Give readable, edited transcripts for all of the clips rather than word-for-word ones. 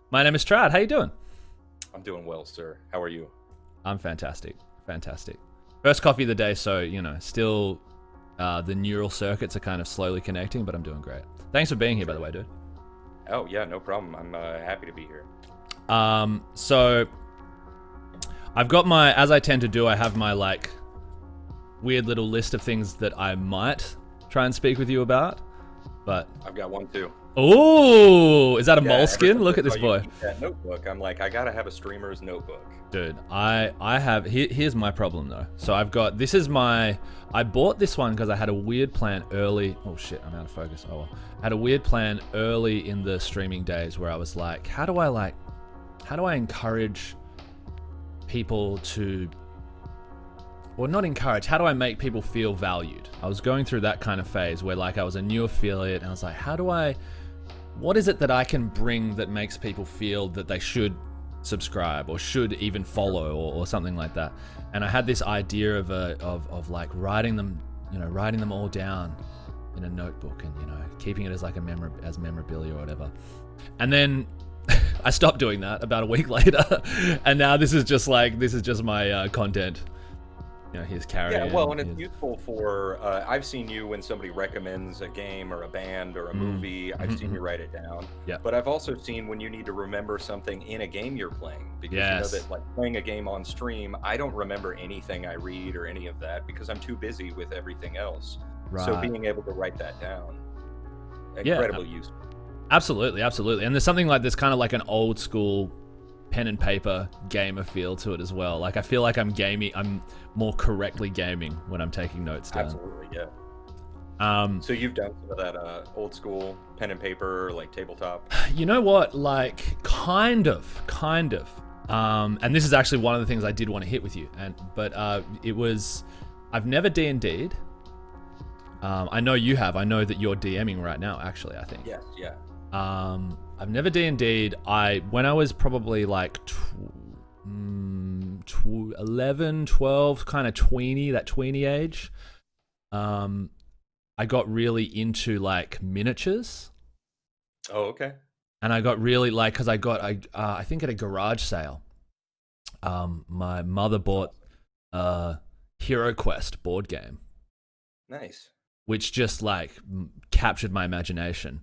My name is Trout. How you doing? I'm doing well, sir. How are you? I'm fantastic. Fantastic. First coffee of the day, so, still the neural circuits are kind of slowly connecting, but I'm doing great. Thanks for being here, by the way, dude. Oh, yeah, no problem. I'm happy to be here. So I've got as I tend to do, I have my, weird little list of things that I might try and speak with you about, but... I've got one, too. Oh, is that a Yeah, ever moleskin? since Look I at this saw you boy. keep that notebook, I'm like, I gotta have a streamer's notebook. Dude, I have, here's my problem though. So I've got, I bought this one because I had a weird plan early. Oh shit, I'm out of focus. Oh well. I had a weird plan early in the streaming days where I was like, how do I encourage people to, or not encourage, how do I make people feel valued? I was going through that kind of phase where I was a new affiliate and I was like, what is it that I can bring that makes people feel that they should subscribe or should even follow or something like that? And I had this idea of writing them all down in a notebook and keeping it as as memorabilia or whatever. And then I stopped doing that about a week later, and now this is just my content. Here's Carrie. Yeah, well, and it's useful for, I've seen you when somebody recommends a game or a band or a movie, I've seen you write it down. Yeah. But I've also seen when you need to remember something in a game you're playing, because you know that playing a game on stream, I don't remember anything I read or any of that because I'm too busy with everything else. Right. So being able to write that down, incredibly useful. Absolutely. And there's something like this, kind of like an old school pen and paper gamer feel to it as well. I feel like I'm more correctly gaming when I'm taking notes down. Absolutely, yeah. So you've done some of that old school pen and paper, like tabletop? You know what? Kind of. And this is actually one of the things I did want to hit with you. But I've never D&D'd. I know you have. I know that you're DMing right now, actually, I think. Yes, yeah. I've never D&D'd. When I was probably 11, 12, kind of tweeny, that tweeny age, I got really into miniatures. Oh, okay. And I got really because I think at a garage sale, my mother bought a Hero Quest board game. Nice. Which just captured my imagination.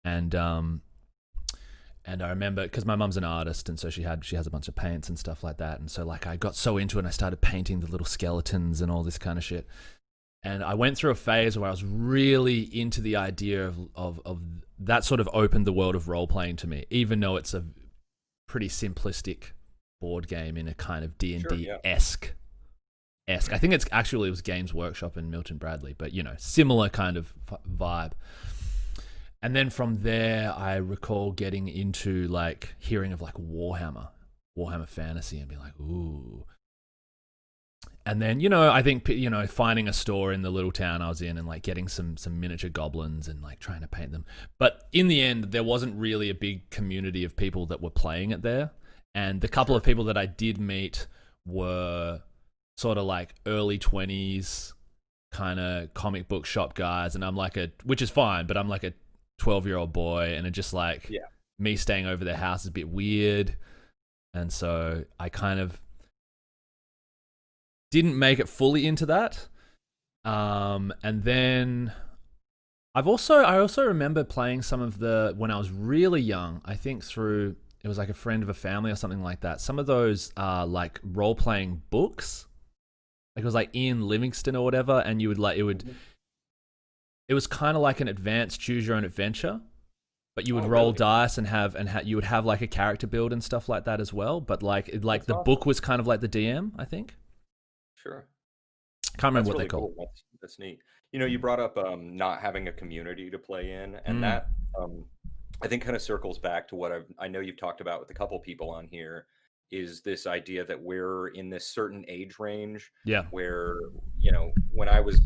And I remember, because my mum's an artist, and so she has a bunch of paints and stuff like that, and so I got so into it and I started painting the little skeletons and all this kind of shit. And I went through a phase where I was really into the idea of that. Sort of opened the world of role-playing to me, even though it's a pretty simplistic board game in a kind of D&D-esque. I think it was Games Workshop and Milton Bradley, but similar kind of vibe. And then from there, I recall getting into hearing of Warhammer Fantasy, and being like, ooh. And then I think finding a store in the little town I was in and getting some miniature goblins and trying to paint them. But in the end, there wasn't really a big community of people that were playing it there, and the couple of people that I did meet were sort of early 20s kind of comic book shop guys, and I'm which is fine, but I'm a 12-year-old boy, and it just me staying over their house is a bit weird, and so I kind of didn't make it fully into that. And then I also remember playing some of when I was really young, I think through, it was a friend of a family or something like that, some of those role-playing books. It was Ian Livingstone or whatever, and you would it was kind of like an advanced choose your own adventure, but you would roll dice and you would have a character build and stuff like that as well. But the awesome. Book was kind of like the DM, I think. Sure. Can't remember what they call. Cool. That's neat. You brought up not having a community to play in, and that I think kind of circles back to what I know you've talked about with a couple people on here, is this idea that we're in this certain age range. Yeah. Where, when I was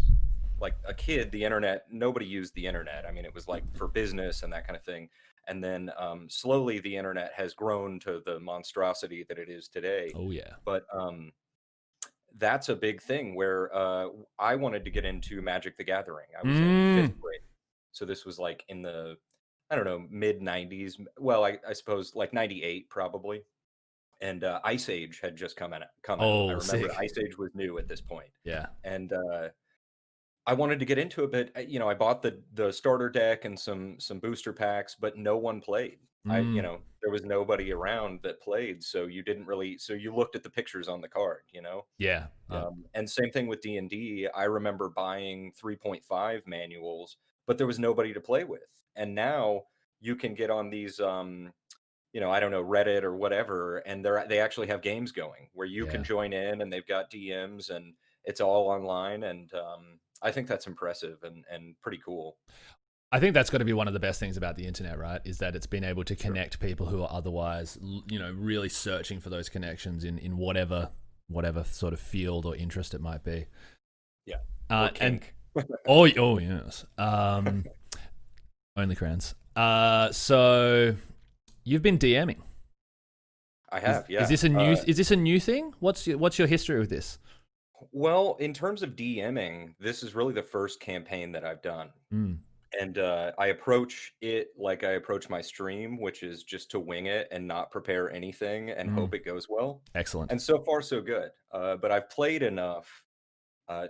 a kid, the internet, nobody used the internet. I mean, it was for business and that kind of thing. And then slowly the internet has grown to the monstrosity that it is today. Oh yeah. But that's a big thing where I wanted to get into Magic the Gathering. I was in 5th grade. So this was in the, I don't know, mid 90s. Well, I suppose like 98 probably. And Ice Age had just come out. I Oh, remember sick. Ice Age was new at this point. Yeah. And I wanted to get into it, but I bought the starter deck and some booster packs, but no one played. Mm, There was nobody around that played, so you didn't really. So you looked at the pictures on the card. yeah. Yeah. And same thing with D&D. I remember buying 3.5 manuals, but there was nobody to play with. And now you can get on these, I don't know, Reddit or whatever, and they actually have games going where you can Yeah. join in, and they've got DMs, and it's all online. And I think that's impressive and pretty cool. I think that's got to be one of the best things about the internet, right? Is that it's been able to Sure. connect people who are otherwise, really searching for those connections in whatever sort of field or interest it might be. Yeah. And kink. oh yes, only crayons. So you've been DMing. I have, yeah. Is this a new? Is this a new thing? What's your history with this? Well, in terms of DMing, this is really the first campaign that I've done. Mm. And I approach it like I approach my stream, which is just to wing it and not prepare anything and hope it goes well. Excellent. And so far, so good. But I've played enough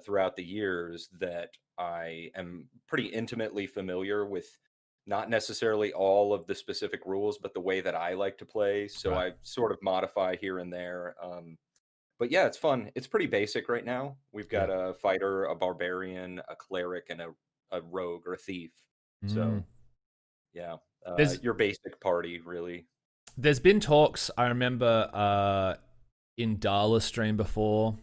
throughout the years that I am pretty intimately familiar with not necessarily all of the specific rules, but the way that I like to play. So Right. I sort of modify here and there. But yeah, it's fun. It's pretty basic right now. We've got a fighter, a barbarian, a cleric, and a rogue or a thief. So yeah, your basic party really. There's been talks. I remember in Darla's stream before,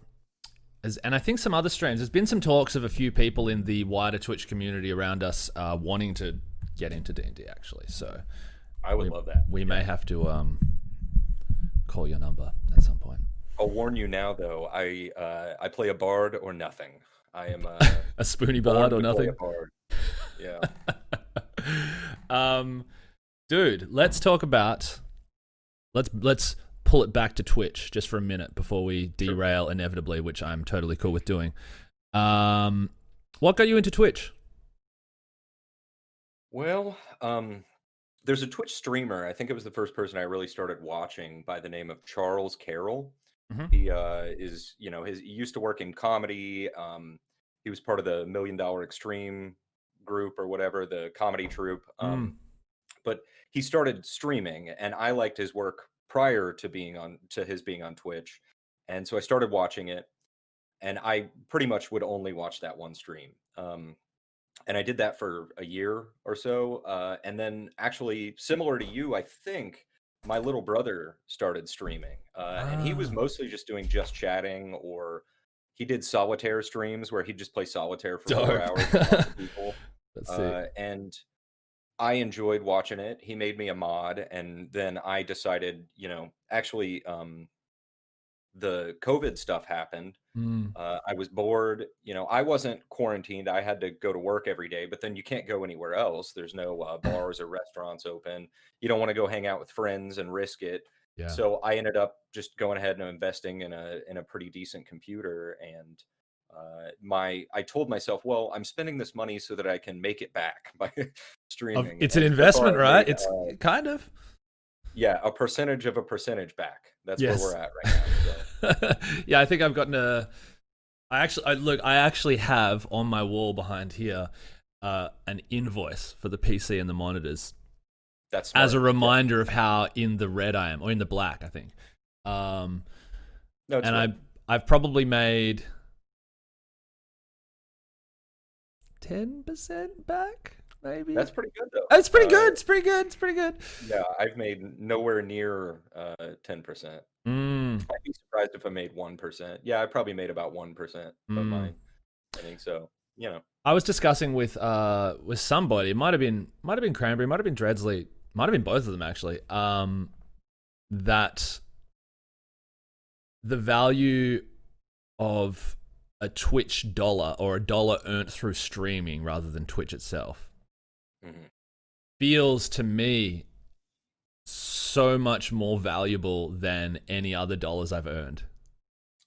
and I think some other streams. There's been some talks of a few people in the wider Twitch community around us wanting to get into D&D. Actually, so I would love that. We may have to call your number at some point. I'll warn you now, though. I play a bard or nothing. I am a spoony bard or nothing. Bard. Yeah. Dude, let's talk about. Let's pull it back to Twitch just for a minute before we derail inevitably, which I'm totally cool with doing. What got you into Twitch? Well, there's a Twitch streamer. I think it was the first person I really started watching by the name of Charles Carroll. Mm-hmm. He he used to work in comedy. He was part of the $1 Million Extreme group or whatever, the comedy troupe. But he started streaming, and I liked his work prior to his being on Twitch. And so I started watching it, and I pretty much would only watch that one stream. And I did that for a year or so. And then actually, similar to you, I think my little brother started streaming. And he was mostly just doing just chatting, or he did solitaire streams where he'd just play solitaire for 4 hours with lots of people. And I enjoyed watching it. He made me a mod, and then I decided, actually, the COVID stuff happened. I was bored. I wasn't quarantined. I had to go to work every day, but then you can't go anywhere else. There's no bars or restaurants open. You don't want to go hang out with friends and risk it. Yeah. So I ended up just going ahead and investing in a pretty decent computer. And I told myself, well, I'm spending this money so that I can make it back by streaming. It's an investment, right? It's kind of. Yeah, a percentage of a percentage back. That's where we're at right now. So. Yeah, I think I've gotten I actually have on my wall behind here an invoice for the PC and the monitors. That's smart. As a reminder of how in the red I am, or in the black, I think. I've probably made 10% back. Maybe that's pretty good though. It's pretty good. It's pretty good. It's pretty good. Yeah, I've made nowhere near 10%. I'd be surprised if I made 1%. Yeah, I probably made about 1% of mine. I think so. I was discussing with somebody. It might have been Cranberry, might have been Dredsley, might have been both of them actually. That the value of a Twitch dollar, or a dollar earned through streaming rather than Twitch itself, feels to me so much more valuable than any other dollars I've earned.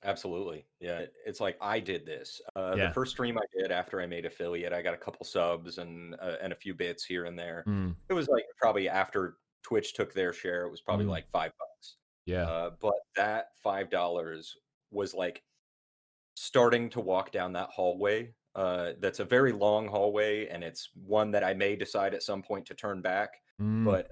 Absolutely. Yeah. It's like I did this. The Yeah. first stream I did after I made affiliate, I got a couple subs and a few bits here and there. Mm, It was like probably after Twitch took their share, it was probably mm, like $5. yeah. But that $5 was like starting to walk down that hallway. That's a very long hallway, and it's one that I may decide at some point to turn back. Mm, But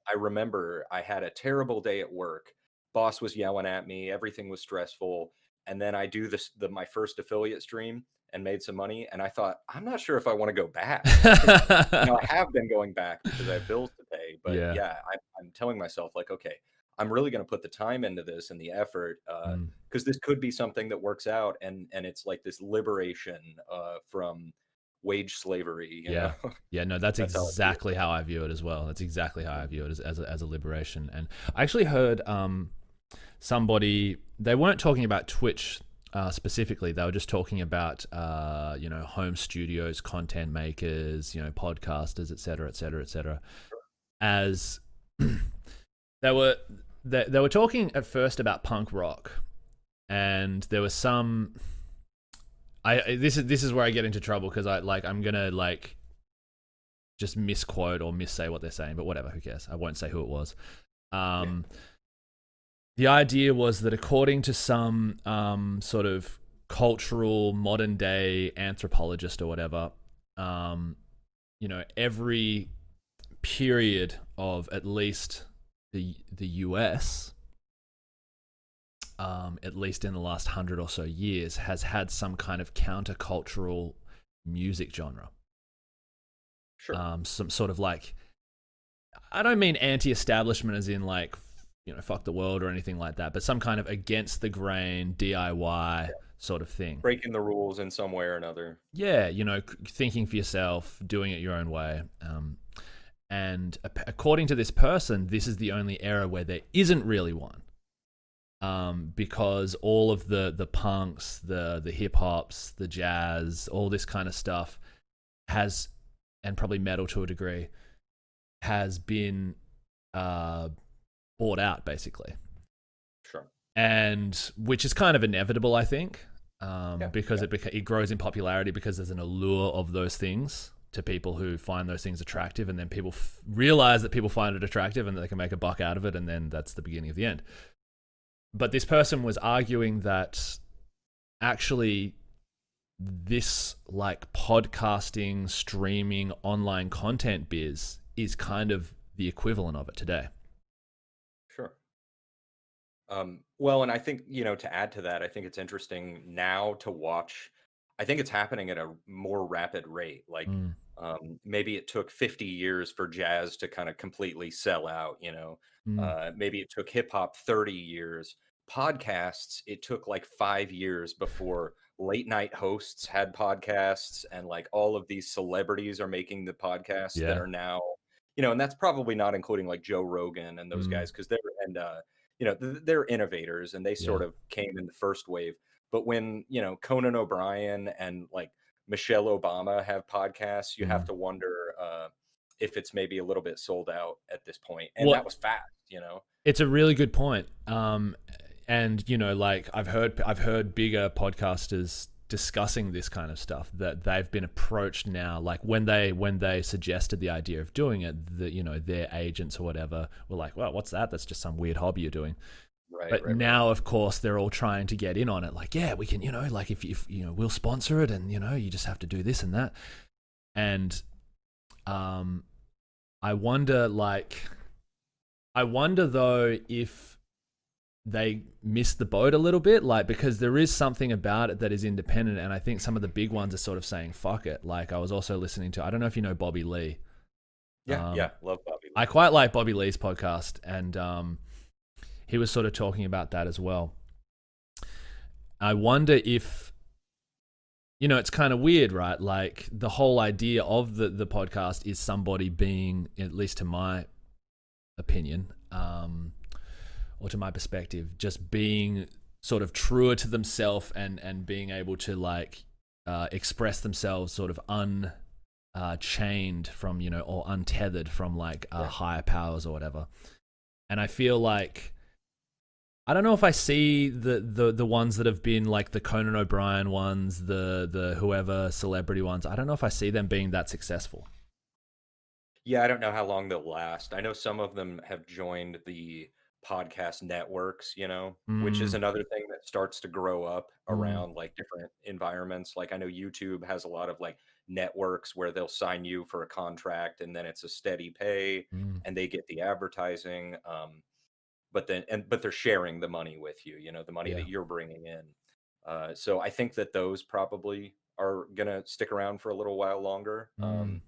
I remember I had a terrible day at work. Boss was yelling at me. Everything was stressful. And then I do my first affiliate stream and made some money. And I thought, I'm not sure if I want to go back. I have been going back because I have bills to pay. But yeah. yeah, I'm telling myself like, okay, I'm really going to put the time into this and the effort. Mm. Because this could be something that works out, and it's like this liberation from wage slavery, you Yeah. know. Yeah, no, that's That's how I feel. exactly how I view it as well. That's exactly how I view it as a liberation. And I actually heard somebody, they weren't talking about Twitch specifically. They were just talking about home studios, content makers, podcasters, et cetera, et cetera, et cetera. As they were they were talking at first about punk rock, and there was some. This is where I get into trouble because I'm gonna just misquote or missay what they're saying, but whatever, who cares? I won't say who it was. The idea was that according to some sort of cultural modern day anthropologist or whatever, every period of at least the US, at least in the last 100 or so years, has had some kind of countercultural music genre. Sure. Some sort of I don't mean anti-establishment as in fuck the world or anything like that, but some kind of against the grain DIY sort of thing. Breaking the rules in some way or another. Yeah, thinking for yourself, doing it your own way. And according to this person, this is the only era where there isn't really one. Because all of the punks, the hip hops, the jazz, all this kind of stuff has, and probably metal to a degree, has been bought out basically. Sure. And which is kind of inevitable, I think, because it grows in popularity because there's an allure of those things to people who find those things attractive, and then people realize that people find it attractive and that they can make a buck out of it, and then that's the beginning of the end. But this person was arguing that actually this podcasting, streaming, online content biz is kind of the equivalent of it today. Sure. Well, and I think, to add to that, I think it's interesting now to watch. I think it's happening at a more rapid rate. Maybe it took 50 years for jazz to kind of completely sell out, maybe it took hip hop 30 years. Podcasts, it took 5 years before late night hosts had podcasts, and all of these celebrities are making the podcasts that are now, and that's probably not including Joe Rogan and those guys, because they're innovators and they sort of came in the first wave. But when, Conan O'Brien and Michelle Obama have podcasts, you have to wonder if it's maybe a little bit sold out at this point. And that was fast, It's a really good point. And I've heard bigger podcasters discussing this kind of stuff, that they've been approached now, when they suggested the idea of doing it, their agents or whatever were like, well, what's that? That's just some weird hobby you're doing. But now, of course, they're all trying to get in on it. Yeah, we can, if we'll sponsor it, and you just have to do this and that. And I wonder though if they missed the boat a little bit, because there is something about it that is independent, and I think some of the big ones are sort of saying fuck it. I was also listening to, I don't know if you know Bobby Lee. Yeah, love Bobby Lee. I quite like Bobby Lee's podcast, and he was sort of talking about that as well. I wonder if, it's kind of weird, right? The whole idea of the podcast is somebody being, at least to my opinion, or to my perspective, just being sort of truer to themselves and being able to express themselves sort of unchained from, or untethered from higher powers or whatever. And I feel I don't know if I see the ones that have been like the Conan O'Brien ones, the whoever celebrity ones. I don't know if I see them being that successful. Yeah, I don't know how long they'll last. I know some of them have joined the podcast networks, which is Mm, another thing that starts to grow up mm, around like different environments. Like I know YouTube has a lot of like networks where they'll sign you for a contract and then it's a steady pay mm. and they get the advertising. But they're sharing the money with you, the money Yeah. that you're bringing in. So I think that those probably are gonna stick around for a little while longer. Mm,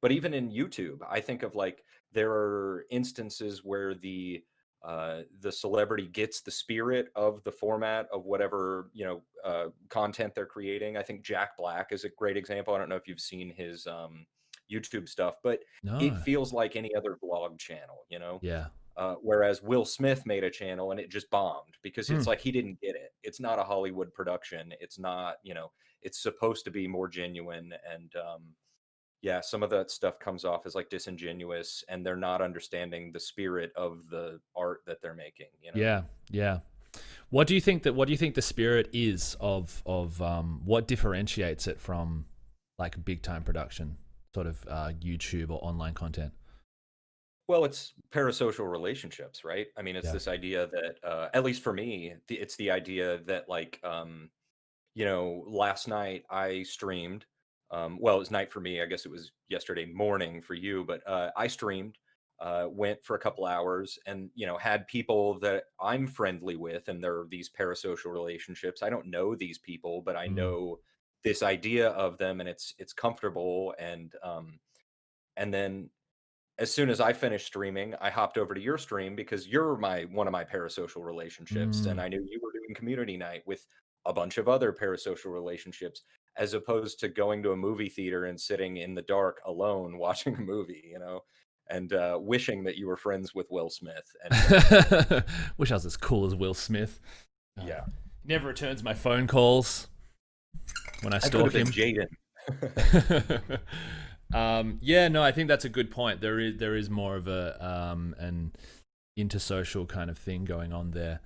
But even in YouTube, I think of like there are instances where the celebrity gets the spirit of the format of whatever content they're creating. I think Jack Black is a great example. I don't know if you've seen his YouTube stuff, but it no. feels like any other vlog channel, Yeah. whereas Will Smith made a channel and it just bombed because it's Mm, like he didn't get it. It's not a Hollywood production. It's not, it's supposed to be more genuine. And yeah, some of that stuff comes off as like disingenuous and they're not understanding the spirit of the art that they're making. yeah. Yeah. What do you think the spirit is of what differentiates it from like big time production, sort of YouTube or online content? Well, it's parasocial relationships, right? I mean, it's Yeah. this idea that, at least for me, it's the idea that like, last night I streamed. Well, it was night for me. I guess it was yesterday morning for you, but I streamed, went for a couple hours, and had people that I'm friendly with, and there are these parasocial relationships. I don't know these people, but I Mm, know this idea of them, and it's comfortable. And then as soon as I finished streaming, I hopped over to your stream because you're my one of my parasocial relationships, and mm. I knew you were doing community night with a bunch of other parasocial relationships, as opposed to going to a movie theater and sitting in the dark alone watching a movie, and wishing that you were friends with Will Smith. And Wish I was as cool as Will Smith. yeah, Never returns my phone calls when I I could have stalk been him. Jaden. Yeah, no, I think that's a good point. There is more of a an intersocial kind of thing going on there,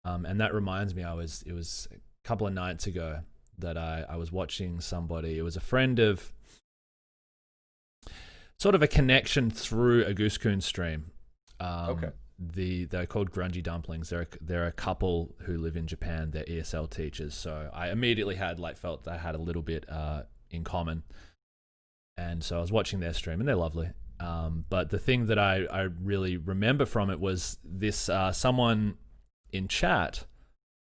and that reminds me, it was a couple of nights ago that I was watching somebody. It was a friend of, sort of a connection through a Goose Coon stream. Okay. They're called Grungy Dumplings. They're a couple who live in Japan. They're ESL teachers, so I immediately felt I had a little bit in common. And so I was watching their stream, and they're lovely. But the thing that I really remember from it was this someone in chat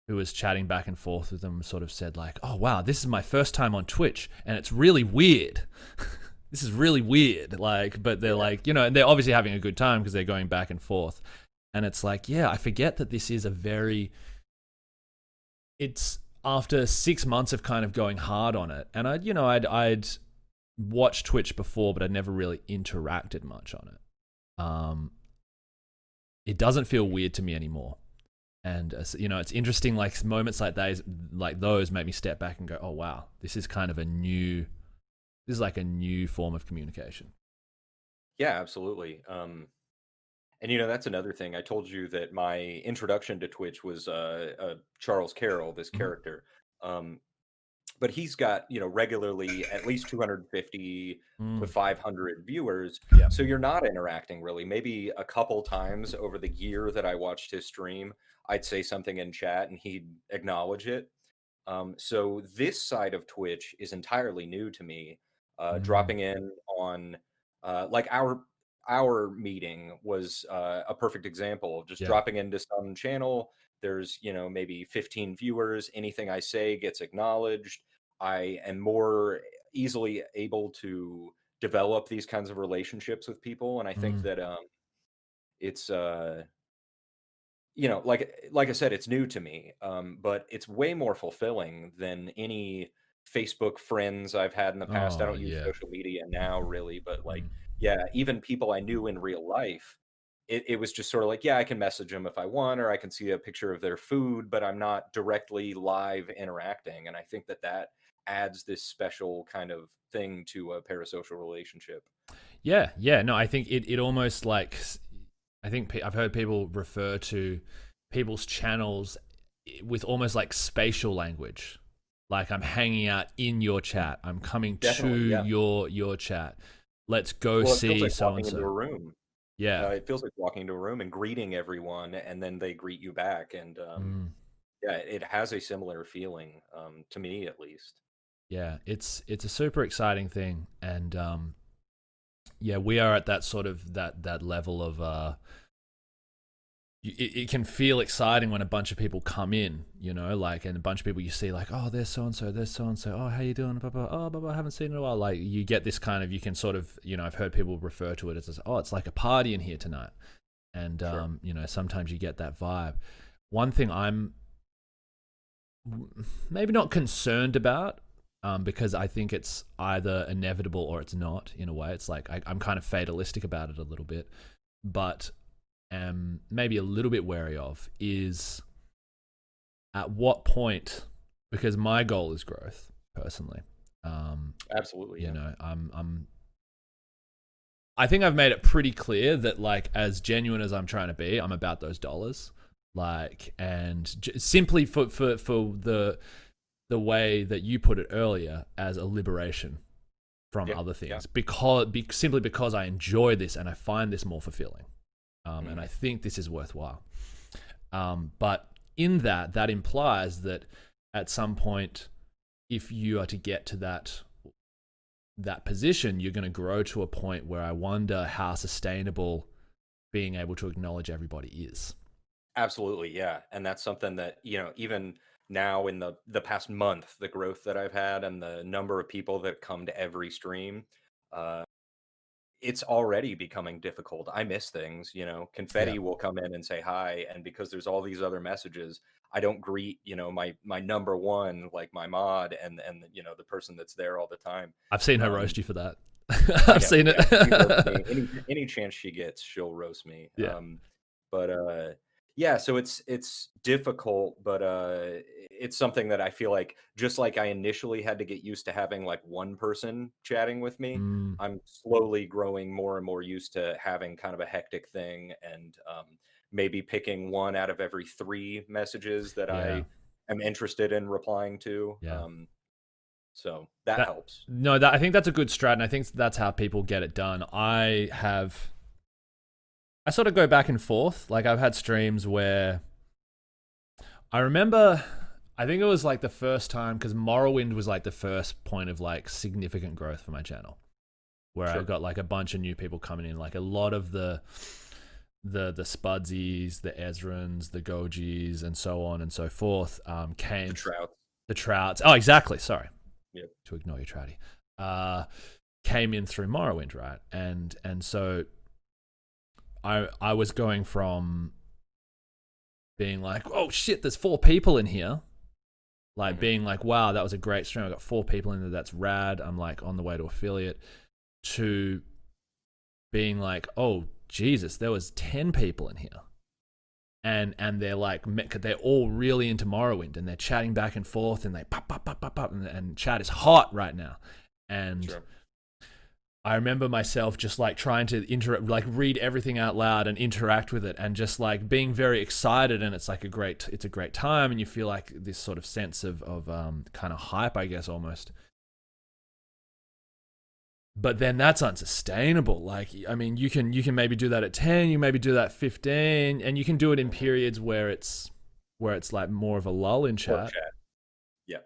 who was chatting back and forth with them sort of said like, "Oh wow, this is my first time on Twitch, and it's really weird." This is really weird. Like, but they're Yeah. like, and they're obviously having a good time because they're going back and forth. And it's like, yeah, I forget that this is it's after 6 months of kind of going hard on it. And I'd watched Twitch before, but I'd never really interacted much on it. It doesn't feel weird to me anymore. And it's interesting. Like moments like those, make me step back and go, "Oh wow, this is like a new form of communication." Yeah, absolutely. And that's another thing. I told you that my introduction to Twitch was Charles Carroll, this Mhm. character. Um, but he's got, regularly at least 250 to Mm. 500 viewers. Yeah. So you're not interacting really. Maybe a couple times over the year that I watched his stream, I'd say something in chat and he'd acknowledge it. So this side of Twitch is entirely new to me. Mm. Dropping in on like our meeting was a perfect example of just Yeah. dropping into some channel. There's maybe 15 viewers. Anything I say gets acknowledged. I am more easily able to develop these kinds of relationships with people, and I think Mm. that it's like I said, it's new to me, but it's way more fulfilling than any Facebook friends I've had in the past. I Oh don't use yeah. social media now really, but like, Mm. yeah, even people I knew in real life, it was just sort of like, yeah, I can message them if I want, or I can see a picture of their food, but I'm not directly live interacting. And I think that that adds this special kind of thing to a parasocial relationship. Yeah. Yeah. No, I think it almost like, I think I've heard people refer to people's channels with almost like spatial language. Like I'm hanging out in your chat. I'm coming to Definitely, yeah. your chat. Let's go Well, it feels see like so and walking into so. a room. Yeah. It feels like walking into a room and greeting everyone, and then they greet you back, and Mm. yeah, it has a similar feeling, to me at least. Yeah, it's a super exciting thing, and yeah, we are at that sort of that level of it can feel exciting when a bunch of people come in, you know, like, and a bunch of people you see, like, oh, there's so and so, there's so and so, oh, how you doing, blah, blah. Oh, blah, blah, I haven't seen it in a while. Like, you get this kind of, you can sort of, you know, I've heard people refer to it as, oh, it's like a party in here tonight, and Sure. you know, sometimes you get that vibe. One thing I'm maybe not concerned about, because I think it's either inevitable or it's not. In a way, it's like I'm kind of fatalistic about it a little bit, but am maybe a little bit wary of is at what point, because my goal is growth personally. Absolutely, You yeah. know, I think I've made it pretty clear that, like, as genuine as I'm trying to be, I'm about those dollars. Like, and simply for the way that you put it earlier, as a liberation from Yeah, other yeah. things, because simply because I enjoy this and I find this more fulfilling, and I Mhm. think this is worthwhile. But in that implies that at some point, if you are to get to that position, you're going to grow to a point where I wonder how sustainable being able to acknowledge everybody is. Absolutely, yeah, and that's something that, even now in the past month, the growth that I've had and the number of people that come to every stream, uh, it's already becoming difficult. I miss things, Yeah, confetti will come in and say hi, and because there's all these other messages, I don't greet, my number one, like my mod and the person that's there all the time. I've seen her Um, roast you for that. I I've know, seen it. yeah, she roasts me. Any chance she gets, she'll roast me. Yeah. But yeah, so it's difficult, but it's something that I feel like, just like I initially had to get used to having like one person chatting with me, Mm, I'm slowly growing more and more used to having kind of a hectic thing, and maybe picking one out of every three messages that yeah. I am interested in replying to. Yeah. So that That helps. no, that I think that's a good strat, and I think that's how people get it done. I sort of go back and forth. Like, I've had streams where I remember, I think it was like the first time, because Morrowind was like the first point of like significant growth for my channel, where I Sure. got like a bunch of new people coming in, like a lot of the Spudsies, the Ezrans, the Gojis, and so on and so forth, The came. trout. The Trouts. Oh, exactly. Sorry Yep. to ignore your Trouty. Came in through Morrowind, right? And so I was going from being like, oh shit, there's 4 people in here, like Mhm. being like, wow, that was a great stream. I got 4 people in there. That's rad. I'm like on the way to affiliate, to being like, oh Jesus, there was 10 people in here. And they're like, they're all really into Morrowind, and they're chatting back and forth, and they pop pop pop pop pop, and chat is hot right now. And Sure. I remember myself just like trying to like read everything out loud and interact with it, and just like being very excited. And it's like it's a great time, and you feel like this sort of sense of kind of hype, I guess, almost. But then that's unsustainable. Like, I mean, you can maybe do that at 10, you maybe do that 15, and you can do it in Mhm. periods where it's like more of a lull in Work chat. chat. Yeah.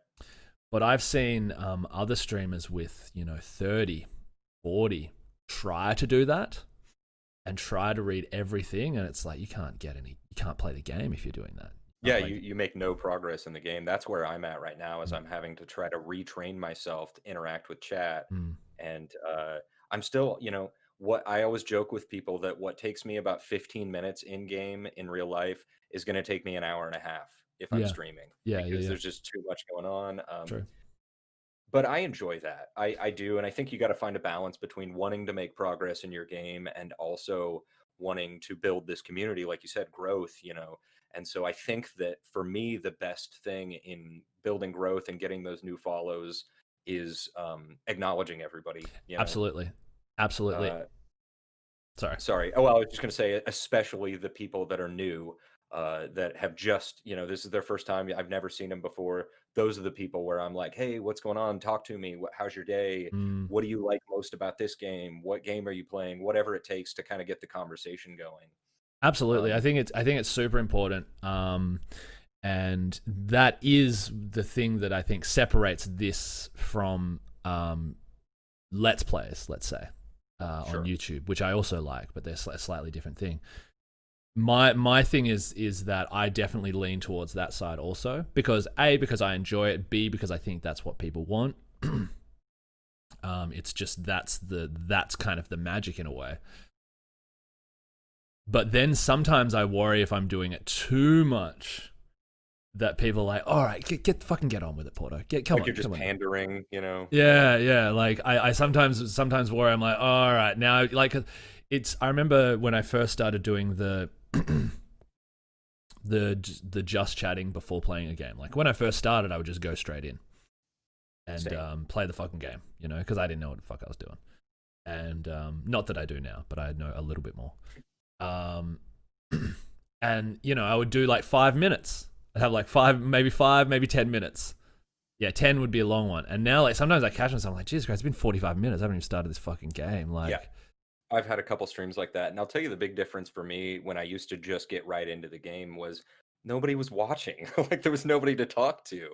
But I've seen other streamers with, 30, 40 try to do that and try to read everything, and it's like you can't play the game if you're doing that. You can't Yeah, play. you make no progress in the game. That's where I'm at right now, is Mm, I'm having to try to retrain myself to interact with chat. mm, And I'm still, what I always joke with people, that what takes me about 15 minutes in game in real life is going to take me an hour and a half if I'm yeah, streaming, yeah, yeah, because yeah. there's just too much going on. True. But I enjoy that. I do, and I think you gotta find a balance between wanting to make progress in your game and also wanting to build this community, like you said, growth. And so I think that for me, the best thing in building growth and getting those new follows is, acknowledging everybody. Absolutely, absolutely. Uh, Sorry. Sorry. Oh, well, I was just going to say, especially the people that are new, that have just, this is their first time. I've never seen them before. Those are the people where I'm like, hey, what's going on? Talk to me. How's your day? Mm, What do you like most about this game? What game are you playing? Whatever it takes to kind of get the conversation going. absolutely. Um, I think it's super important. And that is the thing that I think separates this from let's plays, let's say, on sure. YouTube, which I also like, but they're a slightly different thing. My thing is that I definitely lean towards that side also, because A, because I enjoy it, B, because I think that's what people want. It's just that's kind of the magic in a way. But then sometimes I worry if I'm doing it too much, that people are like, all right, get on with it, Porter. Come Like on, you're just come on. pandering. Yeah, yeah. Like I sometimes worry. I'm like, all right, now like it's. I remember when I first started doing the the just chatting before playing a game. Like when I first started, I would just go straight in and Same. play the fucking game, because I didn't know what the fuck I was doing. And not that I do now, but I know a little bit more. Um, and I would do like 5 minutes. I'd have like five, maybe 10 minutes. Yeah, 10 would be a long one. And now, like, sometimes I catch myself, I'm like, Jesus Christ, it's been 45 minutes. I haven't even started this fucking game. Yeah. Like, I've had a couple streams like that, and I'll tell you the big difference for me when I used to just get right into the game was nobody was watching. Like there was nobody to talk to.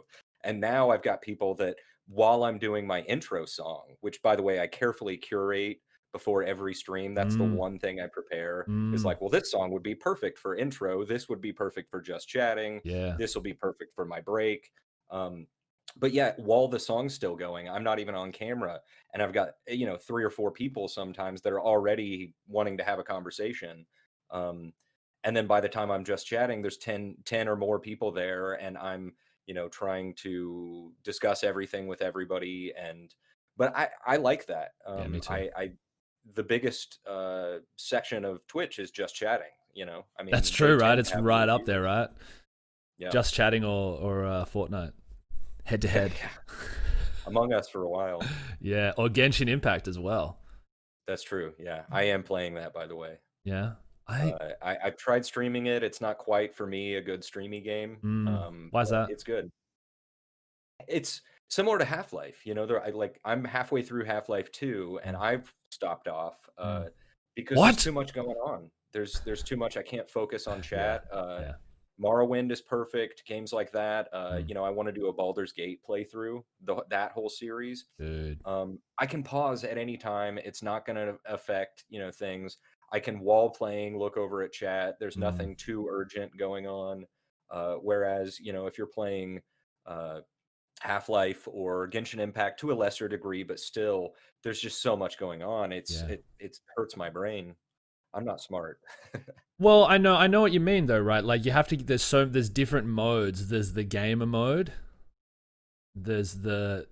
And now I've got people that while I'm doing my intro song, which by the way I carefully curate before every stream, that's the mm, one thing I prepare is mm, like, well, this song would be perfect for intro, this would be perfect for just chatting, yeah, this will be perfect for my break. But yet while the song's still going, I'm not even on camera, and I've got 3 or 4 people sometimes that are already wanting to have a conversation. Um, and then by the time I'm just chatting, there's 10 or more people there, and I'm trying to discuss everything with everybody. And but I like that. yeah, me too. I the biggest section of Twitch is just chatting. I That's mean, they true, right? tend to It's have more right up there, viewers. right? Yeah. Just chatting or Fortnite head to head. Yeah. Among Us for a while. Yeah, or Genshin Impact as well. That's true. Yeah, I am playing that, by the way. Yeah, I. I've tried streaming it. It's not quite for me a good streamy game, Why is but that? it's good. It's similar to Half-Life. I'm halfway through Half-Life 2, and Mm, I've stopped off mm. because there's What? too much going on. There's too much. I can't focus on Yeah, chat. yeah. Morrowind is perfect. Games like that. Mm, I want to do a Baldur's Gate playthrough, that whole series. dude. I can pause at any time. It's not going to affect, things. I can while playing look over at chat. There's Mm, nothing too urgent going on. Whereas, if you're playing uh, Half-Life or Genshin Impact to a lesser degree, but still, there's just so much going on. yeah. It hurts my brain. I'm not smart. Well, I know what you mean though, right? Like you have to. There's different modes. There's the gamer mode. There's the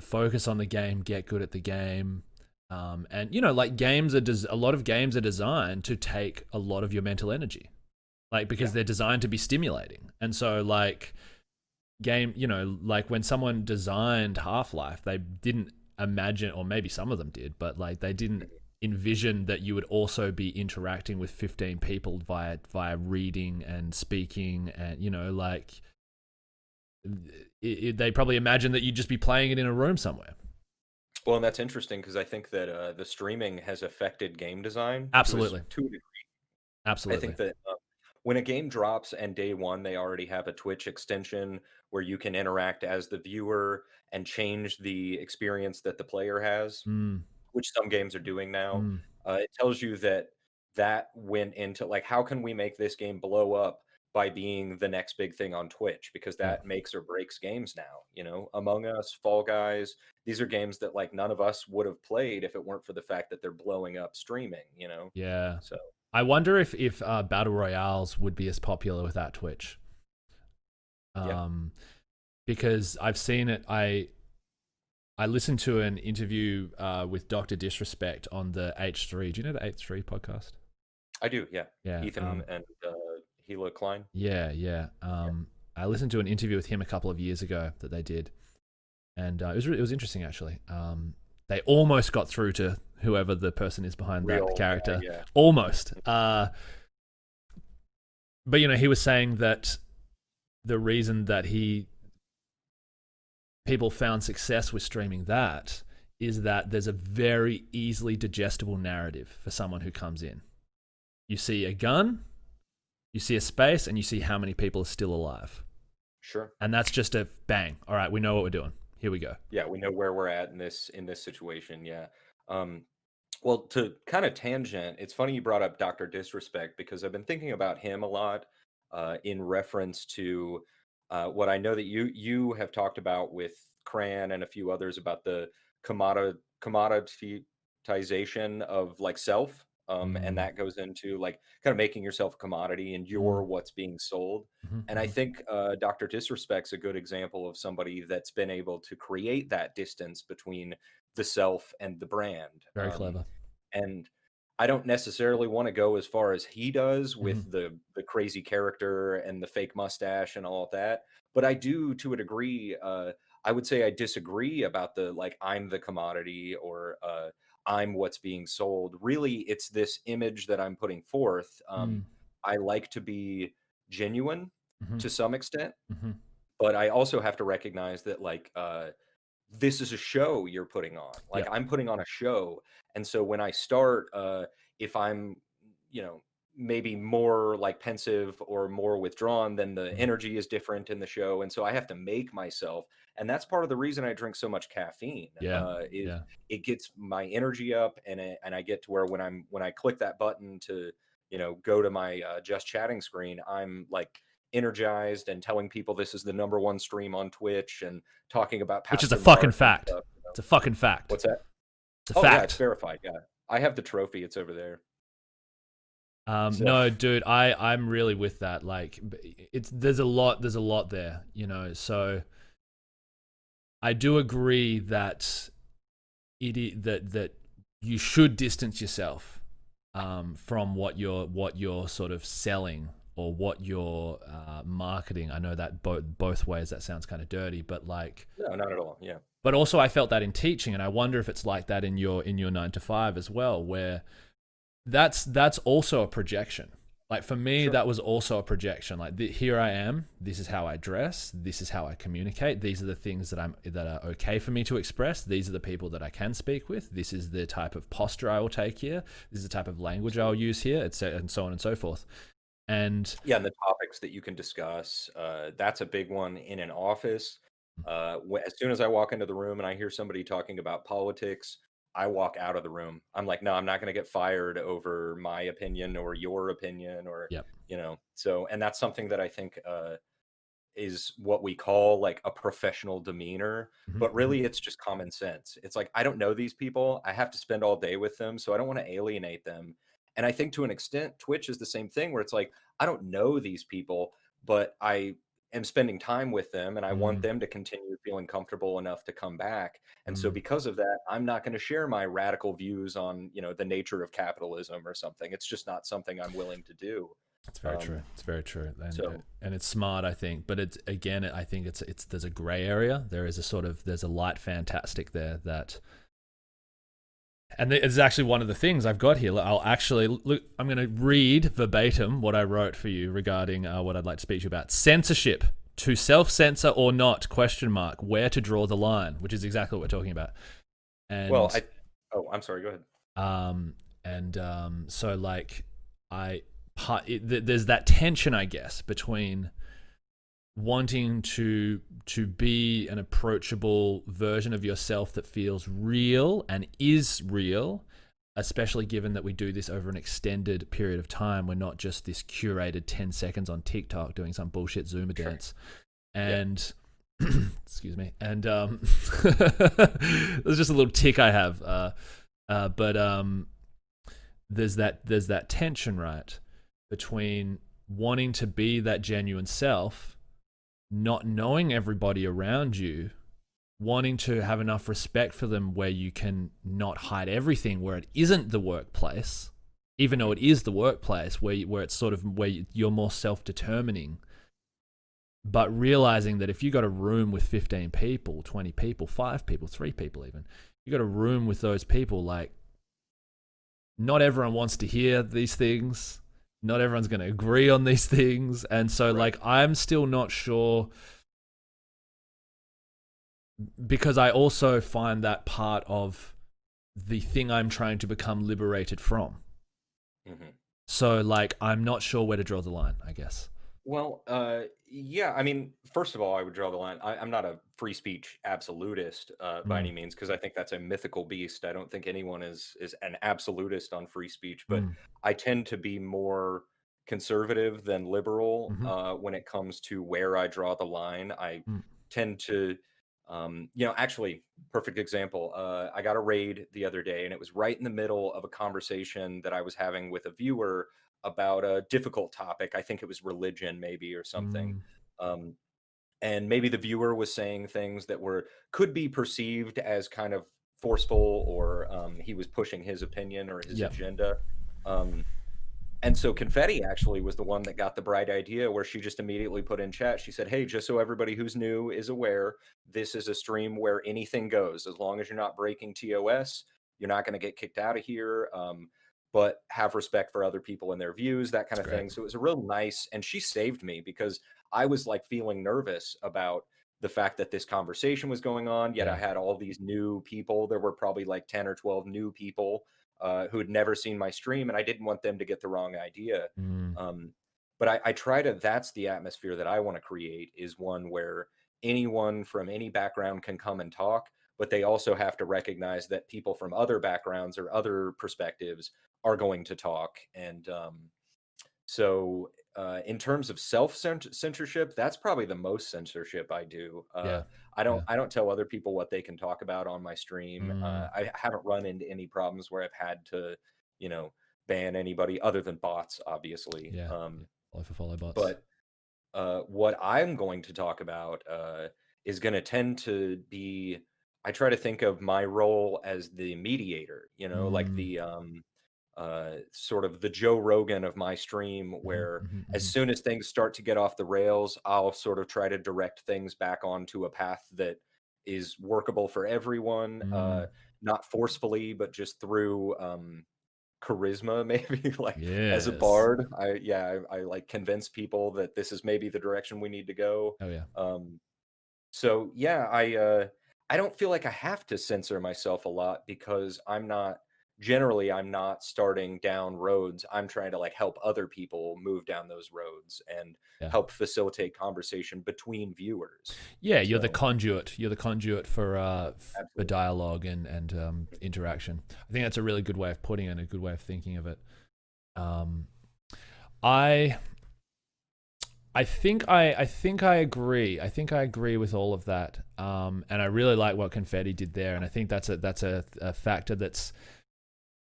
focus on the game, get good at the game, and like games are a lot of games are designed to take a lot of your mental energy, like because Yeah. they're designed to be stimulating, and so like like when someone designed Half-Life, they didn't imagine, or maybe some of them did, but like they didn't envision that you would also be interacting with 15 people via reading and speaking, and like they probably imagined that you'd just be playing it in a room somewhere. Well, and that's interesting because I think that the streaming has affected game design Absolutely. to a degree. I Absolutely. think that when a game drops and day one they already have a Twitch extension where you can interact as the viewer and change the experience that the player has, Mm, which some games are doing now. mm, It tells you that that went into like, how can we make this game blow up by being the next big thing on Twitch? Because yeah. that makes or breaks games now. Among Us, Fall Guys, these are games that like none of us would have played if it weren't for the fact that they're blowing up streaming. Yeah. So I wonder if battle royales would be as popular without Twitch. yeah, Because I've seen it. I listened to an interview with Doctor Disrespect on the H3. Do you know the H3 podcast? I do. Yeah, Yeah. Ethan and Hila Klein. Yeah. Yeah. I listened to an interview with him a couple of years ago that they did, and it was interesting actually. They almost got through to whoever the person is behind that character. Yeah. Almost. But he was saying that the reason that people found success with streaming that is that there's a very easily digestible narrative for someone who comes in. You see a gun, you see a space, and you see how many people are still alive. Sure. And that's just a bang. All right, we know what we're doing. Here we go. Yeah, we know where we're at in this situation. Yeah. Well, to kind of tangent, it's funny you brought up Dr. Disrespect, because I've been thinking about him a lot in reference to what I know that you have talked about with Cran and a few others about the commoditization of like self. And that goes into like kind of making yourself a commodity and you're what's being sold. And I think Dr. Disrespect's a good example of somebody that's been able to create that distance between the self and the brand. Very clever. And I don't necessarily want to go as far as he does with the crazy character and the fake mustache and all of that, but I do, to a degree. I would say I disagree about the like I'm the commodity or I'm what's being sold. Really, it's this image that I'm putting forth. I like to be genuine to some extent, but I also have to recognize that like this is a show you're putting on. Like I'm putting on a show. And so when I start, if I'm, maybe more like pensive or more withdrawn, then the energy is different in the show. And so I have to make myself. And that's part of the reason I drink so much caffeine. It gets my energy up, and I get to where when I click that button to, go to my just chatting screen, I'm like energized and telling people this is the #1 stream on Twitch and talking about which is a fucking fact. Stuff, It's a fucking fact. What's that? It's a fact. Yeah, it's verified. Yeah, I have the trophy. It's over there. No, dude, I'm really with that. Like, there's a lot there, So I do agree that that you should distance yourself from what you're sort of selling or what you're marketing. I know that both ways that sounds kind of dirty, but like no, not at all. Yeah. But also I felt that in teaching, and I wonder if it's like that in your 9 to 5 as well, where that's also a projection. Like for me, sure. That was also a projection. Like here I am. This is how I dress. This is how I communicate. These are the things that are okay for me to express. These are the people that I can speak with. This is the type of posture I will take here. This is the type of language I'll use here, etc., and so on and so forth. And yeah, and the topics that you can discuss. That's a big one in an office. As soon as I walk into the room and I hear somebody talking about politics, I walk out of the room. I'm like, no, I'm not going to get fired over my opinion or your opinion or, so, and that's something that I think is what we call like a professional demeanor, but really it's just common sense. It's like, I don't know these people. I have to spend all day with them, so I don't want to alienate them. And I think to an extent, Twitch is the same thing where it's like, I don't know these people, but I am spending time with them and I want them to continue feeling comfortable enough to come back. And so because of that, I'm not going to share my radical views on, the nature of capitalism or something. It's just not something I'm willing to do. It's very true. It's very true. And it's smart, I think, but it's, again, I think it's there's a gray area. There's a light fantastic there that, and it's actually one of the things I've got here. I'll actually look. I'm going to read verbatim what I wrote for you regarding what I'd like to speak to you about. Censorship: to self-censor or not? ? Where to draw the line? Which is exactly what we're talking about. And I'm sorry. Go ahead. So like there's that tension, I guess, between wanting to be an approachable version of yourself that feels real and is real, especially given that we do this over an extended period of time. We're not just this curated 10 seconds on TikTok doing some bullshit Zumba dance. And excuse me. And there's just a little tick I have. But there's that tension, right, between wanting to be that genuine self, not knowing everybody around you, wanting to have enough respect for them where you can not hide everything, where it isn't the workplace, even though it is the workplace, where it's sort of where you're more self-determining, but realizing that if you got a room with 15 people, 20 people, 5 people, 3 people even, you got a room with those people, like not everyone wants to hear these things. Not everyone's going to agree on these things. And so like I'm still not sure, because I also find that part of the thing I'm trying to become liberated from. Mm-hmm. So like I'm not sure where to draw the line, I guess. Well, yeah. I mean, first of all, I would draw the line. I'm not a free speech absolutist by any means, because I think that's a mythical beast. I don't think anyone is an absolutist on free speech, but I tend to be more conservative than liberal when it comes to where I draw the line. I tend to, actually, perfect example. I got a raid the other day, and it was right in the middle of a conversation that I was having with a viewer about a difficult topic. I think it was religion, maybe, or something. And maybe the viewer was saying things that could be perceived as kind of forceful, or he was pushing his opinion or his agenda. And so Confetti actually was the one that got the bright idea, where she just immediately put in chat. She said, "Hey, just so everybody who's new is aware, this is a stream where anything goes. As long as you're not breaking TOS, you're not going to get kicked out of here. But have respect for other people and their views," that kind of thing. So it was a real nice, and she saved me, because I was like feeling nervous about the fact that this conversation was going on. Yet I had all these new people. There were probably like 10 or 12 new people who had never seen my stream, and I didn't want them to get the wrong idea. But I try to, that's the atmosphere that I want to create, is one where anyone from any background can come and talk, but they also have to recognize that people from other backgrounds or other perspectives are going to talk. And so in terms of self-censorship, that's probably the most censorship I do. I don't tell other people what they can talk about on my stream. I haven't run into any problems where I've had to, ban anybody other than bots, obviously. Follow bots. But what I'm going to talk about is going to tend to be, I try to think of my role as the mediator, like the sort of the Joe Rogan of my stream, where as soon as things start to get off the rails, I'll sort of try to direct things back onto a path that is workable for everyone, not forcefully, but just through charisma, maybe, like as a bard. I like convince people that this is maybe the direction we need to go. So yeah, I don't feel like I have to censor myself a lot, because I'm not starting down roads. I'm trying to like help other people move down those roads and help facilitate conversation between viewers. You're the conduit. You're the conduit for dialogue and interaction. I think that's a really good way of putting it, and a good way of thinking of it. I think I agree. I think I agree with all of that. And I really like what Confetti did there. And I think that's a factor that's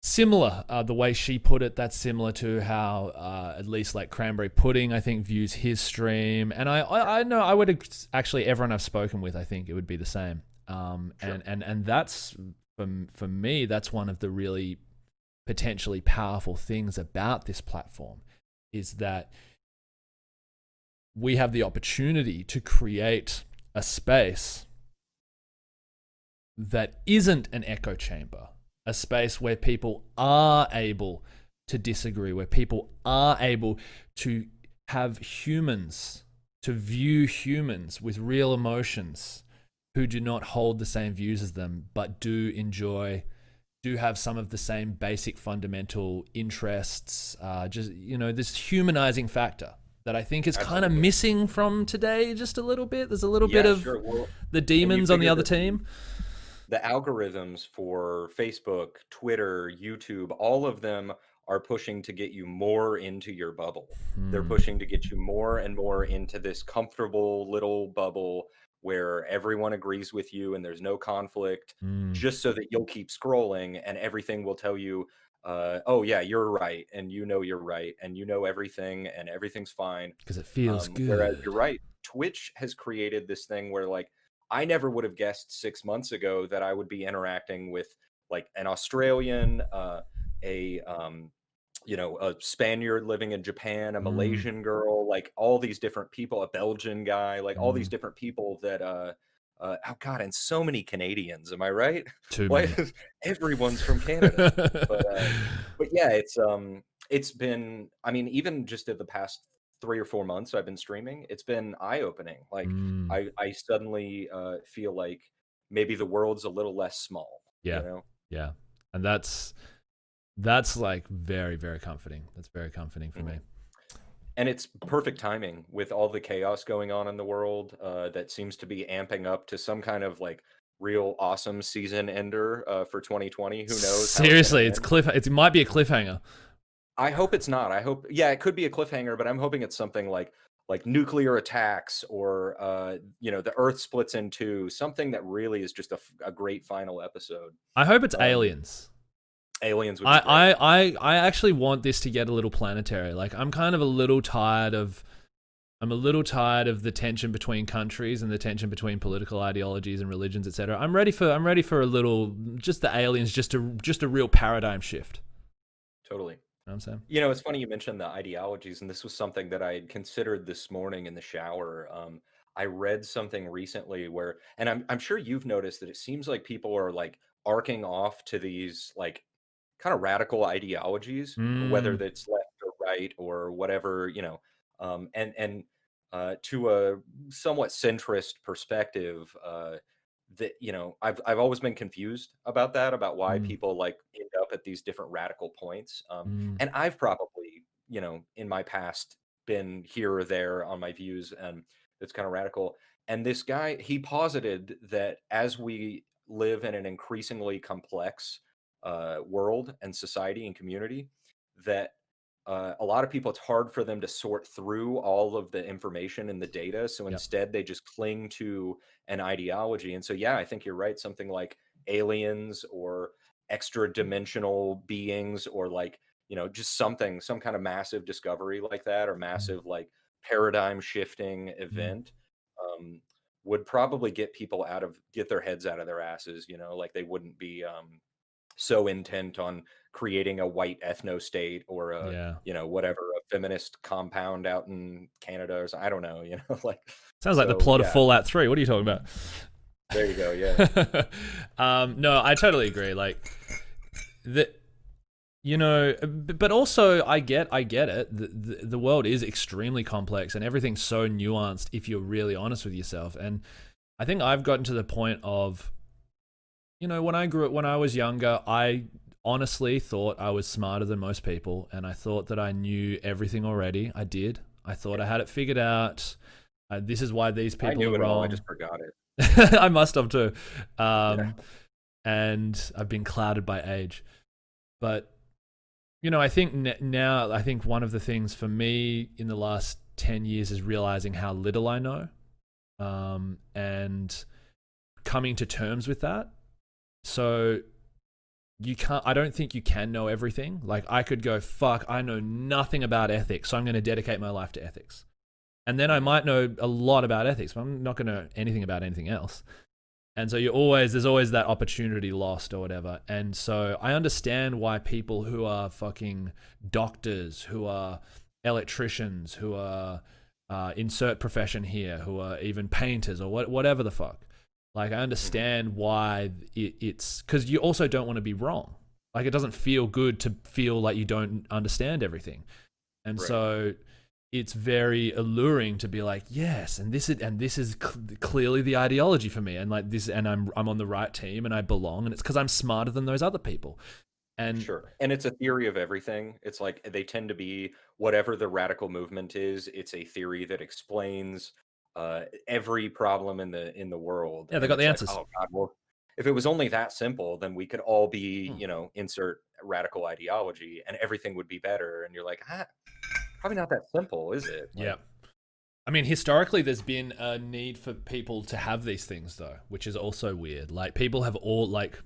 similar. The way she put it, that's similar to how at least like Cranberry Pudding, I think, views his stream. And I know I would actually, everyone I've spoken with, I think it would be the same. And that's for me, that's one of the really potentially powerful things about this platform, is that we have the opportunity to create a space that isn't an echo chamber, a space where people are able to disagree, where people are able to have humans, to view humans with real emotions who do not hold the same views as them, but do have some of the same basic fundamental interests, this humanizing factor that I think is kind of missing from today just a little bit. There's a little bit of the demons on the other team. The algorithms for Facebook, Twitter, YouTube, all of them are pushing to get you more into your bubble. They're pushing to get you more and more into this comfortable little bubble where everyone agrees with you and there's no conflict, just so that you'll keep scrolling and everything will tell you, oh yeah, you're right, and you're right, and everything, and everything's fine because it feels good. Whereas you're right, Twitch has created this thing where, like, I never would have guessed 6 months ago that I would be interacting with like an Australian, a Spaniard living in Japan, a Malaysian girl, like all these different people, a Belgian guy, like all these different people that oh God, and so many Canadians. Am I right? Too Why many. is everyone's from Canada? But yeah, it's been. I mean, even just in the past 3 or 4 months, I've been streaming. It's been eye opening. Like Mm, I suddenly feel like maybe the world's a little less small. yeah, yeah, and that's like very, very comforting. That's very comforting for me. Mhm. And it's perfect timing with all the chaos going on in the world that seems to be amping up to some kind of like real awesome season ender for 2020. Who knows how it's going Seriously, to it's end? it might be a cliffhanger. I hope it's not. I hope, yeah, it could be a cliffhanger, but I'm hoping it's something like nuclear attacks or the Earth splits in two. Something that really is just a great final episode. I hope it's Um, aliens. Aliens would be great. I actually want this to get a little planetary. Like I'm kind of a little tired of the tension between countries and the tension between political ideologies and religions, etc. I'm ready for a little, just the aliens, just a real paradigm shift. Totally. You know what I'm saying? It's funny you mentioned the ideologies, and this was something that I had considered this morning in the shower. I read something recently where, and I'm sure you've noticed that it seems like people are like arcing off to these like kind of radical ideologies, whether Mm, that's left or right or whatever, and to a somewhat centrist perspective. That I've always been confused about that, about why mm, people like end up at these different radical points. mm, And I've probably, in my past been here or there on my views, and it's kind of radical. And this guy, he posited that as we live in an increasingly complex world and society and community, that a lot of people, it's hard for them to sort through all of the information and the data. So yep. instead, they just cling to an ideology. And so, yeah, I think you're right. Something like aliens or extra dimensional beings, or like, just some kind of massive discovery like that, or Mm, massive like paradigm shifting mm, event um, would probably get their heads out of their asses, like they wouldn't be so intent on creating a white ethno state or a yeah. whatever, a feminist compound out in Canada or I don't know, like. Sounds like the So plot of yeah, Fallout 3. What are you talking about? there you go. Yeah. No, I totally agree. Like the but also I get it. The world is extremely complex and everything's so nuanced if you're really honest with yourself. And I think I've gotten to the point of, when I was younger, I honestly thought I was smarter than most people, and I thought that I knew everything already. I did. I thought I had it figured out. This is why these I people knew are it all. I wrong. just forgot it. I must have too. Yeah. And I've been clouded by age. But, I think now, I think one of the things for me in the last 10 years is realizing how little I know, and coming to terms with that. So I don't think you can know everything. Like I could go, fuck, I know nothing about ethics, so I'm going to dedicate my life to ethics. And then I Mhm. might know a lot about ethics, but I'm not going to know anything about anything else. And so there's always that opportunity lost or whatever. And so I understand why people who are fucking doctors, who are electricians, who are insert profession here, who are even painters or whatever the fuck. Like I Mhm. understand why it's because you also don't want to be wrong. Like it doesn't feel good to feel like you don't understand everything. And Right. so it's very alluring to be like, yes, and this is clearly the ideology for me, and like this, and I'm on the right team, and I belong, and it's because I'm smarter than those other people. And Sure. And it's a theory of everything. It's like they tend to be whatever the radical movement is, it's a theory that explains every problem in the world. yeah, they And got the it's like, answers. oh God, well, if it was only that simple, then we could all be, Hmm. insert radical ideology and everything would be better. And you're like, probably not that simple, is it? Yeah. Like, I mean, historically, there's been a need for people to have these things, though, which is also weird. Like, people have all, like,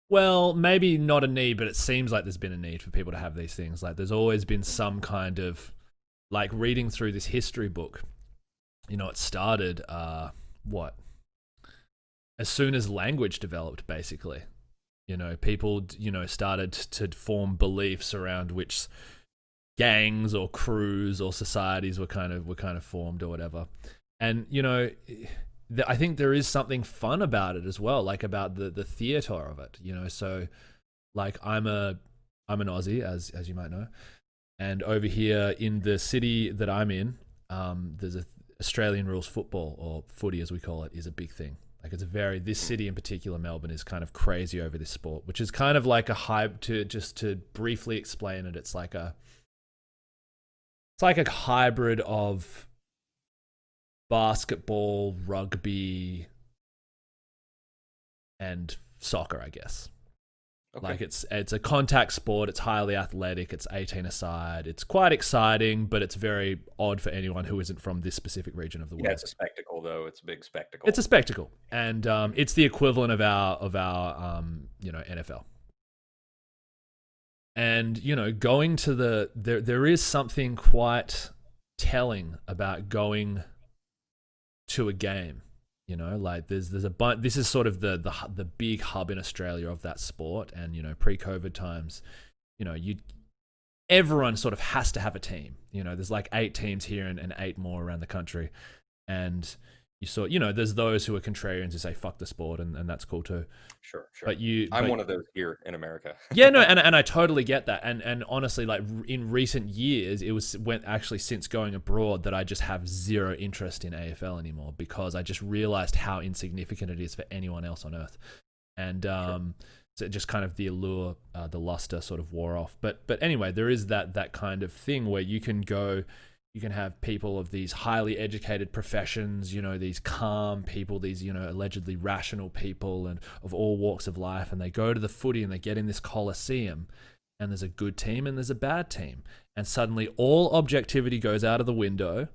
well, maybe not a need, but it seems like there's been a need for people to have these things. Like, there's always been some kind of, like, reading through this history book, it started, what? As soon as language developed, basically. People, started to form beliefs around which gangs or crews or societies were kind of formed or whatever. And I think there is something fun about it as well, like about the theater of it, you know. So like I'm an Aussie, as you might know, and over here in the city that I'm in, there's a Australian rules football, or footy as we call it, is a big thing. Like it's a very, this city in particular, Melbourne, is kind of crazy over this sport, which is kind of like a hype. To briefly explain it, it's like a hybrid of basketball, rugby, and soccer, I guess. Okay. Like it's a contact sport. It's highly athletic. It's 18-a-side. It's quite exciting, but it's very odd for anyone who isn't from this specific region of the world. Yeah, it's a spectacle, though. It's a big spectacle. It's a spectacle, and it's the equivalent of our NFL. And going to there is something quite telling about going to a game. Like there's a bunch. This is sort of the big hub in Australia of that sport, and pre-COVID times, everyone sort of has to have a team. There's like 8 teams here and 8 more around the country, and there's those who are contrarians who say fuck the sport, and that's cool too. Sure. But I'm one of those here in America. Yeah, no, and I totally get that. And honestly, like in recent years, actually since going abroad that I just have zero interest in AFL anymore, because I just realized how insignificant it is for anyone else on earth. And so just kind of the allure, the luster sort of wore off. But anyway, there is that kind of thing where you can go. You can have people of these highly educated professions, these calm people, these, allegedly rational people, and of all walks of life. And they go to the footy and they get in this coliseum, and there's a good team and there's a bad team. And suddenly all objectivity goes out of the window.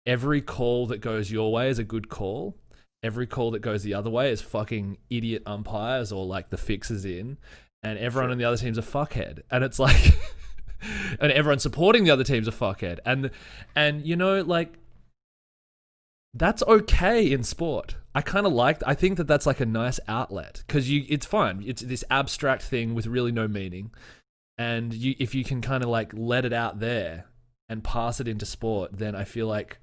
Every call that goes your way is a good call. Every call that goes the other way is fucking idiot umpires or like the fixers in. And everyone on the other team's a fuckhead. And it's like... and everyone supporting the other team's a fuckhead, and like that's okay in sport. I think that's like a nice outlet, because it's fun. It's this abstract thing with really no meaning, and if you can kind of like let it out there and pass it into sport, then I feel like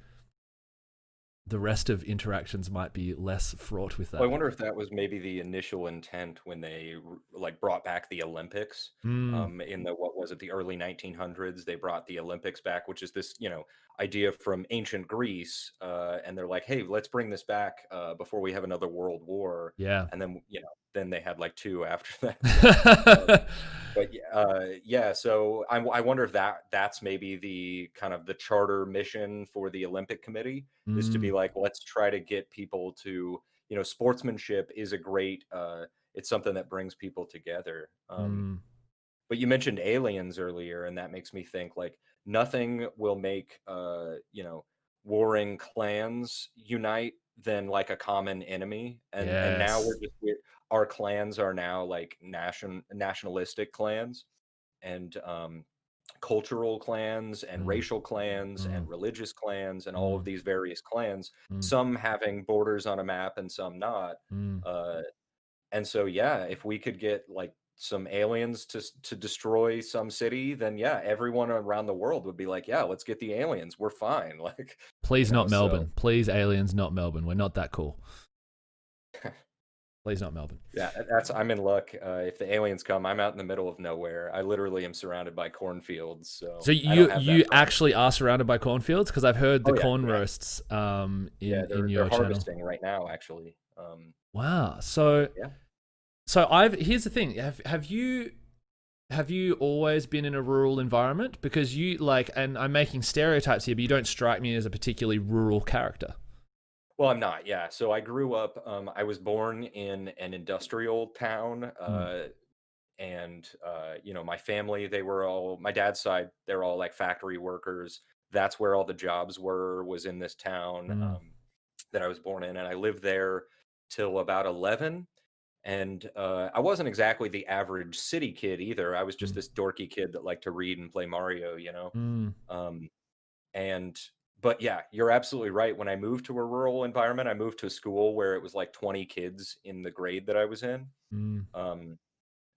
the rest of interactions might be less fraught with that. Well, I wonder if that was maybe the initial intent when they like brought back the Olympics. In the early 1900s, they brought the Olympics back, which is this idea from ancient Greece, and they're like, hey, let's bring this back before we have another world war. Yeah, and then they had like 2 after that. But yeah, so I wonder if that's maybe the kind of the charter mission for the Olympic Committee, is to be like, let's try to get people to, sportsmanship is a great, it's something that brings people together. But you mentioned aliens earlier, and that makes me think like nothing will make, warring clans unite than like a common enemy. And now our clans are now like nationalistic clans, and cultural clans, and racial clans, and religious clans, and all of these various clans, some having borders on a map and some not. And so, yeah, if we could get like some aliens to destroy some city, then yeah, everyone around the world would be like, yeah, let's get the aliens. We're fine. Like, please not Melbourne. Please, aliens, not Melbourne. We're not that cool. Please not Melbourne. Yeah, I'm in luck. If the aliens come, I'm out in the middle of nowhere. I literally am surrounded by cornfields. So you actually are surrounded by cornfields? Because I've heard the corn roasts in your they're channel. harvesting right now, actually. Wow. So yeah. So here's the thing. Have you always been in a rural environment? Because you and I'm making stereotypes here, but you don't strike me as a particularly rural character. Well, I'm not. Yeah. So I grew up, I was born in an industrial town, and my family, my dad's side, they're all like factory workers. That's where all the jobs was in this town that I was born in, and I lived there till about 11. And I wasn't exactly the average city kid either. I was just this dorky kid that liked to read and play Mario, But yeah, you're absolutely right. When I moved to a rural environment, I moved to a school where it was like 20 kids in the grade that I was in.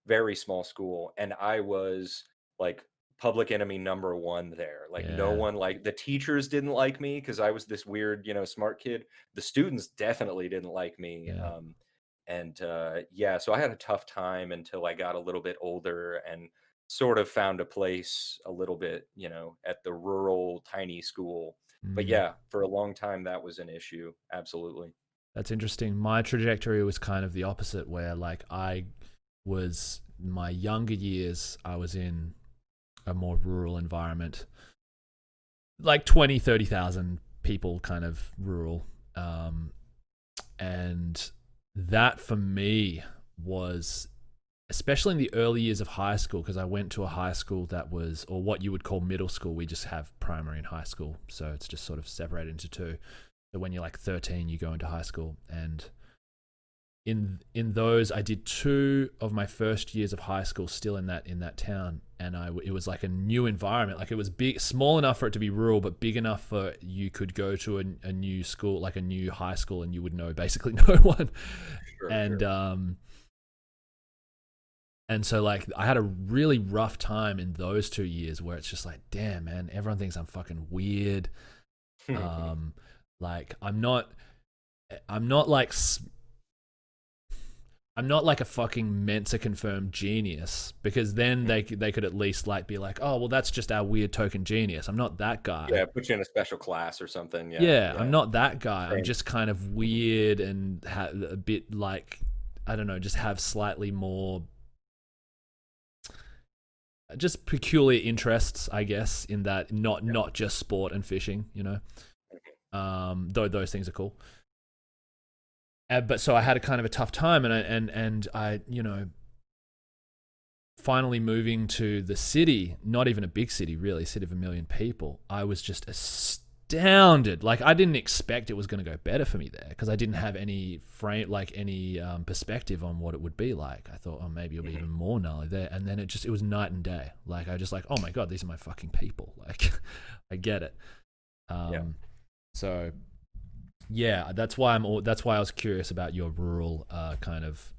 Very small school. And I was like public enemy number one there. Like no Yeah. one, like the teachers didn't like me because I was this weird, smart kid. The students definitely didn't like me. Yeah. Yeah, so I had a tough time until I got a little bit older and sort of found a place a little bit, at the rural tiny school. But Mm. yeah, for a long time that was an issue. Absolutely. That's interesting. My trajectory was kind of the opposite, where like I was my younger years, I was in a more rural environment, like 20, 30,000 people, kind of rural. And that for me was, especially in the early years of high school, because I went to a high school that was, or what you would call middle school. We just have primary and high school. So it's just sort of separated into two. So when you're like 13, you go into high school. And in those, I did 2 of my first years of high school still in that town, and it was like a new environment. Like it was big, small enough for it to be rural, but big enough for you could go to a new school, like a new high school, and you would know basically no one. Sure, And sure. and so like I had a really rough time in those 2 years where it's just like, damn man, everyone thinks I'm fucking weird. Like I'm not like I'm not like a fucking Mensa confirmed genius, because then they could at least like be like, oh well, that's just our weird token genius. I'm not that guy. Yeah, put you in a special class or something. Yeah, Yeah, I'm yeah. not that guy. I'm Same. just kind of weird and a bit like, I don't know, just have slightly more just peculiar interests, I guess, in that, not just sport and fishing, though those things are cool. But so I had a kind of a tough time, and I finally moving to the city, not even a big city really, city of 1 million people, I was just astounded. Like I didn't expect it was going to go better for me there, because I didn't have any perspective on what it would be like. I thought, oh, maybe it'll be even more gnarly there, and then it was night and day. Like I just like, oh my god, these are my fucking people. Like I get it. Yeah. So yeah, that's why I was curious about your rural kind of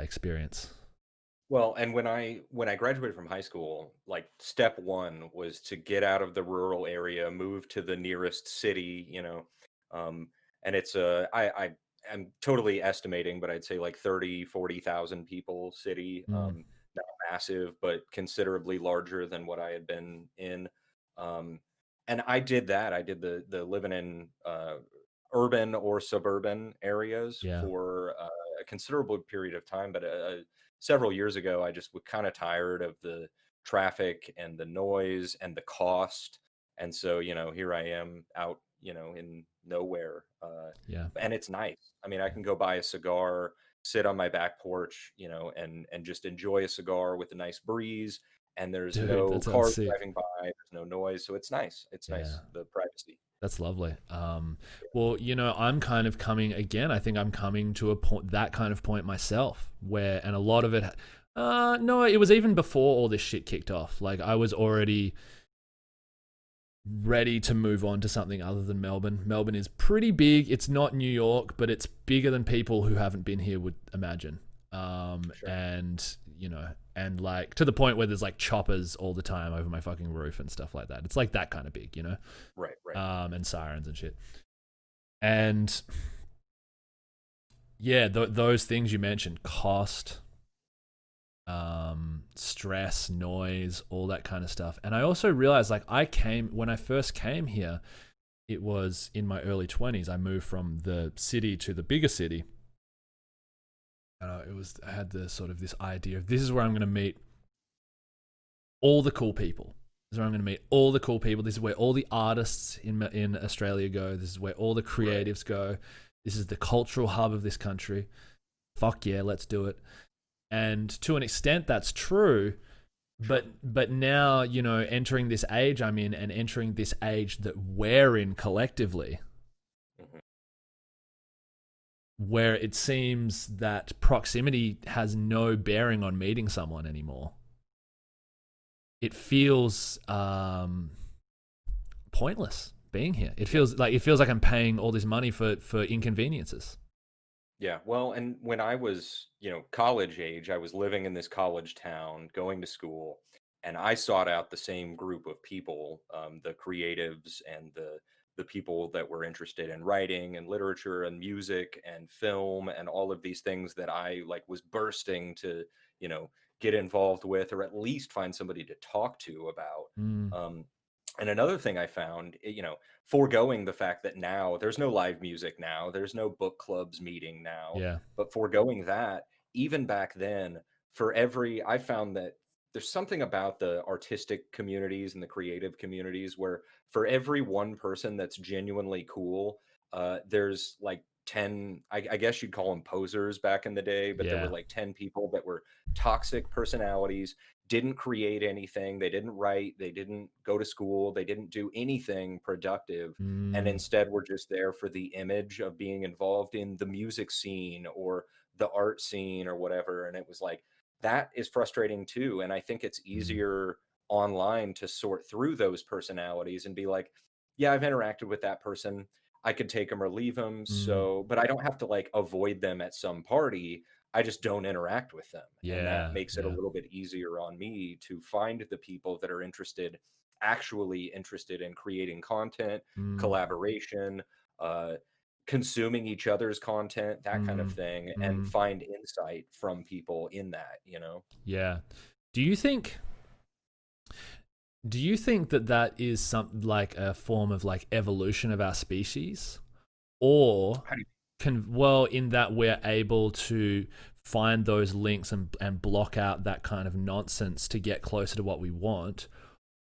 experience. Well, and when I graduated from high school, like step one was to get out of the rural area, move to the nearest city, and it's I'm totally estimating, but I'd say like 30, 40,000 people city, Mm, not massive, but considerably larger than what I had been in. Um, and I did that. I did the living in urban or suburban areas yeah, for a considerable period of time, but several years ago, I just was kind of tired of the traffic and the noise and the cost. And so, here I am out, in nowhere. yeah. And it's nice. I mean, I can go buy a cigar, sit on my back porch, and just enjoy a cigar with a nice breeze. And there's Dude, no that sounds cars sick. driving by, there's no noise. So it's nice. It's Yeah. nice, the privacy. That's lovely. Well, I'm kind of coming again. I think I'm coming to a point, that kind of point myself, where, and a lot of it, no, it was even before all this shit kicked off. Like I was already ready to move on to something other than Melbourne. Melbourne is pretty big. It's not New York, but it's bigger than people who haven't been here would imagine. Sure. And and like to the point where there's like choppers all the time over my fucking roof and stuff like that. It's like that kind of big, Right, right. and sirens and shit. And yeah, those things you mentioned, cost, stress, noise, all that kind of stuff. And I also realized, like, when I first came here, it was in my early 20s. I moved from the city to the bigger city. I had the sort of this idea of, this is where I'm going to meet all the cool people. This is where I'm going to meet all the cool people. This is where all the artists in Australia go. This is where all the creatives go. This is the cultural hub of this country. Fuck yeah, let's do it. And to an extent, that's true. But now, entering this age I'm in, and entering this age that we're in collectively, where it seems that proximity has no bearing on meeting someone anymore. It feels pointless being here. It feels like I'm paying all this money for inconveniences. Yeah, well, and when I was, college age, I was living in this college town, going to school, and I sought out the same group of people, the creatives and the people that were interested in writing and literature and music and film and all of these things that I like was bursting to, you know, get involved with, or at least find somebody to talk to about. Mm. And another thing I found, foregoing the fact that now there's no live music now, there's no book clubs meeting now, Yeah. but foregoing that, even back then, I found that there's something about the artistic communities and the creative communities where for every one person that's genuinely cool, there's like 10, I guess you'd call them posers back in the day, but there were Yeah. like 10 people that were toxic personalities, didn't create anything, they didn't write, they didn't go to school, they didn't do anything productive, and Mm. instead were just there for the image of being involved in the music scene or the art scene or whatever. And it was like, that is frustrating too. And I think it's Mm. easier online to sort through those personalities and be like, yeah, I've interacted with that person. I could take them or leave them. Mm. So, but I don't have to like avoid them at some party. I just don't interact with them. And that Yeah. makes it a Yeah. little bit easier on me to find the people that are actually interested in creating content, Mm. collaboration, uh, consuming each other's content, that kind of Mm. thing, and Mm. find insight from people in that. Yeah. Do you think that that is some like a form of like evolution of our species, or How do you in that we're able to find those links and block out that kind of nonsense to get closer to what we want? Mhm.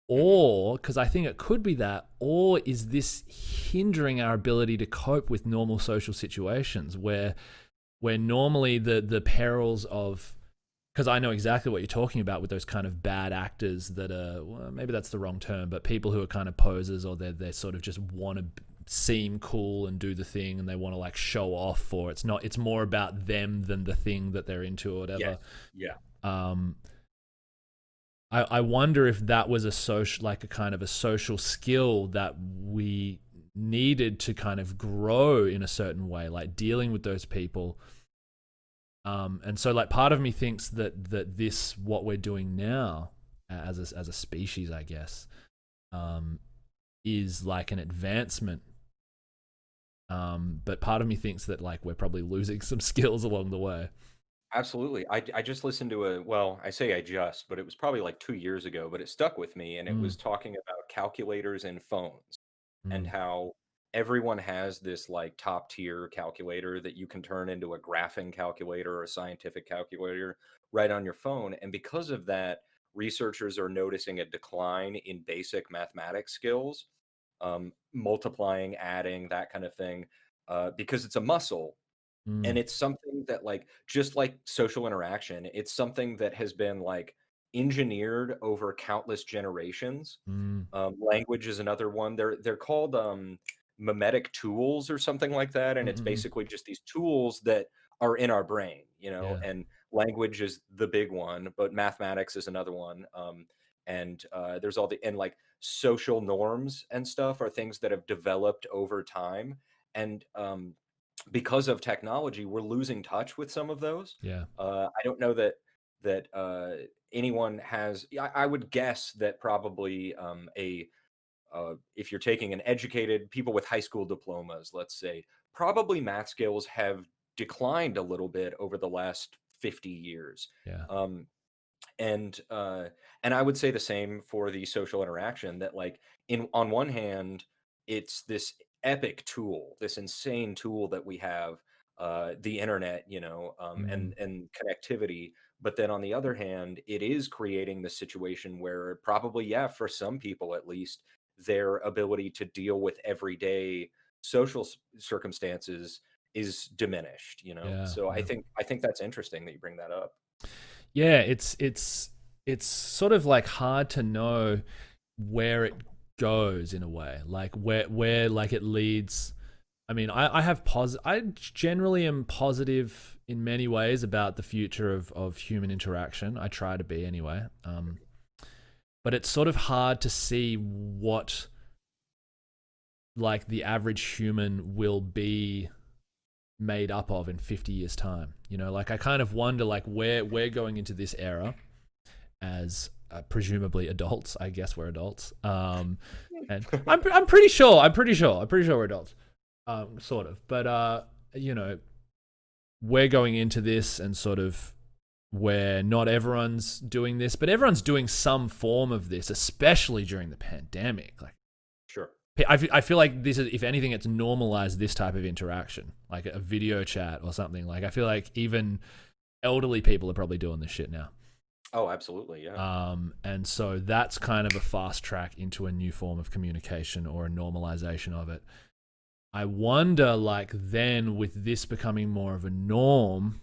Or, because I think it could be that, or is this hindering our ability to cope with normal social situations where normally the perils of, because I know exactly what you're talking about with those kind of bad actors that are, well, maybe that's the wrong term, but people who are kind of posers, or they sort of just want to seem cool and do the thing, and they want to like show off, or it's more about them than the thing that they're into or Yes. whatever. Yeah. um I wonder if that was a social, like a kind of a social skill that we needed to kind of grow in a certain way, like dealing with those people. And so like part of me thinks that this, what we're doing now as a species, I guess, is like an advancement. But part of me thinks that like we're probably losing some skills along the way. Absolutely. I just listened to well, I say I just, but it was probably like 2 years ago, but it stuck with me, and it Mm. was talking about calculators and phones and Mm. how everyone has this like top tier calculator that you can turn into a graphing calculator or a scientific calculator right on your phone. And because of that, researchers are noticing a decline in basic mathematics skills, multiplying, adding, that kind of thing, because it's a muscle, and Mm. it's something that like just like social interaction, it's something that has been like engineered over countless generations. Mm. Language is another one. They're called mimetic tools or something like that, and it's Mm. basically just these tools that are in our brain, Yeah. and language is the big one, but mathematics is another one. And there's all the and like social norms and stuff are things that have developed over time, and because of technology, we're losing touch with some of those. Yeah. I don't know that anyone has. I would guess that probably if you're taking an educated people with high school diplomas, let's say, probably math skills have declined a little bit over the last 50 years. Yeah. Um, and and I would say the same for the social interaction, that like in on one hand it's this epic tool, this insane tool that we have, the internet, Mm. and connectivity, but then on the other hand it is creating the situation where probably, yeah, for some people at least, their ability to deal with everyday social circumstances is diminished. Yeah. So I Yeah. think I think that's interesting that you bring that up. Yeah, it's sort of like hard to know where it goes in a way, like where like it leads. I mean, I generally am positive in many ways about the future of human interaction. I try to be anyway. But it's sort of hard to see what like the average human will be made up of in 50 years time. Like I kind of wonder like where we're going into this era as presumably adults. I guess we're adults. And I'm pretty sure we're adults. Sort of, but you know, we're going into this and sort of where not everyone's doing this, but everyone's doing some form of this, especially during the pandemic. Like, sure. I feel like this is, if anything, it's normalized this type of interaction, like a video chat or something. Like, I feel like even elderly people are probably doing this shit now. Oh, absolutely, yeah. And so that's kind of a fast track into a new form of communication or a normalization of it. I wonder, like, then with this becoming more of a norm,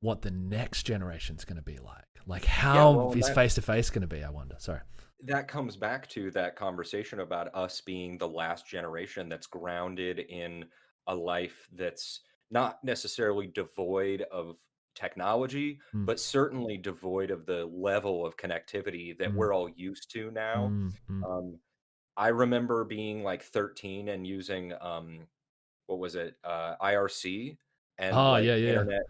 what the next generation's going to be like. Like, how is face-to-face going to be, I wonder. Sorry. That comes back to that conversation about us being the last generation that's grounded in a life that's not necessarily devoid of technology, Mm, but certainly devoid of the level of connectivity that mm, we're all used to now. mm. Um, I remember being like 13 and using what was it, IRC and Oh, like yeah. internet,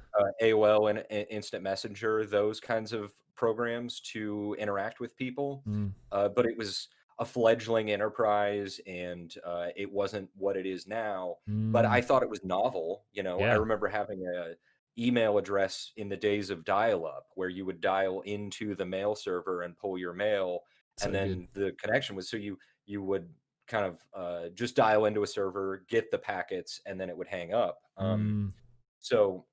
AOL and Instant Messenger, those kinds of programs to interact with people. Mm, But it was a fledgling enterprise, and it wasn't what it is now. But I mm. thought it was novel. I Yeah. remember having a email address in the days of dial-up where you would dial into the mail server and pull your mail, and So good. then the connection was so you would kind of just dial into a server, get the packets, and then it would hang up. Mm, So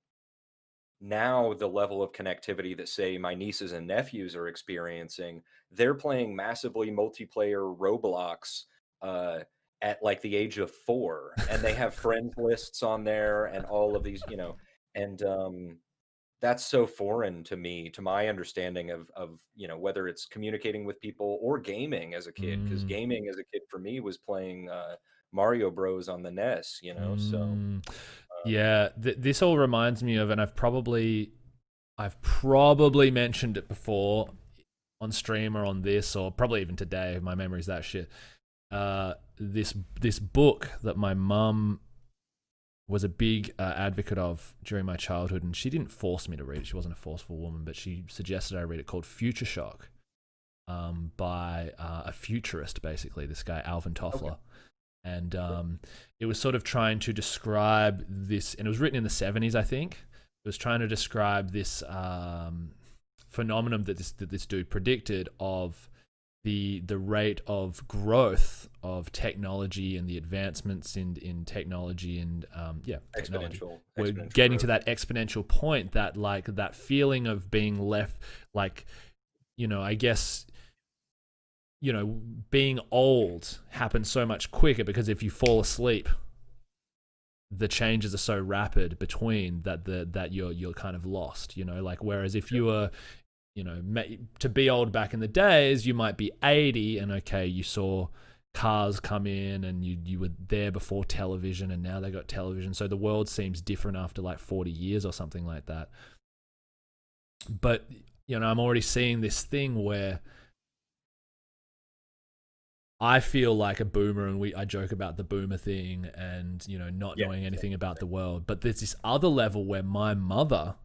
now the level of connectivity that, say, my nieces and nephews are experiencing, they're playing massively multiplayer Roblox uh, at like the age of 4, and they have friends lists on there and all of these, and that's so foreign to me, to my understanding of whether it's communicating with people or gaming as a kid. Because mm, gaming as a kid for me was playing Mario Bros on the NES. So mm. Yeah. This all reminds me of, and I've probably mentioned it before on stream or on this, or probably even today. My memory's that shit. This book that my mum was a big advocate of during my childhood, and she didn't force me to read it. She wasn't a forceful woman, but she suggested I read it, called Future Shock, by a futurist, basically, this guy Alvin okay. Toffler. And it was sort of trying to describe this, and it was written in the 70s, I think. It was trying to describe this phenomenon that this dude predicted of the rate of growth of technology and the advancements in technology and technology. We're getting to that exponential point, that like that feeling of being left, like, I guess, being old happens so much quicker because if you fall asleep, the changes are so rapid between that you're kind of lost, like, whereas if you were, to be old back in the days, you might be 80 and okay, you saw cars come in and you were there before television, and now they got television, so the world seems different after like 40 years or something like that. But I'm already seeing this thing where I feel like a boomer, and I joke about the boomer thing and not knowing anything about the world. But there's this other level where my mother,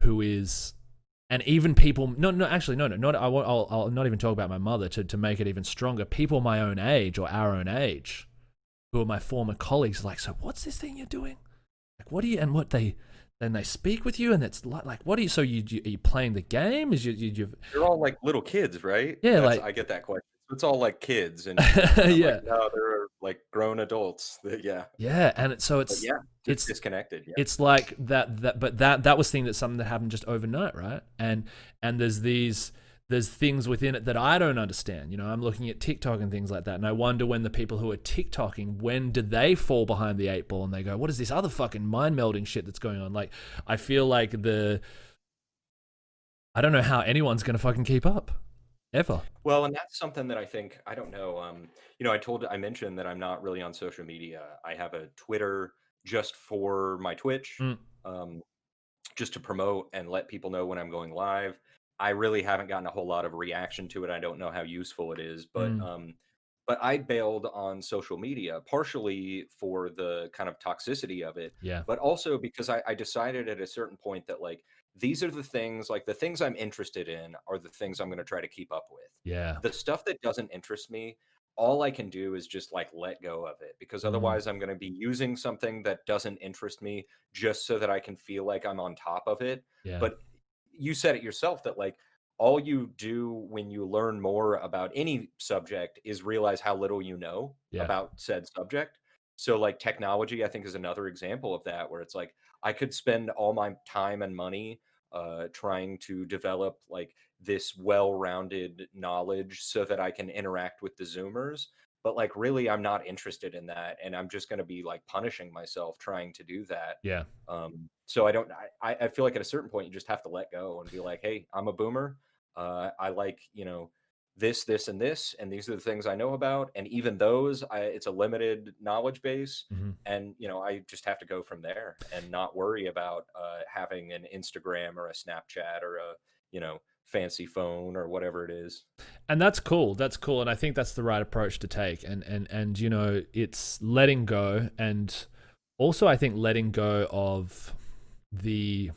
who is, and even people, actually, not I'll not even talk about my mother to make it even stronger. People my own age or our own age, who are my former colleagues, like, so what's this thing you're doing? Like, what do you, and what they. Then they speak with you, and it's like, what are you? So are you playing the game? Is you? They're all like little kids, right? Yeah, like, I get that question. It's all like kids, and I'm like, yeah, no, they're like grown adults. Yeah, yeah, and so but yeah, just it's disconnected. Yeah, it's like but that was something that happened just overnight, right? And there's things within it that I don't understand. I'm looking at TikTok and things like that, and I wonder, when the people who are TikToking, when do they fall behind the 8 ball and they go, what is this other fucking mind melding shit that's going on? Like, I feel like I don't know how anyone's gonna fucking keep up ever. well, and that's something that I think, I don't know. I mentioned that I'm not really on social media. I have a Twitter just for my Twitch. Mm, Um, just to promote and let people know when I'm going live. I really haven't gotten a whole lot of reaction to it. I don't know how useful it is, mm, but I bailed on social media partially for the kind of toxicity of it, yeah. but also because I decided at a certain point that, like, these are the things, like the things I'm interested in are the things I'm going to try to keep up with. Yeah. The stuff that doesn't interest me, all I can do is just like let go of it, because Mm, otherwise I'm going to be using something that doesn't interest me just so that I can feel like I'm on top of it. yeah. But you said it yourself that like all you do when you learn more about any subject is realize how little you know Yeah. about said subject. So like technology, I think, is another example of that, where it's like I could spend all my time and money trying to develop like this well-rounded knowledge so that I can interact with the Zoomers. But like really, I'm not interested in that, and I'm just going to be like punishing myself trying to do that. Yeah. So I don't. I feel like at a certain point you just have to let go and be like, hey, I'm a boomer. I like this, this, and this, and these are the things I know about, and even those, it's a limited knowledge base, Hmm. and I just have to go from there and not worry about having an Instagram or a Snapchat or a fancy phone or whatever it is. And that's cool. That's cool. And I think that's the right approach to take. And it's letting go, and also I think letting go of the,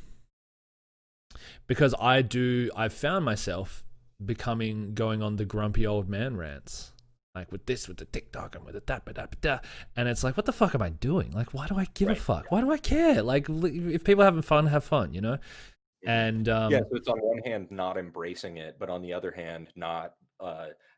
because I've found myself going on the grumpy old man rants. Like with this, with the TikTok, and with the da. And it's like, what the fuck am I doing? Like, why do I give a Right. fuck? Why do I care? Like, if people are having fun, have fun, Mhm. And Yeah, so it's on one hand not embracing it, but on the other hand not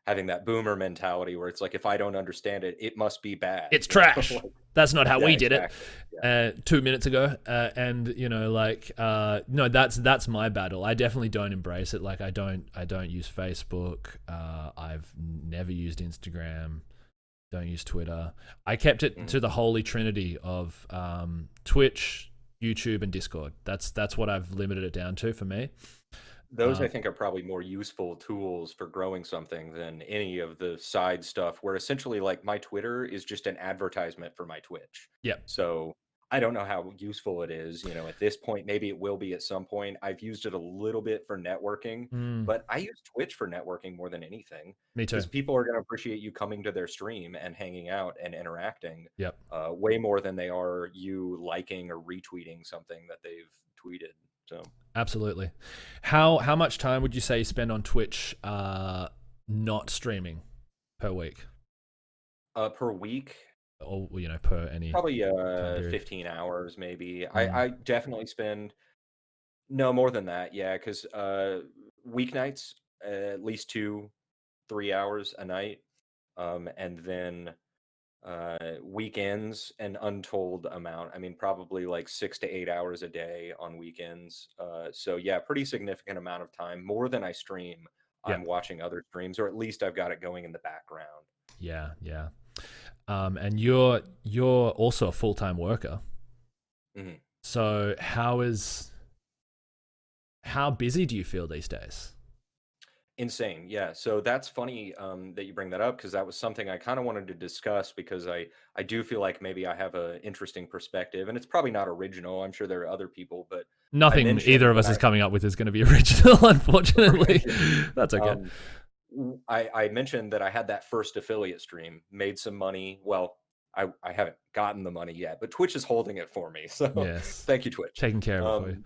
having that boomer mentality where it's like, if I don't understand it, it must be bad. it's trash. Like, That's not how yeah, we did it exactly. Yeah. 2 minutes ago. And no, that's my battle. I definitely don't embrace it. Like I don't use Facebook. I've never used Instagram. Don't use Twitter. I kept it Mhm. to the holy trinity of Twitch, YouTube, and Discord. That's what I've limited it down to for me. Those I think are probably more useful tools for growing something than any of the side stuff, where essentially like my Twitter is just an advertisement for my Twitch. Yeah. So I don't know how useful it is, at this point. Maybe it will be at some point. I've used it a little bit for networking, Mm, but I use Twitch for networking more than anything, me too. because people are going to appreciate you coming to their stream and hanging out and interacting Yep. way more than they are you liking or retweeting something that they've tweeted. So. Absolutely. How much time would you say you spend on Twitch not streaming per week? Per week, Or per any probably time period? 15 hours maybe. Mm, I definitely spend no more than that. Yeah, because weeknights, at least 2-3 hours a night, and then weekends an untold amount. I mean, probably like 6 to 8 hours a day on weekends. So yeah, pretty significant amount of time, more than I stream. yeah. I'm watching other streams, or at least I've got it going in the background. Yeah, yeah. And you're also a full-time worker. Mhm. So how busy do you feel these days? Insane. Yeah. So that's funny that you bring that up, because that was something I kind of wanted to discuss, because I do feel like maybe I have an interesting perspective, and it's probably not original. I'm sure there are other people, but I Nothing either mentioned of that us is coming up with is going to be original, unfortunately. right. That's okay. Um, I mentioned that I had that first affiliate stream, made some money. Well, I haven't gotten the money yet, but Twitch is holding it for me. So Yes. thank you, Twitch. Taking care of it for you. Um,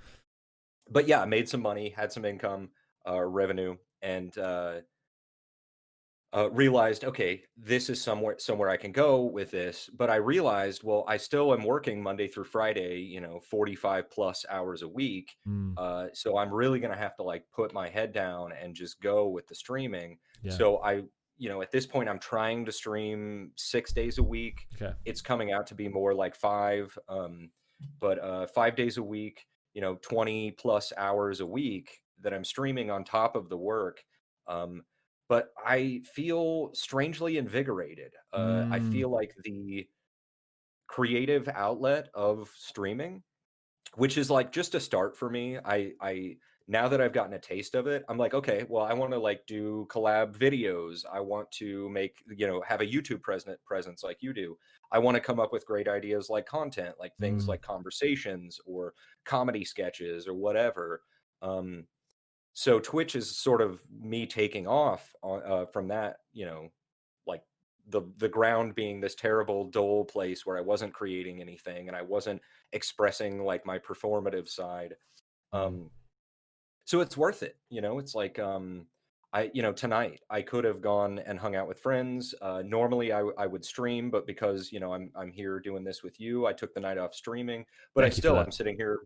but yeah, I made some money, had some income, revenue, and realized, okay, this is somewhere I can go with this. But I realized, well, I still am working Monday through Friday, 45 plus hours a week. Mm, So I'm really going to have to like put my head down and just go with the streaming. yeah. So at this point, I'm trying to stream 6 days a week. Okay. It's coming out to be more like five, but 5 days a week, 20 plus hours a week that I'm streaming on top of the work. But I feel strangely invigorated. I Mm, feel like the creative outlet of streaming, which is like just a start for me. I now that I've gotten a taste of it, I'm like, okay, well, I want to like do collab videos. I want to make, have a YouTube presence like you do. I want to come up with great ideas like content, like things mm, like conversations or comedy sketches or whatever. So Twitch is sort of me taking off from that, like the ground being this terrible, dull place where I wasn't creating anything and I wasn't expressing like my performative side. mm. So it's worth it, it's like, tonight I could have gone and hung out with friends. Normally I would stream, but because, I'm here doing this with you, I took the night off streaming, but Thank you for I'm that. sitting here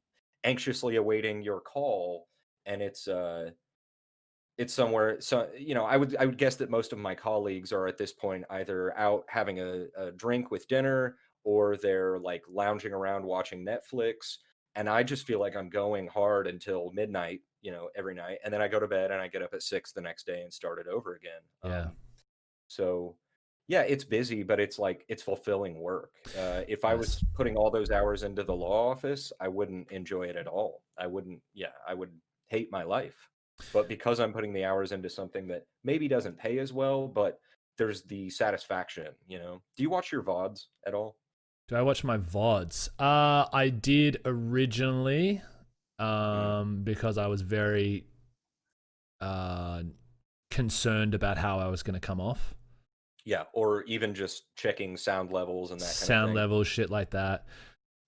anxiously awaiting your call, and it's somewhere. So, I would guess that most of my colleagues are at this point either out having a drink with dinner, or they're like lounging around watching Netflix. And I just feel like I'm going hard until midnight, every night. And then I go to bed and I get up at 6 the next day and start it over again. Yeah. So yeah, it's busy, but it's like it's fulfilling work. If I Nice. was putting all those hours into the law office, I wouldn't enjoy it at all. I wouldn't, yeah, I would hate my life. But because I'm putting the hours into something that maybe doesn't pay as well, but there's the satisfaction. Do you watch your VODs at all? Do I watch my VODs? I did originally, Mm. because I was very uh concerned about how I was going to come off. Yeah, or even just checking sound levels and that kind of Sound thing. levels, shit like that.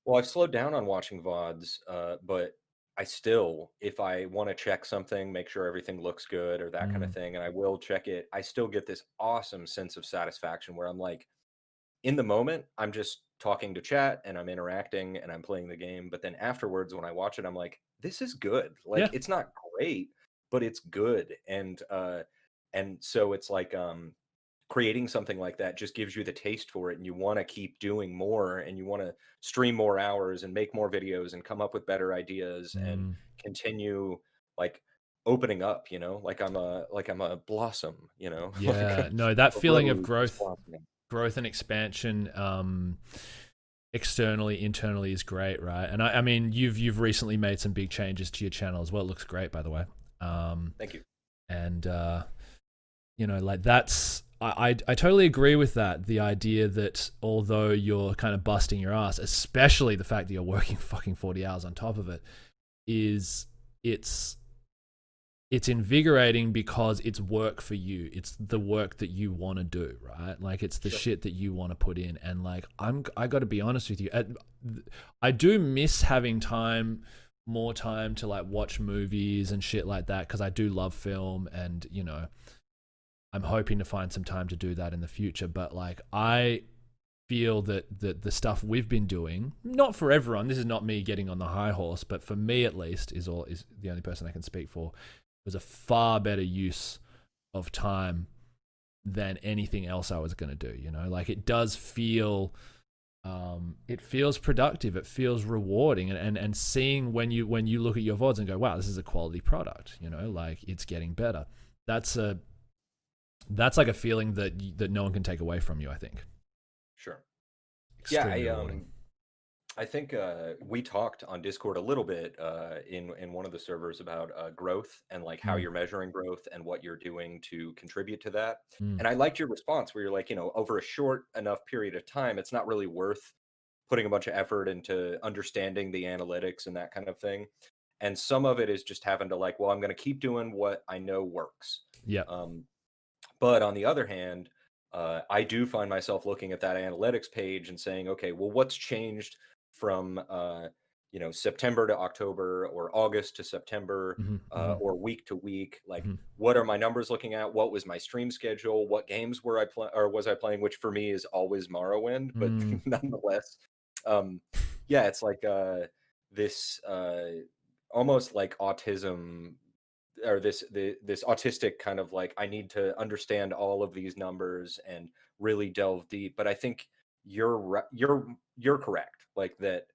Well, I've slowed down on watching VODs, but I still, if I want to check something, make sure everything looks good or that kind of Mm, thing, and I will check it, I still get this awesome sense of satisfaction where I'm like, in the moment, I'm just talking to chat and I'm interacting and I'm playing the game. But then afterwards, when I watch it, I'm like, this is good. Like, yeah. it's not great, but it's good. And so it's like, creating something like that just gives you the taste for it, and you want to keep doing more, and you want to stream more hours and make more videos and come up with better ideas and Mm, continue, like, opening up, like I'm a blossom, like a yeah. No, that feeling of rose that's growth, blossoming. growth and expansion, externally, internally is great, right? And I mean, you've recently made some big changes to your channel as well. It looks great, by the way. Thank you. And like that's I totally agree with that. The idea that although you're kind of busting your ass, especially the fact that you're working fucking 40 hours on top of it, is it's invigorating because it's work for you. It's the work that you want to do, right? Like it's the Sure. shit that you want to put in. And like I got to be honest with you, I do miss having more time to like watch movies and shit like that, because I do love film, and I'm hoping to find some time to do that in the future. But like I feel that the stuff we've been doing, not for everyone, this is not me getting on the high horse, but for me at least, is the only person I can speak for, was a far better use of time than anything else I was going to do. Like it does feel, it feels productive, it feels rewarding, and seeing when you look at your VODs and go, wow, this is a quality product, like it's getting better. That's like a feeling that no one can take away from you, I think. Sure. Yeah, Extremely rewarding. I think we talked on Discord a little bit in one of the servers about growth and like how Mm, you're measuring growth and what you're doing to contribute to that. mm, And I liked your response where you're like, over a short enough period of time, it's not really worth putting a bunch of effort into understanding the analytics and that kind of thing. And some of it is just having to like, well, I'm going to keep doing what I know works. yep. Um, but on the other hand, I do find myself looking at that analytics page and saying, okay, well, what's changed from September to October, or August to September, Hmm. Hmm. or week to week? Like, Hmm. what are my numbers looking at? What was my stream schedule? What games were I playing, or was I playing? Which for me is always Morrowind, but Mm, nonetheless, um, yeah, it's like this almost like autism, or this autistic kind of like, I need to understand all of these numbers and really delve deep. But I think you're correct, like that,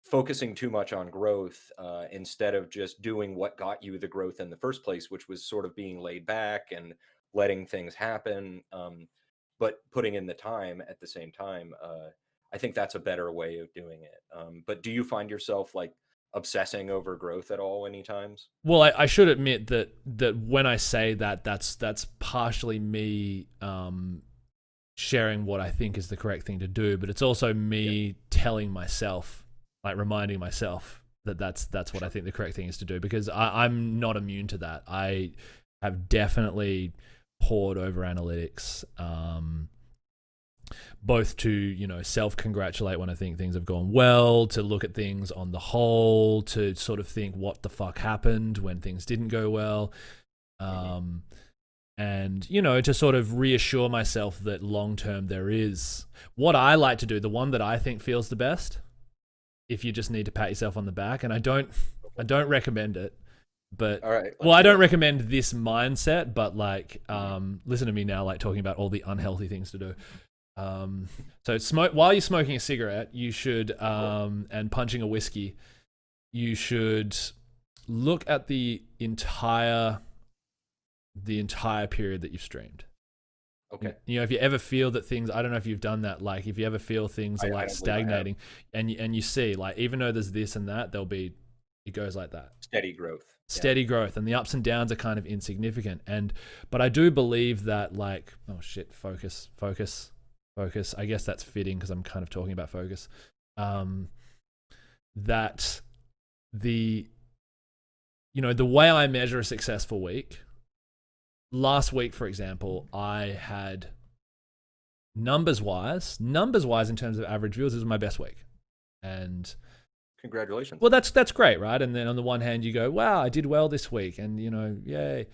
focusing too much on growth, instead of just doing what got you the growth in the first place, which was sort of being laid back and letting things happen, but putting in the time at the same time. I think that's a better way of doing it. But do you find yourself like obsessing over growth at all any times? well, I should admit that when I say that, that's partially me sharing what I think is the correct thing to do, but it's also Yeah, me telling myself, like reminding myself that that's what I sure. think the correct thing is to do, because I'm not immune to that. I have definitely poured over analytics, both to, you know, self-congratulate when I think things have gone well, to look at things on the whole, to sort of think what the fuck happened when things didn't go well. And, you know, to sort of reassure myself that long-term there is what I like to do, the one that I think feels the best, if you just need to pat yourself on the back. And I don't recommend it, but, all right, well, I don't recommend this mindset, but like, listen to me now, like talking about all the unhealthy things to do. So smoke while you're smoking a cigarette, you should, and punching a whiskey, you should look at the entire period that you've streamed. Okay. You know, if you ever feel that things, I don't know if you've done that, like if you ever feel things are like stagnating, and you see, like, even though there's this and that, it goes like that. Steady growth, and the ups and downs are kind of insignificant. But I do believe that, like, oh shit, focus. I guess that's fitting because I'm kind of talking about focus. That the way I measure a successful week, last week, for example, I had numbers wise in terms of average views, this was my best week. And congratulations. Well, that's great, right? And then on the one hand you go, wow, I did well this week, and, you know, yay.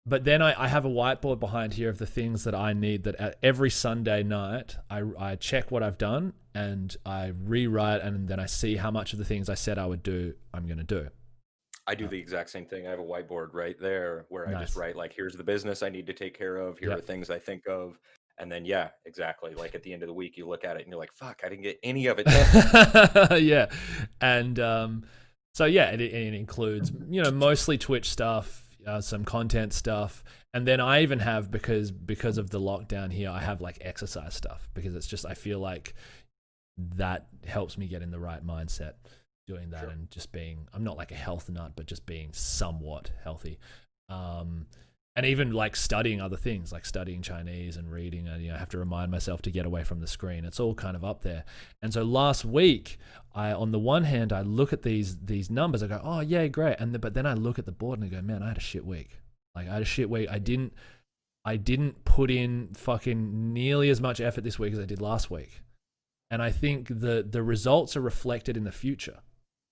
But then I have a whiteboard behind here of the things that I need, that at every Sunday night I check what I've done and I rewrite, and then I see how much of the things I said I would do, I'm going to do. I do the exact same thing. I have a whiteboard right there where I just write, like, here's the business I need to take care of. Here are things I think of. And then, yeah, exactly. Like at the end of the week, you look at it and you're like, fuck, I didn't get any of it done. Yeah. And so, yeah, it includes, you know, mostly Twitch stuff, some content stuff. And then I even have, because of the lockdown here, I have like exercise stuff, because it's just, I feel like that helps me get in the right mindset doing that. Sure. And just being, I'm not like a health nut, but just being somewhat healthy. And even like studying other things, like studying Chinese and reading, and, you know, I have to remind myself to get away from the screen. It's all kind of up there. And so last week, on the one hand, I look at these numbers, I go, oh yeah, great. But then I look at the board and I go, man, I had a shit week. Like, I had a shit week. I didn't put in fucking nearly as much effort this week as I did last week. And I think the results are reflected in the future.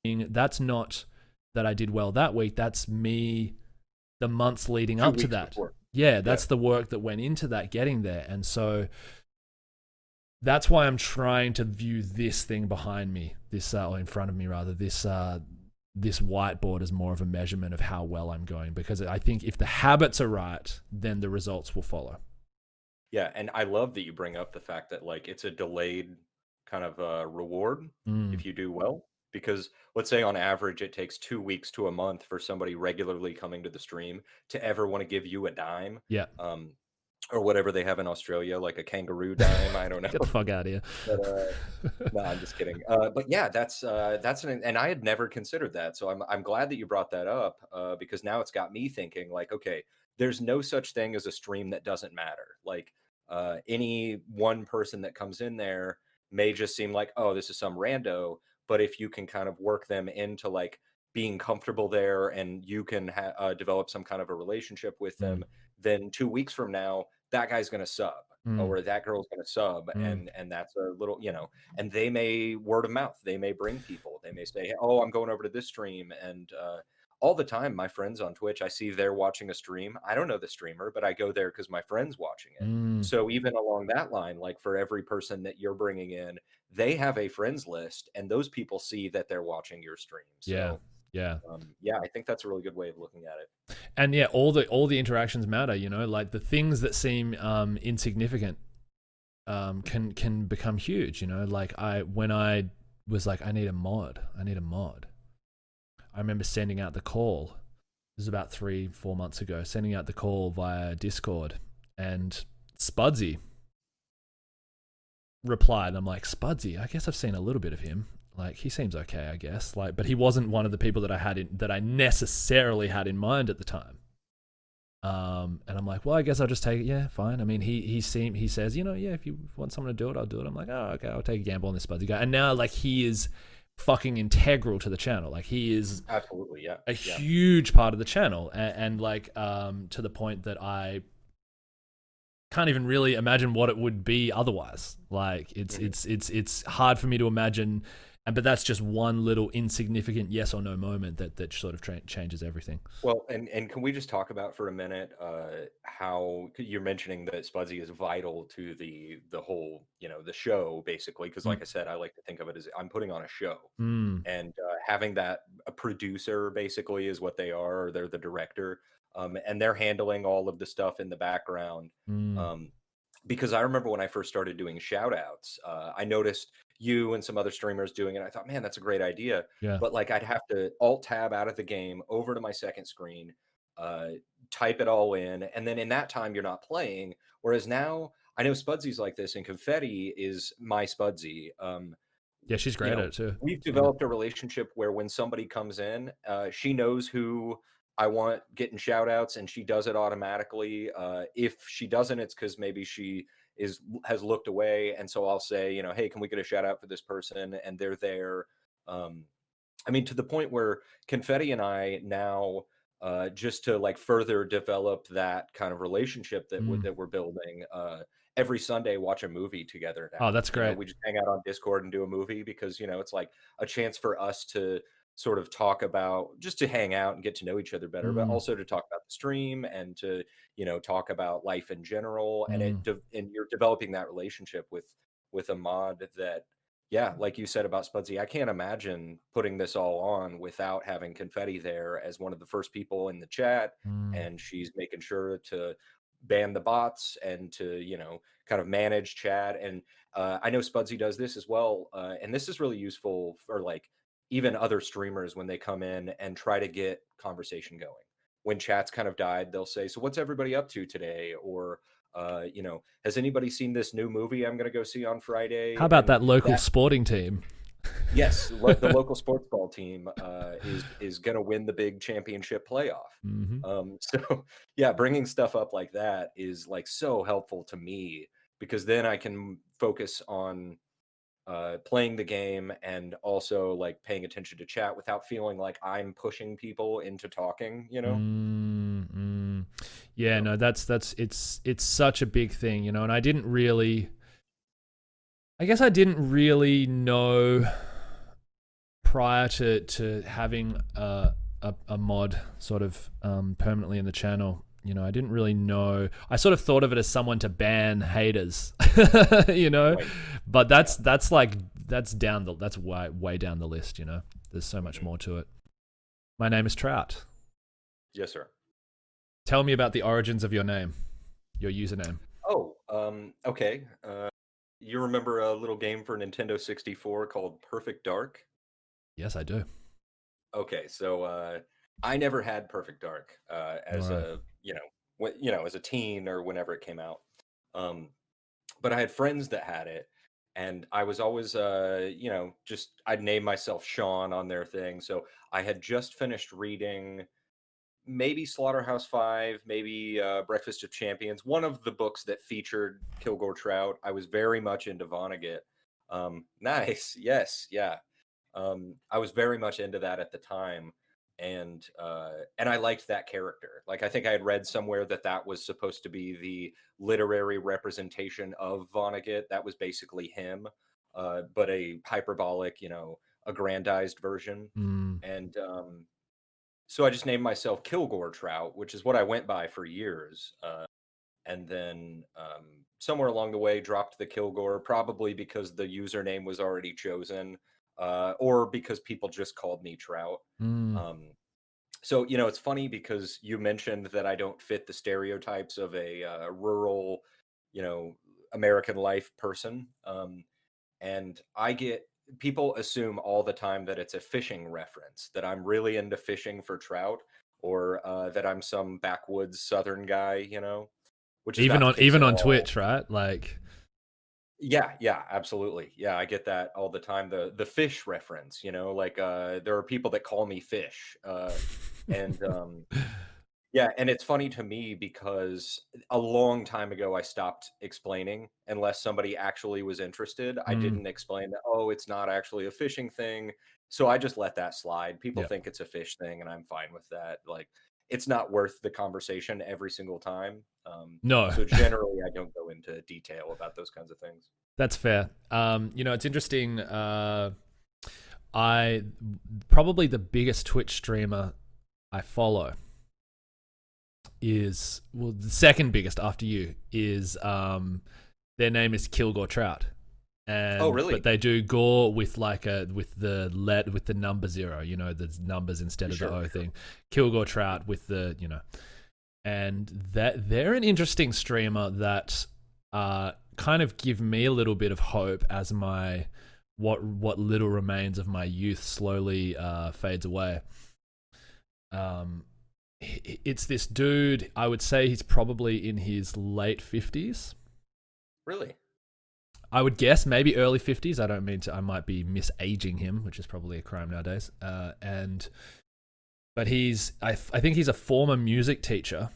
That's not that I did well that week. That's me the months leading up to that. Before. Yeah, that's the work that went into that, getting there. And so that's why I'm trying to view this thing behind me, or in front of me rather, this whiteboard as more of a measurement of how well I'm going, because I think if the habits are right, then the results will follow. Yeah, and I love that you bring up the fact that, like, it's a delayed kind of reward if you do well. Because let's say on average, it takes 2 weeks to a month for somebody regularly coming to the stream to ever want to give you a dime. Yeah. Or whatever they have in Australia, like a kangaroo dime. I don't know. Get the fuck out of here. But, no, I'm just kidding. But yeah, that's and I had never considered that. So I'm glad that you brought that up, because now it's got me thinking, like, okay, there's no such thing as a stream that doesn't matter. Like, any one person that comes in there may just seem like, oh, this is some rando. But if you can kind of work them into like being comfortable there, and you can develop some kind of a relationship with them, then 2 weeks from now, that guy's going to sub, or that girl's going to sub. And that's a little, you know, and they may word of mouth, they may bring people, they may say, oh, I'm going over to this stream. And all the time, my friends on Twitch, I see they're watching a stream. I don't know the streamer, but I go there because my friend's watching it. So even along that line, like for every person that you're bringing in, they have a friends list, and those people see that they're watching your stream. So, yeah. I think that's a really good way of looking at it. And yeah, all the interactions matter, you know, like the things that seem insignificant can become huge, you know. Like when I was like, I need a mod. I remember sending out the call. This was about 3-4 months ago, sending out the call via Discord, and Spudsy replied. I'm like, Spudsy, I guess I've seen a little bit of him. Like, he seems okay, I guess. Like, but he wasn't one of the people that I necessarily had in mind at the time. And I'm like, well, I guess I'll just take it. Yeah, fine. I mean, he says, you know, yeah, if you want someone to do it, I'll do it. I'm like, oh, okay, I'll take a gamble on this Spudsy guy. And now, like, he is fucking integral to the channel. Like, he is absolutely a huge part of the channel, and like to the point that I can't even really imagine what it would be otherwise. Like it's hard for me to imagine, but that's just one little insignificant yes or no moment that sort of changes everything. Well, and can we just talk about for a minute how you're mentioning that Spudsy is vital to the whole, the show basically, because Mm. like I said, I like to think of it as I'm putting on a show, Mm. and having that a producer basically is what they are, or they're the director, and they're handling all of the stuff in the background. Mm. Um, because I remember when I first started doing shout outs, I noticed you and some other streamers doing it. I thought, man, that's a great idea. Yeah. But like I'd have to alt tab out of the game over to my second screen, uh, type it all in. And then in that time, you're not playing. Whereas now I know Spudsy's like this, and Confetti is my Spudsy. Yeah, she's great at it too. We've Yeah. developed a relationship where when somebody comes in, she knows who I want getting shout outs and she does it automatically. If she doesn't, it's because maybe she has looked away. And so I'll say, hey, can we get a shout out for this person? And they're there. Um, I mean, to the point where Confetti and I now, just to like further develop that kind of relationship Mm. that we're building, every Sunday watch a movie together Oh, now. that's great. We just hang out on Discord and do a movie because it's like a chance for us to sort of talk about, just to hang out and get to know each other better, but Mm. also to talk about the stream and to talk about life in general. And Mm. and you're developing that relationship with a mod that, yeah, like you said about Spudsy, I can't imagine putting this all on without having Confetti there as one of the first people in the chat, Mm. and she's making sure to ban the bots and to kind of manage chat. And I know Spudsy does this as well, and this is really useful for like even other streamers when they come in and try to get conversation going. When chat's kind of died, they'll say, "So what's everybody up to today?" Or has anybody seen this new movie I'm going to go see on How Friday? about And that local that, sporting team? yes, the local sports ball team is going to win the big championship playoff. Mm-hmm. So yeah, bringing stuff up like that is like so helpful to me because then I can focus on playing the game and also like paying attention to chat without feeling like I'm pushing people into talking. Mm. Yeah, So no, that's it's such a big thing, and I didn't really, I guess I didn't really know prior to having a mod sort of permanently in the channel. I didn't really know. I sort of thought of it as someone to ban haters, right. but that's down that's way down the list. There's so much more to it. My name is Trout. Yes, sir. Tell me about the origins of your name, your username. Oh, okay. You remember a little game for Nintendo 64 called Perfect Dark? Yes, I do. Okay, so I never had Perfect Dark as Right. a as a teen or whenever it came out. Um, but I had friends that had it, and I was always just I'd name myself Sean on their thing. So I had just finished reading maybe Slaughterhouse-Five, maybe Breakfast of Champions, one of the books that featured Kilgore Trout. I was very much into Vonnegut. Nice, yes, yeah. I was very much into that at the time, and I liked that character. Like I think I had read somewhere that that was supposed to be the literary representation of Vonnegut. That was basically him, but a hyperbolic, aggrandized version. Mm. And so I just named myself Kilgore Trout, which is what I went by for years. And then somewhere along the way, dropped the Kilgore, probably because the username was already chosen, or because people just called me Trout. Mm. Um, so it's funny because you mentioned that I don't fit the stereotypes of a rural, you know, American life person. And I get people assume all the time that it's a fishing reference, that I'm really into fishing for trout, or that I'm some backwoods Southern guy, which is Even not the on case even at on all. Twitch, right? Like, Yeah, yeah, absolutely. Yeah, I get that all the time. The fish reference, like there are people that call me fish. And Yeah, and it's funny to me because a long time ago I stopped explaining unless somebody actually was interested. I mm. didn't explain that, oh, it's not actually a fishing thing. So I just let that slide. People Yeah. think it's a fish thing and I'm fine with that. Like it's not worth the conversation every single time. No, So generally, I don't go into detail about those kinds of things. that's fair. It's interesting. I probably the biggest Twitch streamer I follow is, well, the second biggest after you is their name is Kilgore Trout. Oh, And really? but they do gore with with the number 0, the numbers instead of the O thing. Kilgore Trout with the, and that they're an interesting streamer that kind of give me a little bit of hope as my what little remains of my youth slowly fades away. It's this dude, I would say he's probably in his late 50s. Really? I would guess maybe early 50s. I don't mean to, I might be misaging him, which is probably a crime nowadays. But I think he's a former music teacher.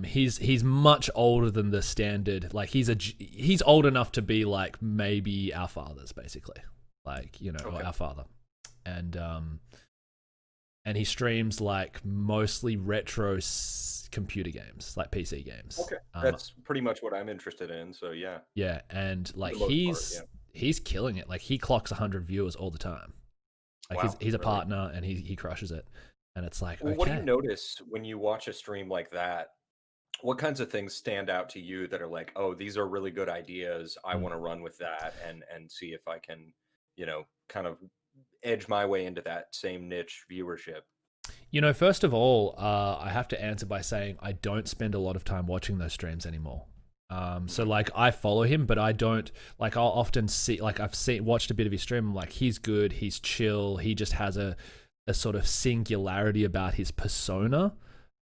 He's much older than the standard. Like he's old enough to be like maybe our fathers, basically, like our father, and he streams like mostly retro computer games, like PC games. Okay, that's pretty much what I'm interested in. So yeah, and like he's killing it. Like he clocks 100 viewers all the time. Like wow, he's a partner, and he crushes it. And it's like, well, okay. What do you notice when you watch a stream like that? What kinds of things stand out to you that are like, oh, these are really good ideas. I want to run with that and see if I can, kind of edge my way into that same niche viewership? First of all, I have to answer by saying I don't spend a lot of time watching those streams anymore. So like I follow him, but I don't, like I'll often see, like I've watched a bit of his stream. I'm like, he's good, he's chill, he just has a sort of singularity about his persona.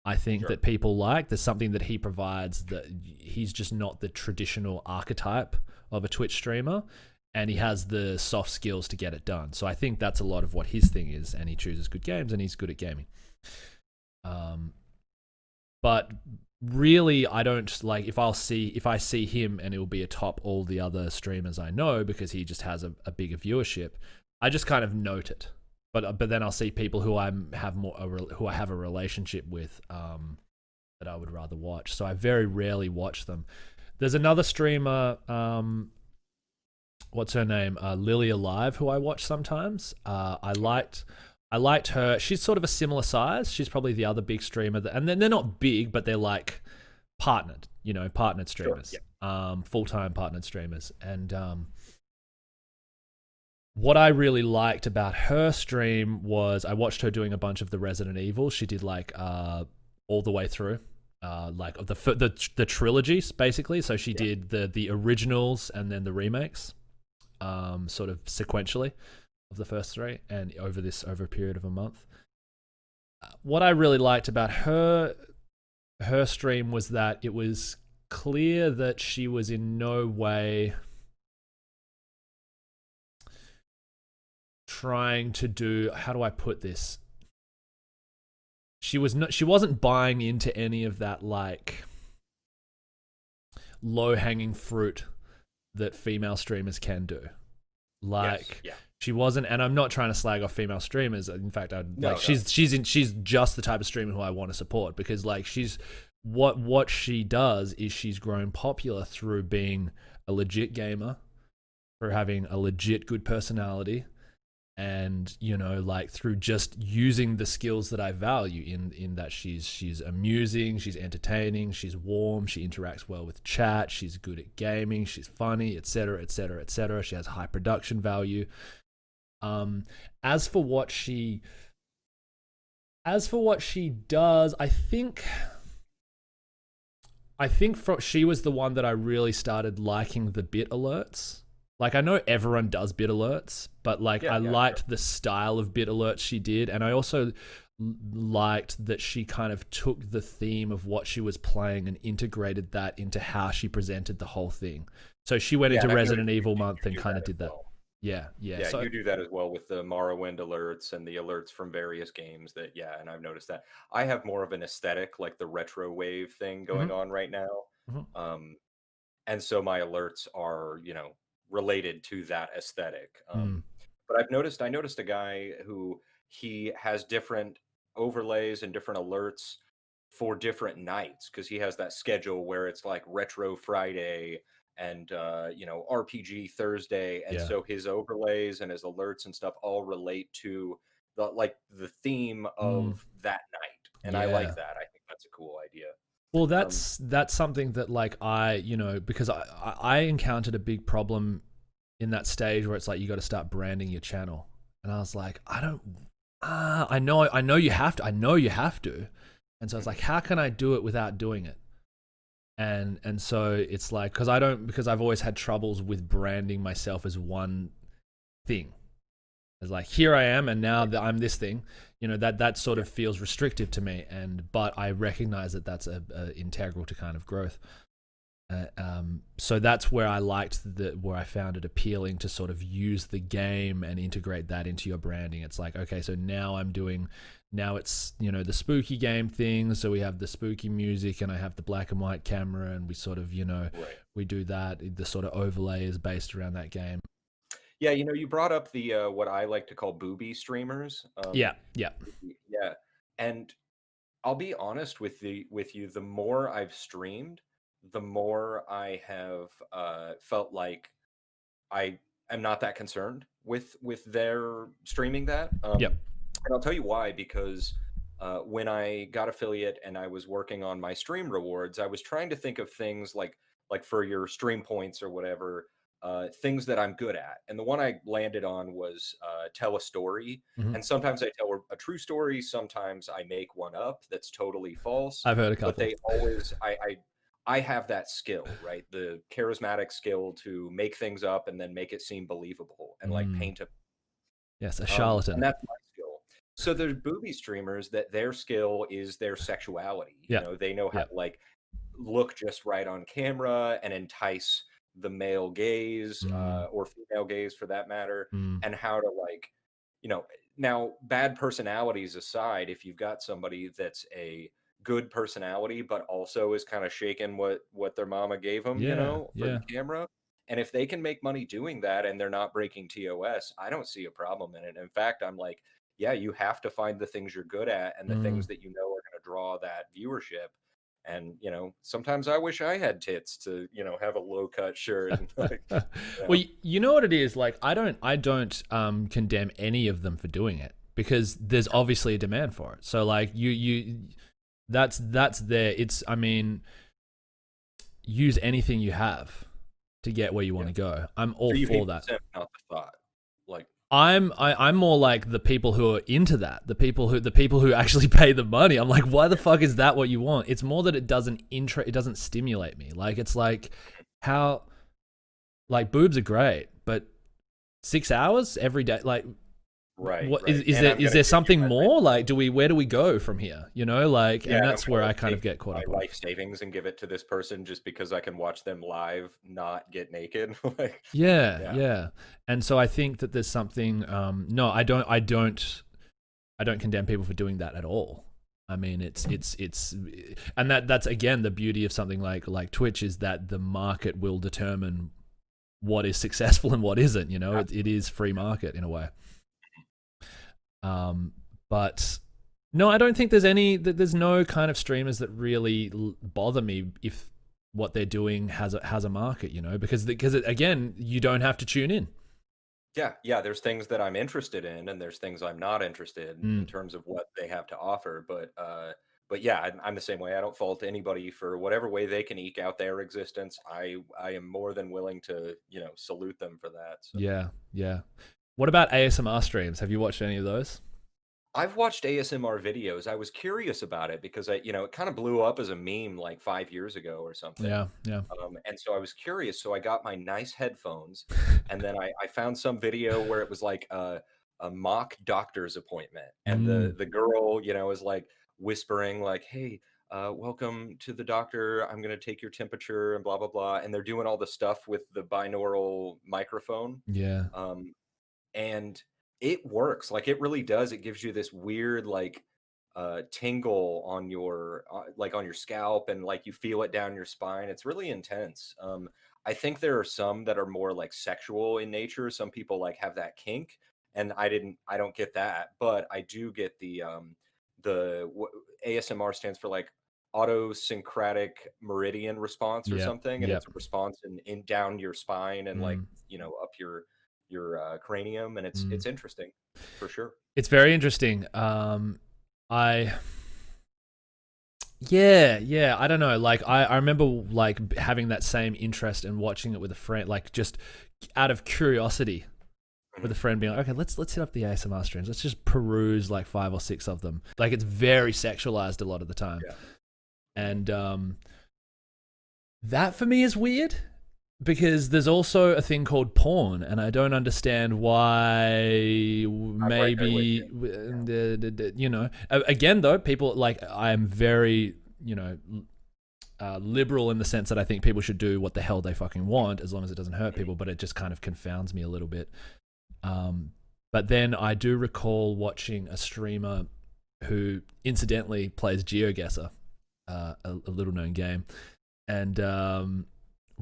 I think that people like. There's something that he provides that he's just not the traditional archetype of a Twitch streamer, and he has the soft skills to get it done. So I think that's a lot of what his thing is, and he chooses good games, and he's good at gaming. But really, I don't like if I see him and it will be atop all the other streamers I know because he just has a bigger viewership. I just kind of note it. But then I'll see people who I have a relationship with that I would rather watch. So I very rarely watch them. There's another streamer, what's her name? Lily Alive, who I watch sometimes. I liked her. She's sort of a similar size. She's probably the other big streamer, and then they're not big, but they're like partnered, partnered streamers, full-time partnered streamers, and what I really liked about her stream was I watched her doing a bunch of the Resident Evil. She did like all the way through, like of the trilogies basically. So she did the originals and then the remakes, sort of sequentially of the first 3, and over a period of a month. What I really liked about her stream was that it was clear that she was in no way trying to do, how do I put this? She wasn't buying into any of that like low-hanging fruit that female streamers can do. Like she wasn't, and I'm not trying to slag off female streamers. In fact, she's just the type of streamer who I want to support, because like she's what she does is she's grown popular through being a legit gamer, for having a legit good personality, and like through just using the skills that I value in that she's amusing, she's entertaining, she's warm, she interacts well with chat, she's good at gaming, she's funny, etc, etc, etc. She has high production value. As for what she does, I think she was the one that I really started liking the bit alerts. Like, I know everyone does bit alerts, but like I liked the style of bit alerts she did, and I also liked that she kind of took the theme of what she was playing and integrated that into how she presented the whole thing. So she went into Resident Evil month and kind of did that. Yeah. So, you do that as well with the Morrowind alerts and the alerts from various games. And I've noticed that. I have more of an aesthetic, like the retro wave thing going on right now. And so my alerts are, related to that aesthetic. But I noticed a guy who he has different overlays and different alerts for different nights, because he has that schedule where it's like Retro Friday and RPG Thursday, and Yeah. so his overlays and his alerts and stuff all relate to the theme Mm. of that night, and I like Yeah. that. I think that's a cool idea. Well, Um, that's something that like because I encountered a big problem in that stage where it's like you got to start branding your channel, and I was like, I don't, I know you have to, and so it's like, how can I do it without doing it? And so it's like because I've always had troubles with branding myself as one thing. It's like, here I am, and now that I'm this thing, that sort of feels restrictive to me. But I recognize that that's a integral to kind of growth. So that's where where I found it appealing to sort of use the game and integrate that into your branding. It's like, okay, so now it's the spooky game thing. So we have the spooky music, and I have the black and white camera, and we sort of right. we do that. The sort of overlay is based around that game. Yeah, you brought up the what I like to call booby streamers. Yeah. Yeah, and I'll be honest with you. The more I've streamed, the more I have felt like I am not that concerned with their streaming that. Yep. And I'll tell you why, because when I got affiliate and I was working on my stream rewards, I was trying to think of things like for your stream points or whatever, things that I'm good at. And the one I landed on was tell a story. Mm-hmm. And sometimes I tell a true story. Sometimes I make one up that's totally false. I've heard a couple. But they always, I have that skill, right? The charismatic skill to make things up and then make it seem believable and like paint a. Yes, a charlatan. And that's my skill. So there's booby streamers that their skill is their sexuality. They know how to like look just right on camera and entice the male gaze or female gaze for that matter, and how to now bad personalities aside, if you've got somebody that's a good personality but also is kind of shaking what their mama gave them, for the camera, and if they can make money doing that and they're not breaking TOS, I don't see a problem in it. In fact, I'm like, yeah, you have to find the things you're good at and the things that are going to draw that viewership. And sometimes I wish I had tits to have a low cut shirt. And Well, you know what it is like. I don't condemn any of them for doing it, because there's obviously a demand for it. So like that's there. Use anything you have to get where you want to go. I'm all for that. Not the thought. Like I'm more like the people who are into that, the people who actually pay the money. I'm like, why the fuck is that what you want? It's more that it doesn't stimulate me. Like, it's like, how, like, boobs are great, but 6 hours every day, like, right. What is there something more? Like, where do we go from here? Like, and that's where I kind of get caught up. My life savings and give it to this person just because I can watch them live, not get naked. Like, yeah. And so I think that there's something. No, I don't condemn people for doing that at all. I mean, it's and that's again the beauty of something like Twitch, is that the market will determine what is successful and what isn't. It is free market in a way. But no, I don't think there's no kind of streamers that really bother me if what they're doing has a market, because again, you don't have to tune in. Yeah. There's things that I'm interested in, and there's things I'm not interested in terms of what they have to offer. But yeah, I'm the same way. I don't fault anybody for whatever way they can eke out their existence. I am more than willing to salute them for that. So. Yeah. What about ASMR streams? Have you watched any of those? I've watched ASMR videos. I was curious about it because it kind of blew up as a meme like 5 years ago or something. Yeah. And so I was curious. So I got my nice headphones, and then I found some video where it was like a mock doctor's appointment, and the girl, is like whispering like, "Hey, welcome to the doctor. I'm going to take your temperature and blah blah blah." And they're doing all the stuff with the binaural microphone. Yeah. And it works. Like, it really does. It gives you this weird like tingle on your on your scalp, and like you feel it down your spine. It's really intense. I think there are some that are more like sexual in nature. Some people like have that kink, and I don't get that, but I do get ASMR stands for like autosyncratic meridian response or Yep. something, and Yep. it's a response in down your spine and like Mm. up your cranium, and Mm. it's interesting for sure. It's very interesting. I yeah, I don't know. Like I remember like having that same interest and watching it with a friend, like just out of curiosity, with a friend being like, okay, let's hit up the ASMR streams. Let's just peruse like 5 or 6 of them. Like it's very sexualized a lot of the time. Yeah. And that for me is weird because there's also a thing called porn, and I don't understand why. Maybe you know. Again, though, people like I am very liberal in the sense that I think people should do what the hell they fucking want as long as it doesn't hurt people. But it just kind of confounds me a little bit. But then I do recall watching a streamer who incidentally plays GeoGuessr, a little known game, and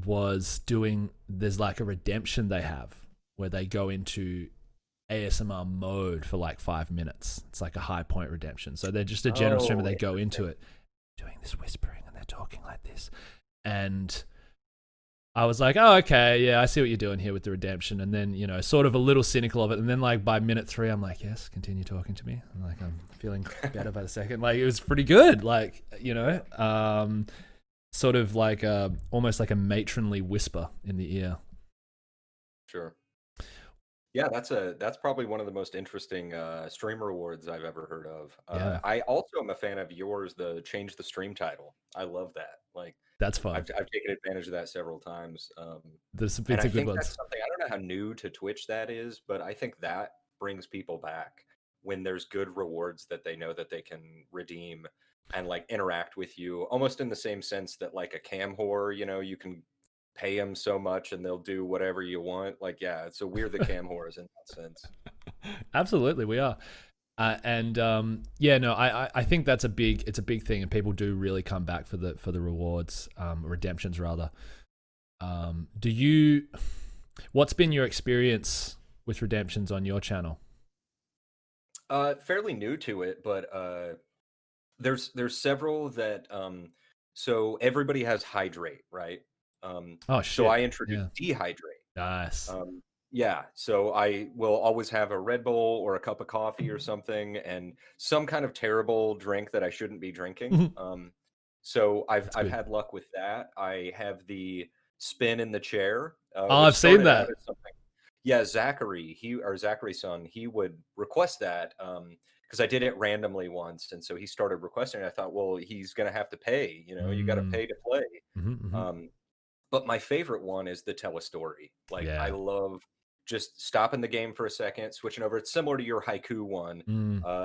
was doing, there's like a redemption they have where they go into ASMR mode for like 5 minutes. It's like a high point redemption. So they're just a general streamer. They go into it doing this whispering and they're talking like this. And I was like, oh, okay, yeah, I see what you're doing here with the redemption. And then, sort of a little cynical of it. And then like by minute 3, I'm like, yes, continue talking to me. I'm feeling better by the second. Like it was pretty good. Like, sort of like almost like a matronly whisper in the ear. Sure. Yeah, that's probably one of the most interesting streamer awards I've ever heard of. Yeah. I also am a fan of yours, the change the stream title. I love that. Like that's fun. I've taken advantage of that several times. There's some and I good think ones. that's something, I don't know how new to Twitch that is, but I think that brings people back when there's good rewards that they know that they can redeem and like interact with you, almost in the same sense that like a cam whore, you can pay them so much and they'll do whatever you want. Like, yeah, so we're the cam whores in that sense. Absolutely, we are. I think it's a big thing, and people do really come back for the rewards, redemptions rather. What's been your experience with redemptions on your channel? Fairly new to it, but there's several that so everybody has hydrate, right? Oh shit. So I introduced dehydrate. Nice. Yeah, so I will always have a Red Bull or a cup of coffee or something, and some kind of terrible drink that I shouldn't be drinking. So I've had luck with that. I have the spin in the chair. I've seen that. Yeah, Zachary's son, he would request that because I did it randomly once, and so he started requesting it. I thought, well, he's gonna have to pay. You got to pay to play. But my favorite one is the tell a story. Like I love just stopping the game for a second, switching over. It's similar to your haiku one,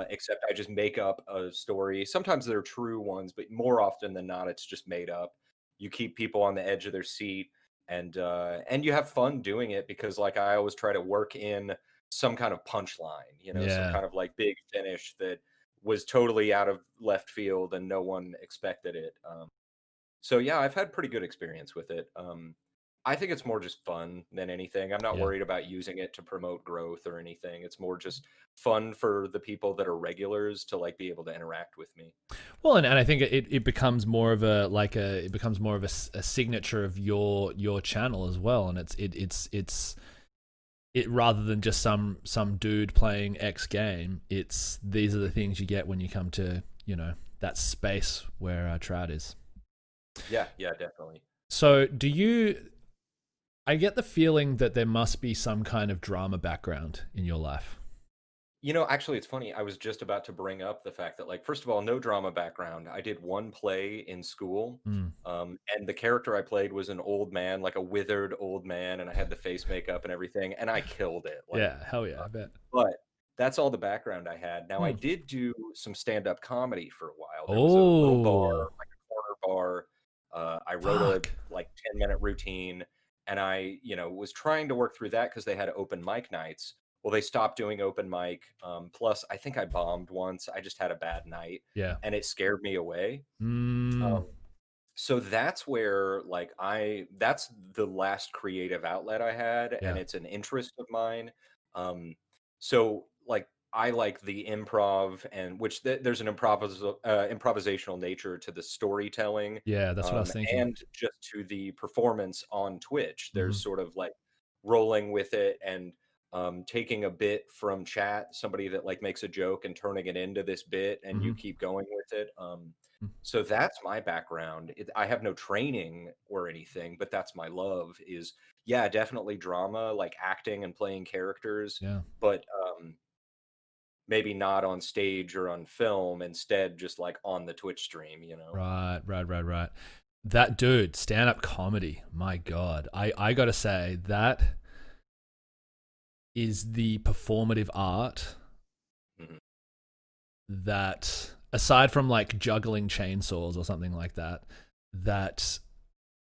except I just make up a story. Sometimes they're true ones, but more often than not, it's just made up. You keep people on the edge of their seat, and you have fun doing it because, like, I always try to work in some kind of punchline, some kind of like big finish that was totally out of left field and no one expected it. So yeah, I've had pretty good experience with it. I think it's more just fun than anything. I'm not worried about using it to promote growth or anything. It's more just fun for the people that are regulars to like be able to interact with me. Well, and I think it becomes more of a signature of your channel as well, and it's rather than just some dude playing X game. These are the things you get when you come to that space where Trout is. Yeah, definitely. So I get the feeling that there must be some kind of drama background in your life. Actually, it's funny. I was just about to bring up the fact that, like, first of all, no drama background. I did one play in school, and the character I played was an old man, like a withered old man, and I had the face makeup and everything, and I killed it. Like, yeah, hell yeah, I bet. But that's all the background I had. Now, I did do some stand-up comedy for a while. There was a little bar, like a corner bar. I wrote a like 10-minute routine, and I, was trying to work through that because they had open mic nights. Well, they stopped doing open mic. Plus, I think I bombed once. I just had a bad night. Yeah. And it scared me away. So that's where, like, that's the last creative outlet I had, and it's an interest of mine. So, like, I like the improv, and which there's an improvisational nature to the storytelling, Yeah, that's what I was thinking. and just to the performance on Twitch. Mm-hmm. There's sort of like rolling with it and taking a bit from chat, somebody that like makes a joke and turning it into this bit, and Mm-hmm. you keep going with it. So that's my background. I have no training or anything, but that's my love. Is yeah, definitely drama, like acting and playing characters, Yeah. but maybe not on stage or on film, instead just like on the Twitch stream, you know? Right. That dude, stand up comedy. My God. I gotta say, that is the performative art Mhm. that, aside from like juggling chainsaws or something like that, that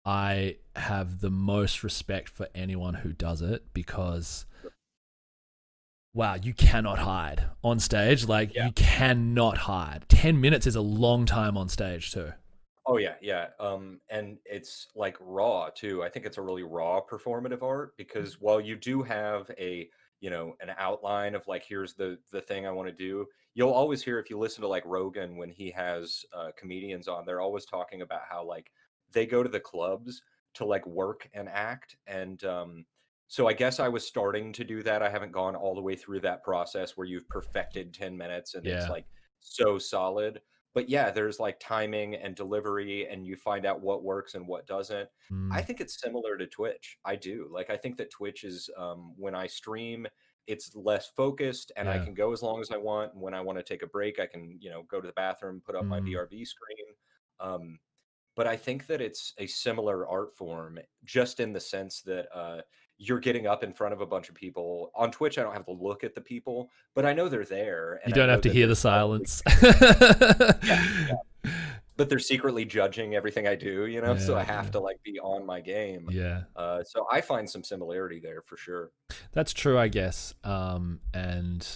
I have the most respect for anyone who does it, because wow, you cannot hide on stage. Like, Yeah. you cannot hide. 10 minutes is a long time on stage too. Oh yeah, yeah. And it's like raw too. I think it's a really raw performative art, because while you do have a, an outline of like, here's the thing I want to do, you'll always hear, if you listen to like Rogan when he has comedians on, they're always talking about how like they go to the clubs to like work and act. And so I guess I was starting to do that. I haven't gone all the way through that process where you've perfected 10 minutes and it's Yeah. like so solid. But yeah, there's like timing and delivery, and you find out what works and what doesn't. I Mm, think it's similar to Twitch. I do. Like, I think that Twitch is, when I stream, it's less focused and I yeah. can go as long as I want. And when I want to take a break, I can, go to the bathroom, put up my Mm. VRV screen. Um, but I think that it's a similar art form, just in the sense that you're getting up in front of a bunch of people. On Twitch, I don't have to look at the people, but I know they're there, You and I don't have know to that hear they're the probably, silence. yeah, but they're secretly judging everything I do, so I Yeah, have to like be on my game. yeah. So I find some similarity there for sure. That's true, I guess. And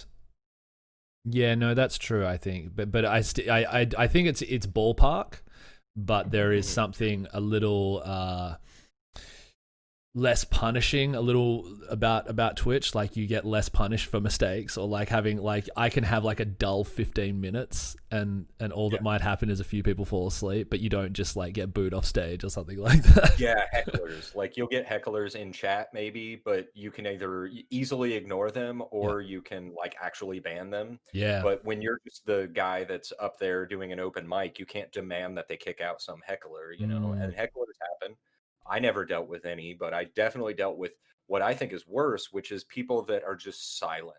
yeah, no, that's true, I think. But I think it's ballpark, but there is Mhm. something a little less punishing, a little, about Twitch. Like, you get less punished for mistakes, or like having, like, I can have like a dull 15 minutes, and all Yeah. that might happen is a few people fall asleep, but you don't just like get booed off stage or something like that. Yeah, hecklers. Like, you'll get hecklers in chat maybe, but you can either easily ignore them, Yeah. or you can like actually ban them. Yeah. But when you're just the guy that's up there doing an open mic, you can't demand that they kick out some heckler. Mm, And hecklers happen. I never dealt with any, but I definitely dealt with what I think is worse, which is people that are just silent.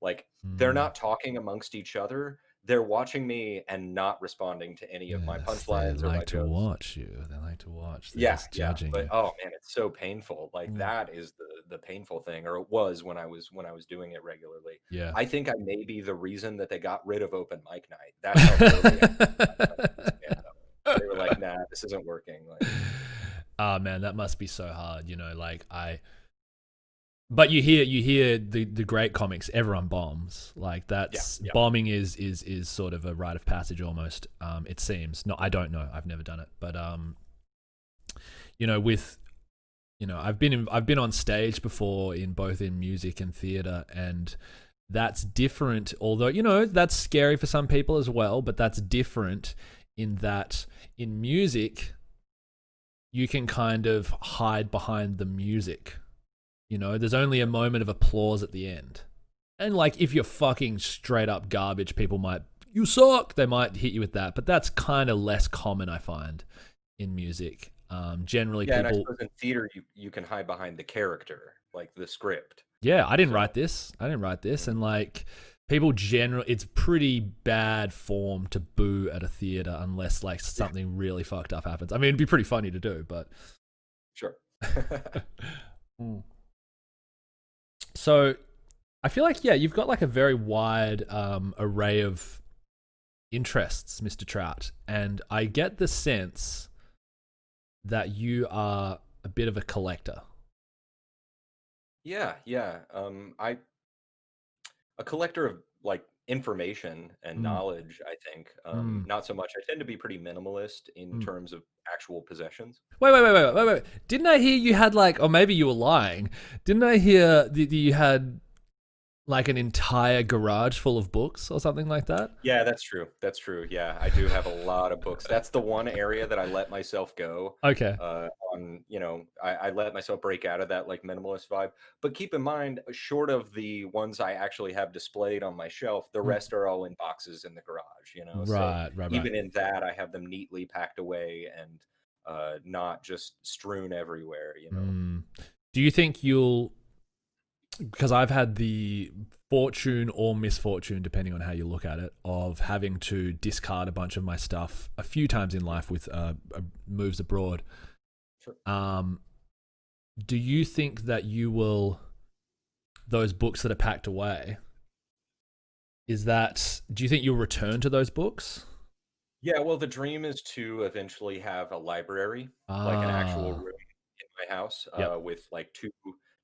Like, they're mm. not talking amongst each other. They're watching me and not responding to any of my Yes, they punchlines or my like to jokes. watch you. They like to watch. They're Yeah, just yeah, judging but you. oh man, it's so painful. Like, Mm. that is the painful thing, or it was when I was doing it regularly. Yeah. I think I may be the reason that they got rid of open mic night. That's how poorly I did last time I did stand up. They were like, "Nah, this isn't working." Like, Ah, man, that must be so hard. Like, but you hear the great comics. Everyone bombs. Like, yeah, that's yeah, bombing is sort of a rite of passage almost. It seems. No, I don't know. I've never done it, but with I've been on stage before, in both in music and theater, and that's different. Although, that's scary for some people as well, but that's different in that, in music you can kind of hide behind the music. There's only a moment of applause at the end. And like, if you're fucking straight up garbage, people might, you suck, they might hit you with that. But that's kind of less common, I find, in music. Generally, yeah. And I people, suppose in theater, you can hide behind the character, like the script. yeah, I didn't So write this. I didn't write this. mhm, And like, people generally, it's pretty bad form to boo at a theater unless like yeah, something really fucked up happens. I mean, it'd be pretty funny to do, but. sure. Mm. So I feel like, yeah, you've got like a very wide array of interests, Mr. Trout. And I get the sense that you are a bit of a collector. Yeah, yeah. I A collector of like information and Mm, knowledge, I think. mm, Not so much. I tend to be pretty minimalist in mm. terms of actual possessions. Wait. Didn't I hear you had like, or maybe you were lying. Didn't I hear that you had like an entire garage full of books or something like that? Yeah, that's true. That's true. Yeah, I do have a lot of books. That's the one area that I let myself go. Okay. On, I let myself break out of that like minimalist vibe. But keep in mind, short of the ones I actually have displayed on my shelf, the Mm. rest are all in boxes in the garage. So Right, right, right. even in that, I have them neatly packed away and not just strewn everywhere. Mm. Do you think you'll, because I've had the fortune or misfortune, depending on how you look at it, of having to discard a bunch of my stuff a few times in life with moves abroad. Sure. Do you think that you will, those books that are packed away, do you think you'll return to those books? Yeah, well, the dream is to eventually have a library, like an actual Ah, room in my house, yep. with like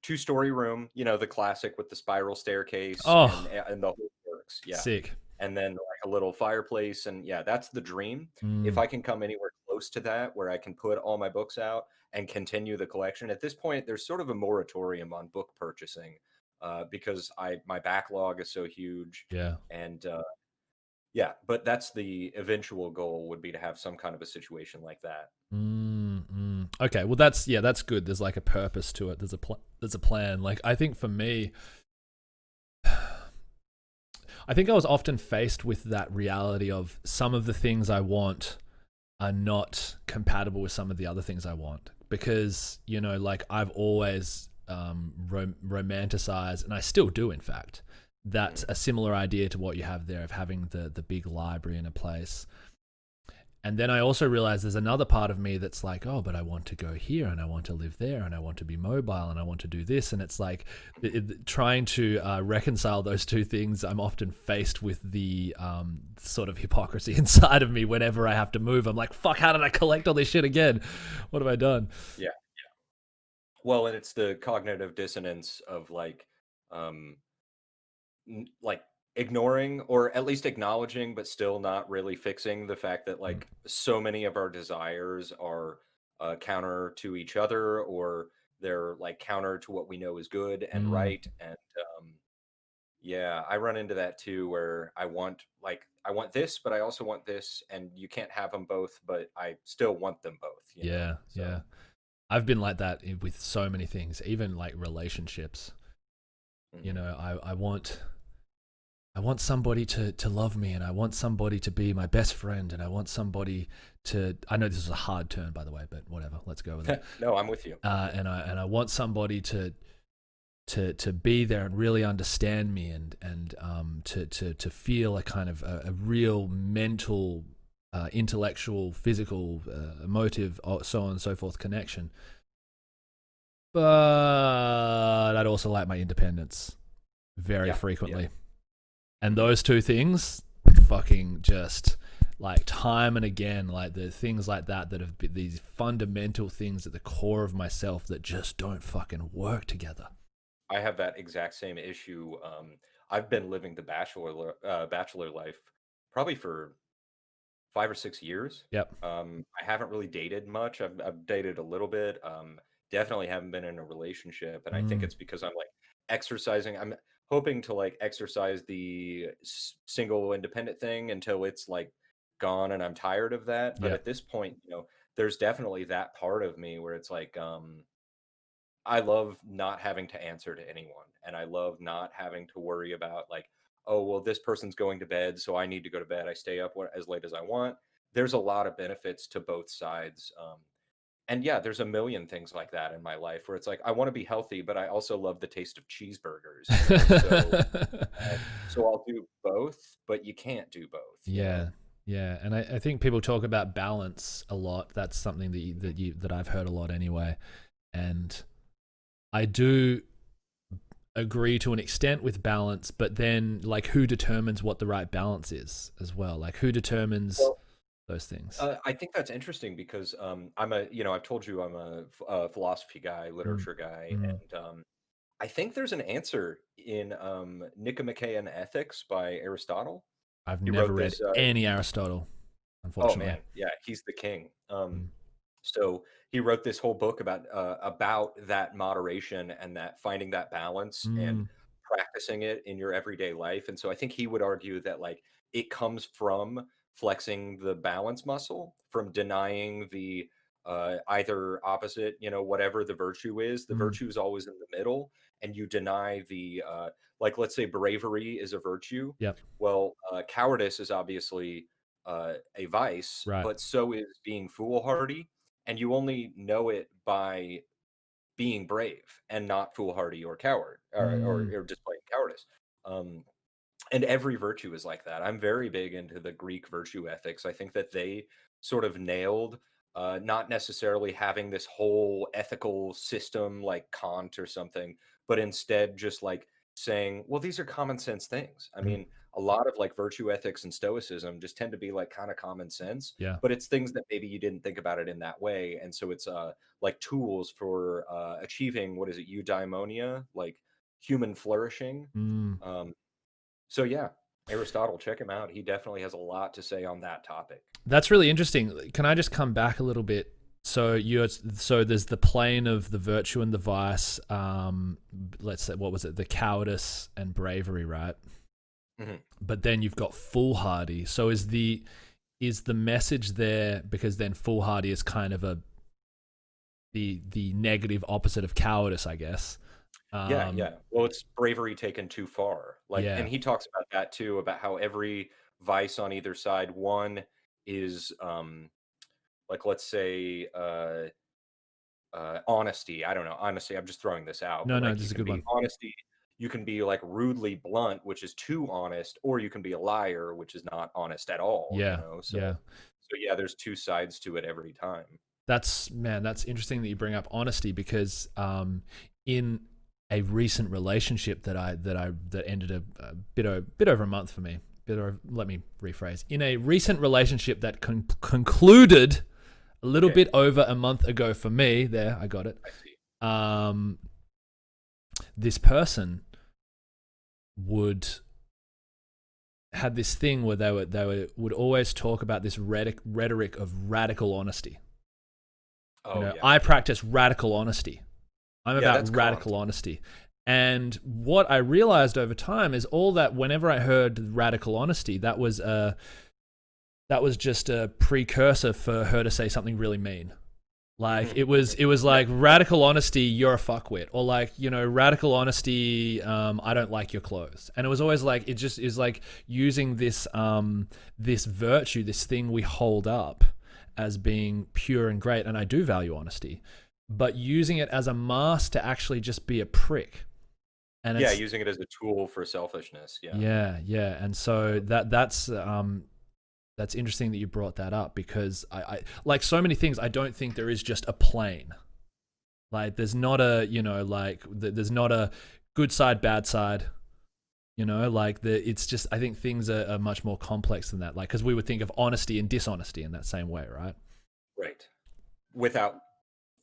two-story room, the classic with the spiral staircase and Oh, and the whole works. Yeah. sick. And then like a little fireplace, and yeah, that's the dream. If Mm, I can come anywhere close to that where I can put all my books out and continue the collection. At this point, there's sort of a moratorium on book purchasing, because my backlog is so huge. yeah. And yeah, but that's the eventual goal, would be to have some kind of a situation like that. Okay, well that's good. There's like a purpose to it. There's a plan. Like I think for me, I think I was often faced with that reality of some of the things I want are not compatible with some of the other things I want, because like I've always romanticized, and I still do, in fact, that's a similar idea to what you have there of having the big library in a place. And then I also realized there's another part of me that's like, oh, but I want to go here and I want to live there and I want to be mobile and I want to do this. And it's like trying to reconcile those two things. I'm often faced with the sort of hypocrisy inside of me whenever I have to move. I'm like, fuck, how did I collect all this shit again? What have I done? Yeah. Well, and it's the cognitive dissonance of um, like ignoring, or at least acknowledging, but still not really fixing the fact that Mm. like so many of our desires are counter to each other, or they're like counter to what we know is good and Mm. right. And yeah, I run into that too, where I want this, but I also want this, and you can't have them both, but I still want them both. Yeah, So yeah. I've been like that with so many things, even like relationships. mhm. I want somebody to love me, and I want somebody to be my best friend, and I want somebody to, I know this is a hard turn, by the way, but whatever, let's go with it. No, I'm with you. And I want somebody to be there and really understand me, and to feel a kind of a real mental, intellectual, physical, emotive, so on and so forth connection. But I'd also like my independence very Yeah, yeah. frequently. And those two things fucking just like time and again, like the things like that have been these fundamental things at the core of myself that just don't fucking work together. I have that exact same issue. I've been living the bachelor life probably for 5 or 6 years. Yep. I haven't really dated much. I've dated a little bit. Definitely haven't been in a relationship, and I think Mm, it's because I'm like exercising. I'm hoping to like exercise the single independent thing until it's like gone, and I'm tired of that. But yep. at this point, there's definitely that part of me where it's like, I love not having to answer to anyone, and I love not having to worry about like, oh, well, this person's going to bed, so I need to go to bed. I stay up as late as I want. There's a lot of benefits to both sides. And yeah, there's a million things like that in my life where it's like I want to be healthy, but I also love the taste of cheeseburgers. So I'll do both, but you can't do both. Yeah, yeah, and I think people talk about balance a lot. That's something that I've heard a lot anyway, and I do agree to an extent with balance, but then like who determines what the right balance is as well? Like who determines Well, those things? I think that's interesting because I've told you I'm a philosophy guy, Mm, literature guy, mm. and I think there's an answer in Nicomachean Ethics by Aristotle. I've He never wrote read this. any Aristotle, Oh unfortunately. man, yeah, he's the king. Mm, So he wrote this whole book about that moderation and that finding that balance. And mm, practicing it in your everyday life. And so I think he would argue that like it comes from flexing the balance muscle, from denying the either opposite, whatever the virtue is. The Mm. virtue is always in the middle, and you deny the like, let's say bravery is a virtue. Yep. Well, cowardice is obviously a vice, Right. but so is being foolhardy, and you only know it by being brave and not foolhardy or coward, Mm. or displaying cowardice. Um, and every virtue is like that. I'm very big into the Greek virtue ethics. I think that they sort of nailed not necessarily having this whole ethical system like Kant or something, but instead just like saying, well, these are common sense things. I Mm. mean, a lot of like virtue ethics and stoicism just tend to be like kind of common sense, Yeah. but it's things that maybe you didn't think about it in that way. And so it's like tools for achieving, what is it, eudaimonia, like human flourishing. Mm. Um, so yeah, Aristotle, check him out. He definitely has a lot to say on that topic. That's really interesting. Can I just come back a little bit? So there's the plane of the virtue and the vice. Let's say, what was it? The cowardice and bravery, right? Mm-hmm. But then you've got foolhardy. So is the message there, because then foolhardy is kind of the negative opposite of cowardice, I guess. Yeah. Well, it's bravery taken too far. Like, Yeah. and he talks about that too, about how every vice on either side, one is like, let's say honesty. I don't know. Honestly, I'm just throwing this out, No, but no, like this you is a can good be one. honesty, you can be like rudely blunt, which is too honest, or you can be a liar, which is not honest at all, Yeah. So Yeah. so yeah, there's two sides to it every time. That's interesting that you bring up honesty, because in a recent relationship that ended a bit over a month for me. Let me rephrase. In a recent relationship that concluded a little bit over a month ago for me, there, I got it. I see. This person had this thing where would always talk about this rhetoric of radical honesty. I practice radical honesty. I'm about radical honesty. And what I realized over time is all that whenever I heard radical honesty, that was just a precursor for her to say something really mean. Like it was like radical honesty, you're a fuckwit, or like, radical honesty, I don't like your clothes. And it was always like, it just is like using this this virtue, this thing we hold up as being pure and great, and I do value honesty, but using it as a mask to actually just be a prick. And using it as a tool for selfishness. Yeah. And so that's interesting that you brought that up, because I like so many things, I don't think there is just a plane. Like there's not a, there's not a good side, bad side. It's just, I think things are much more complex than that. Like, because we would think of honesty and dishonesty in that same way, right? Right. Without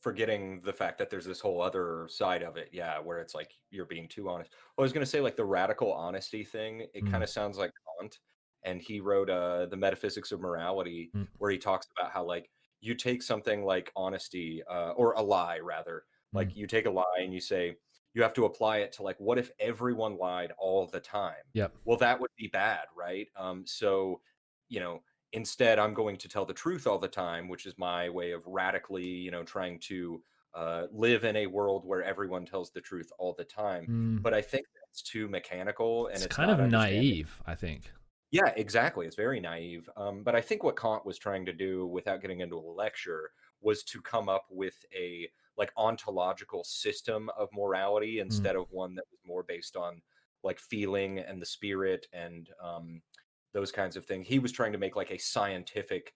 forgetting the fact that there's this whole other side of it, where it's like you're being too honest. I was going to say, like, the radical honesty thing, it kind of sounds like Kant, and he wrote the Metaphysics of Morality, where he talks about how like you take something like honesty, or a lie rather, like you take a lie and you say you have to apply it to like, what if everyone lied all the time? Yep. Well, that would be bad, right? So instead, I'm going to tell the truth all the time, which is my way of radically, trying to live in a world where everyone tells the truth all the time. But I think that's too mechanical, and It's it's kind not of understanding. naive, I think. Yeah, exactly. It's very naive. But I think what Kant was trying to do, without getting into a lecture, was to come up with a like ontological system of morality instead of one that was more based on like feeling and the spirit and those kinds of things. He was trying to make like a scientific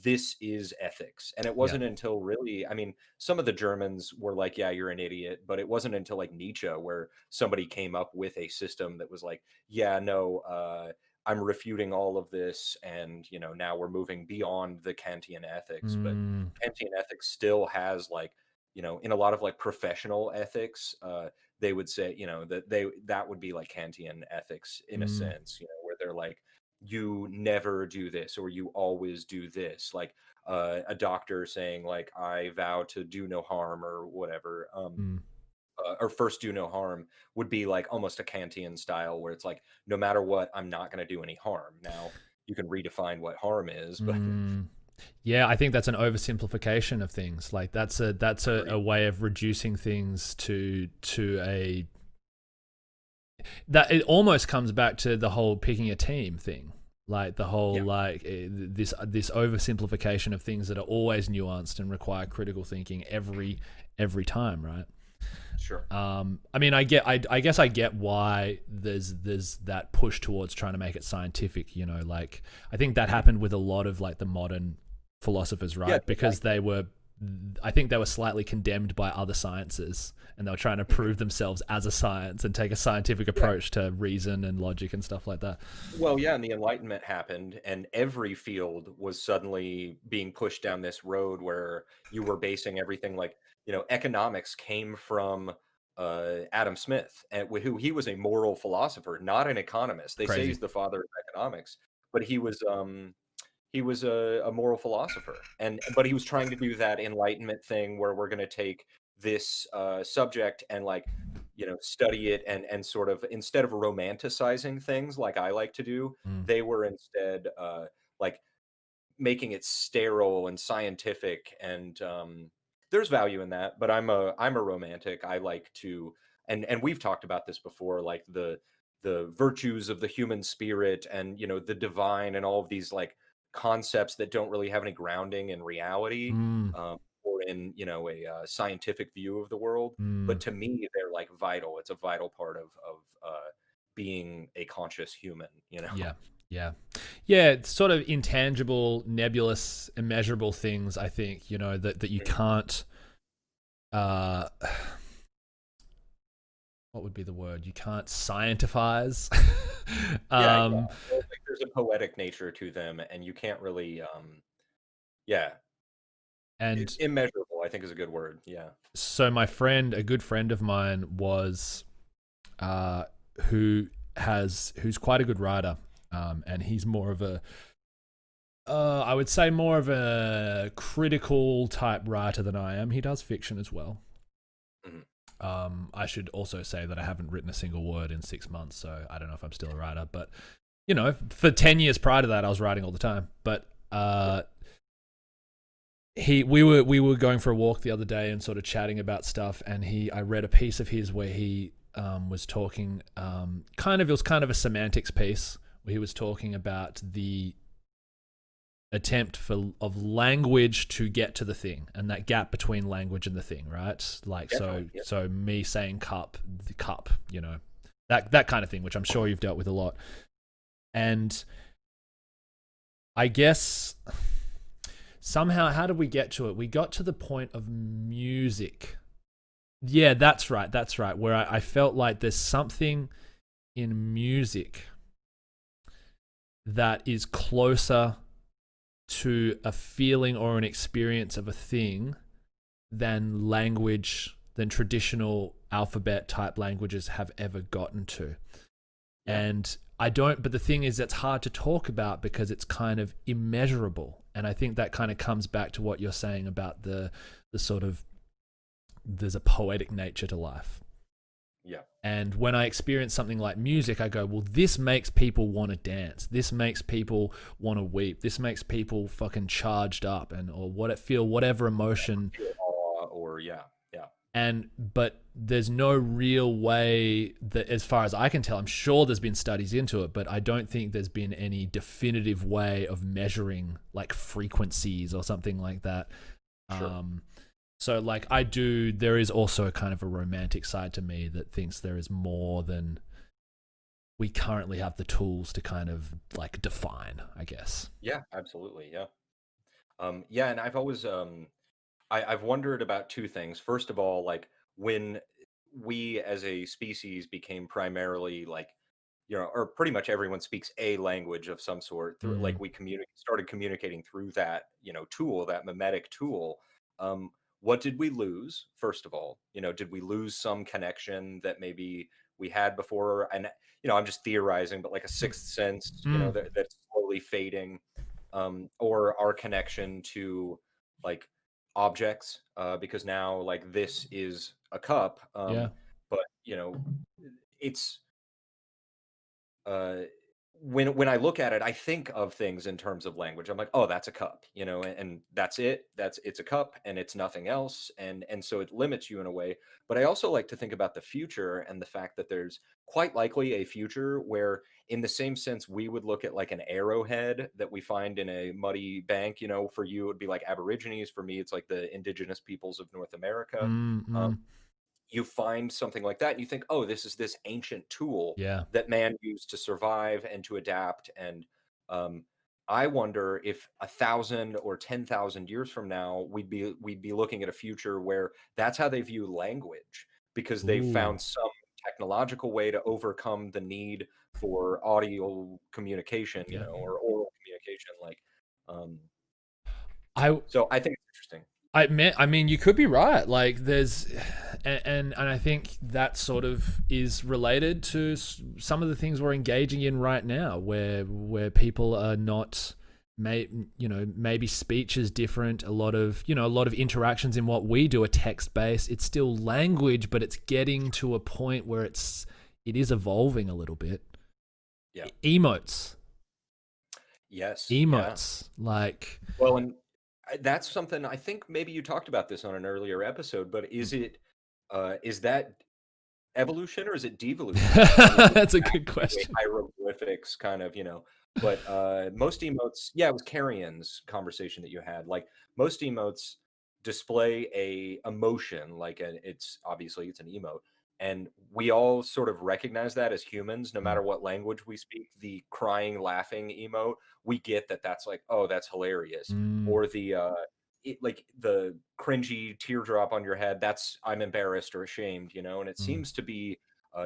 this is ethics. And it wasn't until really, I mean, some of the Germans were like, yeah, you're an idiot. But it wasn't until like Nietzsche where somebody came up with a system that was like, yeah, no, I'm refuting all of this, and now we're moving beyond the Kantian ethics. But Kantian ethics still has like, in a lot of like professional ethics, they would say, that would be like Kantian ethics in a sense, where they're like, you never do this, or you always do this, like a doctor saying like, I vow to do no harm or whatever. or first do no harm would be like almost a Kantian style where it's like, no matter what, I'm not going to do any harm. Now you can redefine what harm is, but Yeah, I think that's an oversimplification of things. Like that's a way of reducing things to a that it almost comes back to the whole picking a team thing. Like the whole this oversimplification of things that are always nuanced and require critical thinking every time, right? Sure. I mean, I guess I get why there's that push towards trying to make it scientific. You know, like I think that happened with a lot of like the modern philosophers, right? Yeah, because I think they were slightly condemned by other sciences, and they were trying to prove themselves as a science and take a scientific approach to reason and logic and stuff like that. Well, yeah, and the Enlightenment happened, and every field was suddenly being pushed down this road where you were basing everything like, economics came from Adam Smith, and who he was a moral philosopher, not an economist. They say Crazy. he's the father of economics, but he was a moral philosopher, but he was trying to do that Enlightenment thing where we're going to take this subject and like study it and sort of instead of romanticizing things like I like to do, Mm. they were instead like making it sterile and scientific and there's value in that, but I'm a romantic. I like to and we've talked about this before, like the virtues of the human spirit and the divine and all of these like concepts that don't really have any grounding in reality, Mm. or in a scientific view of the world, but Mm. to me they're like vital. It's a vital part of being a conscious human. Yeah. Yeah. Yeah. It's sort of intangible, nebulous, immeasurable things, I think, that you can't, uh, what would be the word? You can't scientifize. Yeah, yeah. Well, like, there's a poetic nature to them, and you can't really, yeah, And immeasurable, I think is a good word. Yeah. so a good friend of mine was, uh, who who's quite a good writer. And he's more of I would say more of a critical type writer than I am. He does fiction as well. I should also say that I haven't written a single word in 6 months, so I don't know if I'm still a writer. But for 10 years prior to that, I was writing all the time. But we were going for a walk the other day and sort of chatting about stuff, and I read a piece of his where he was talking it was kind of a semantics piece where he was talking about the attempt of language to get to the thing and that gap between language and the thing, right? Like, so me saying the cup, that kind of thing, which I'm sure you've dealt with a lot. And I guess somehow, how did we get to it? We got to the point of music. Yeah, that's right. Where I felt like there's something in music that is closer to a feeling or an experience of a thing than traditional alphabet type languages have ever gotten to. Yeah. And but the thing is, that's hard to talk about because it's kind of immeasurable. And I think that kind of comes back to what you're saying about the sort of, there's a poetic nature to life. Yeah. And when I experience something like music, I go, well, this makes people want to dance. This makes people want to weep. This makes people fucking charged up or whatever emotion. Or yeah. But there's no real way that, as far as I can tell, I'm sure there's been studies into it, but I don't think there's been any definitive way of measuring like frequencies or something like that. Sure. So like there is also a kind of a romantic side to me that thinks there is more than we currently have the tools to kind of like define, I guess. Yeah, absolutely. Yeah. Yeah. And I've always, I've wondered about two things. First of all, like when we as a species became primarily like, or pretty much everyone speaks a language of some sort through, like we started communicating through that, tool, that mimetic tool. What did we lose? First of all, did we lose some connection that maybe we had before? And, I'm just theorizing, but like a sixth sense, that's slowly fading, or our connection to like objects, because now like this is a cup. Yeah. But it's uh, when I look at it, I think of things in terms of language. I'm like, oh, that's a cup, and that's it. It's a cup, and it's nothing else, and so it limits you in a way. But I also like to think about the future and the fact that there's quite likely a future where, in the same sense, we would look at like an arrowhead that we find in a muddy bank. For you, it would be like Aborigines. For me, it's like the indigenous peoples of North America. Um, Mm-hmm. you find something like that and you think, oh, this is this ancient tool Yeah. that man used to survive and to adapt. And I wonder if 1,000 or 10,000 years from now we'd be looking at a future where that's how they view language, because they've Ooh. found some technological way to overcome the need for audio communication, Yeah. or oral communication. Like, um, I so I think it's interesting. I mean, you could be right. Like, there's, and I think that sort of is related to some of the things we're engaging in right now, where people are not, maybe speech is different. A lot of interactions in what we do are text based. It's still language, but it's getting to a point where it is evolving a little bit. Yeah. Emotes, Yes. Yeah. emotes, like. Well, and that's something I think maybe you talked about this on an earlier episode, but is that evolution or is it devolution? Are we going That's a back good to a question. hieroglyphics kind of, but most emotes, yeah, it was Carrion's conversation that you had. Like, most emotes display a emotion, like it's obviously it's an emote. And we all sort of recognize that as humans, no Mm. matter what language we speak. The crying, laughing emote, we get that that's like, oh, that's hilarious. Mm. Or like the cringy teardrop on your head, that's I'm embarrassed or ashamed, and it Mm. seems to be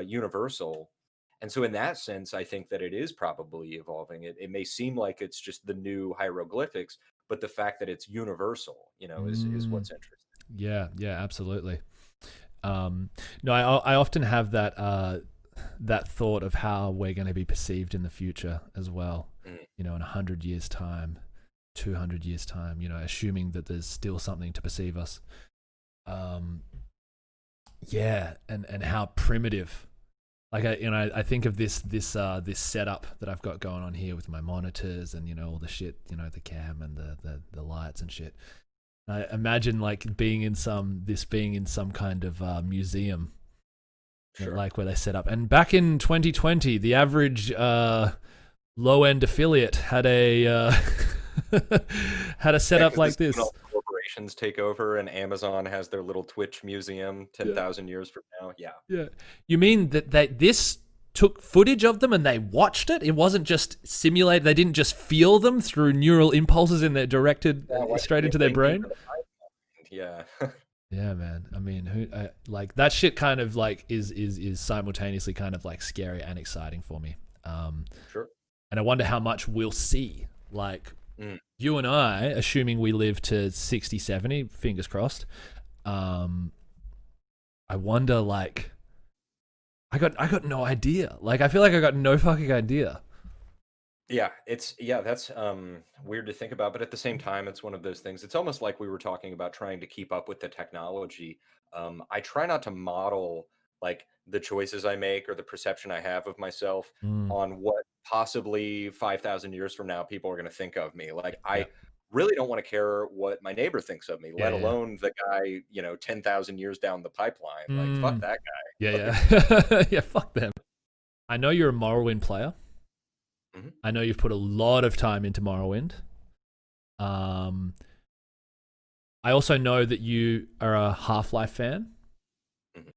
universal. And so, in that sense, I think that it is probably evolving. It may seem like it's just the new hieroglyphics, but the fact that it's universal, is Mm. what's interesting. Yeah, yeah, absolutely. Um, no, I often have that thought of how we're going to be perceived in the future as well. Mm. In 100 years' time, 200 years' time. Assuming that there's still something to perceive us. Um, yeah, and how primitive. Like, I think of this setup that I've got going on here with my monitors and all the shit, the cam and the lights and shit. I imagine like being in some kind of museum, Sure. like where they set up. And back in 2020, the average low end affiliate had a had a Yeah, setup because like this is when this. all the corporations take over and Amazon has their little Twitch museum Yeah, 10,000 years from now. Yeah. yeah. You mean that this took footage of them and they watched it? It wasn't just simulated. They didn't just feel them through neural impulses and they're directed Yeah, why straight didn't into they their link me brain. to the pipeline? Yeah. Yeah, man. I mean, like that shit kind of like is simultaneously kind of like scary and exciting for me. Sure. And I wonder how much we'll see. Like, Mm. you and I, assuming we live to 60, 70, fingers crossed. Um, I wonder, like, I got no idea. Like, I feel like I got no fucking idea. That's weird to think about, but at the same time, it's one of those things. It's almost like we were talking about trying to keep up with the technology. I try not to model like the choices I make or the perception I have of myself Mm, on what possibly 5,000 years from now people are going to think of me. Like, yeah, I really don't want to care what my neighbor thinks of me, yeah, let yeah. alone the guy, 10,000 years down the pipeline. Like, fuck Mm, that yeah, guy. Like, yeah, yeah. Fuck them. I know you're a Morrowind player. mhm. I know you've put a lot of time into Morrowind. Um, I also know that you are a Half-Life fan. Mhm.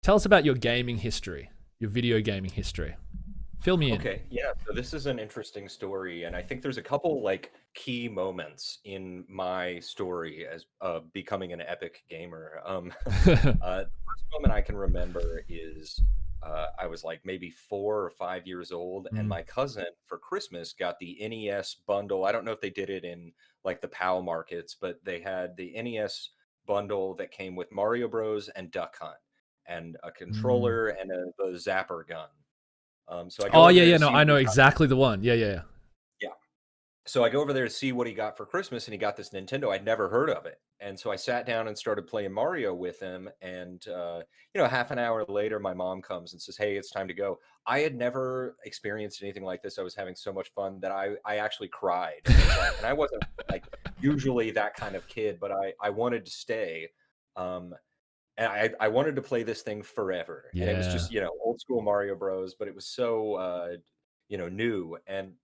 Tell us about your gaming history, your video gaming history. Fill me in. Okay, yeah. So this is an interesting story, and I think there's a couple like key moments in my story as becoming an epic gamer. The first moment I can remember is I was like maybe 4 or 5 years old, and Mm, my cousin for Christmas got the NES bundle. I don't know if they did it in like the PAL markets, but they had the NES bundle that came with Mario Bros. And Duck Hunt, and a mm. controller and the Zapper gun. So I go Oh over yeah, there yeah. to No, see I what know he got. exactly the one. Yeah, yeah, Yeah. So I go over there to see what he got for Christmas, and he got this Nintendo. I'd never heard of it. And so I sat down and started playing Mario with him. And, half an hour later, my mom comes and says, "Hey, it's time to go." I had never experienced anything like this. I was having so much fun that I actually cried. And was like, and I wasn't like usually that kind of kid, but I wanted to stay. Um, and I wanted to play this thing forever. And it was Yeah. just, old school Mario Bros, but it was so, new. And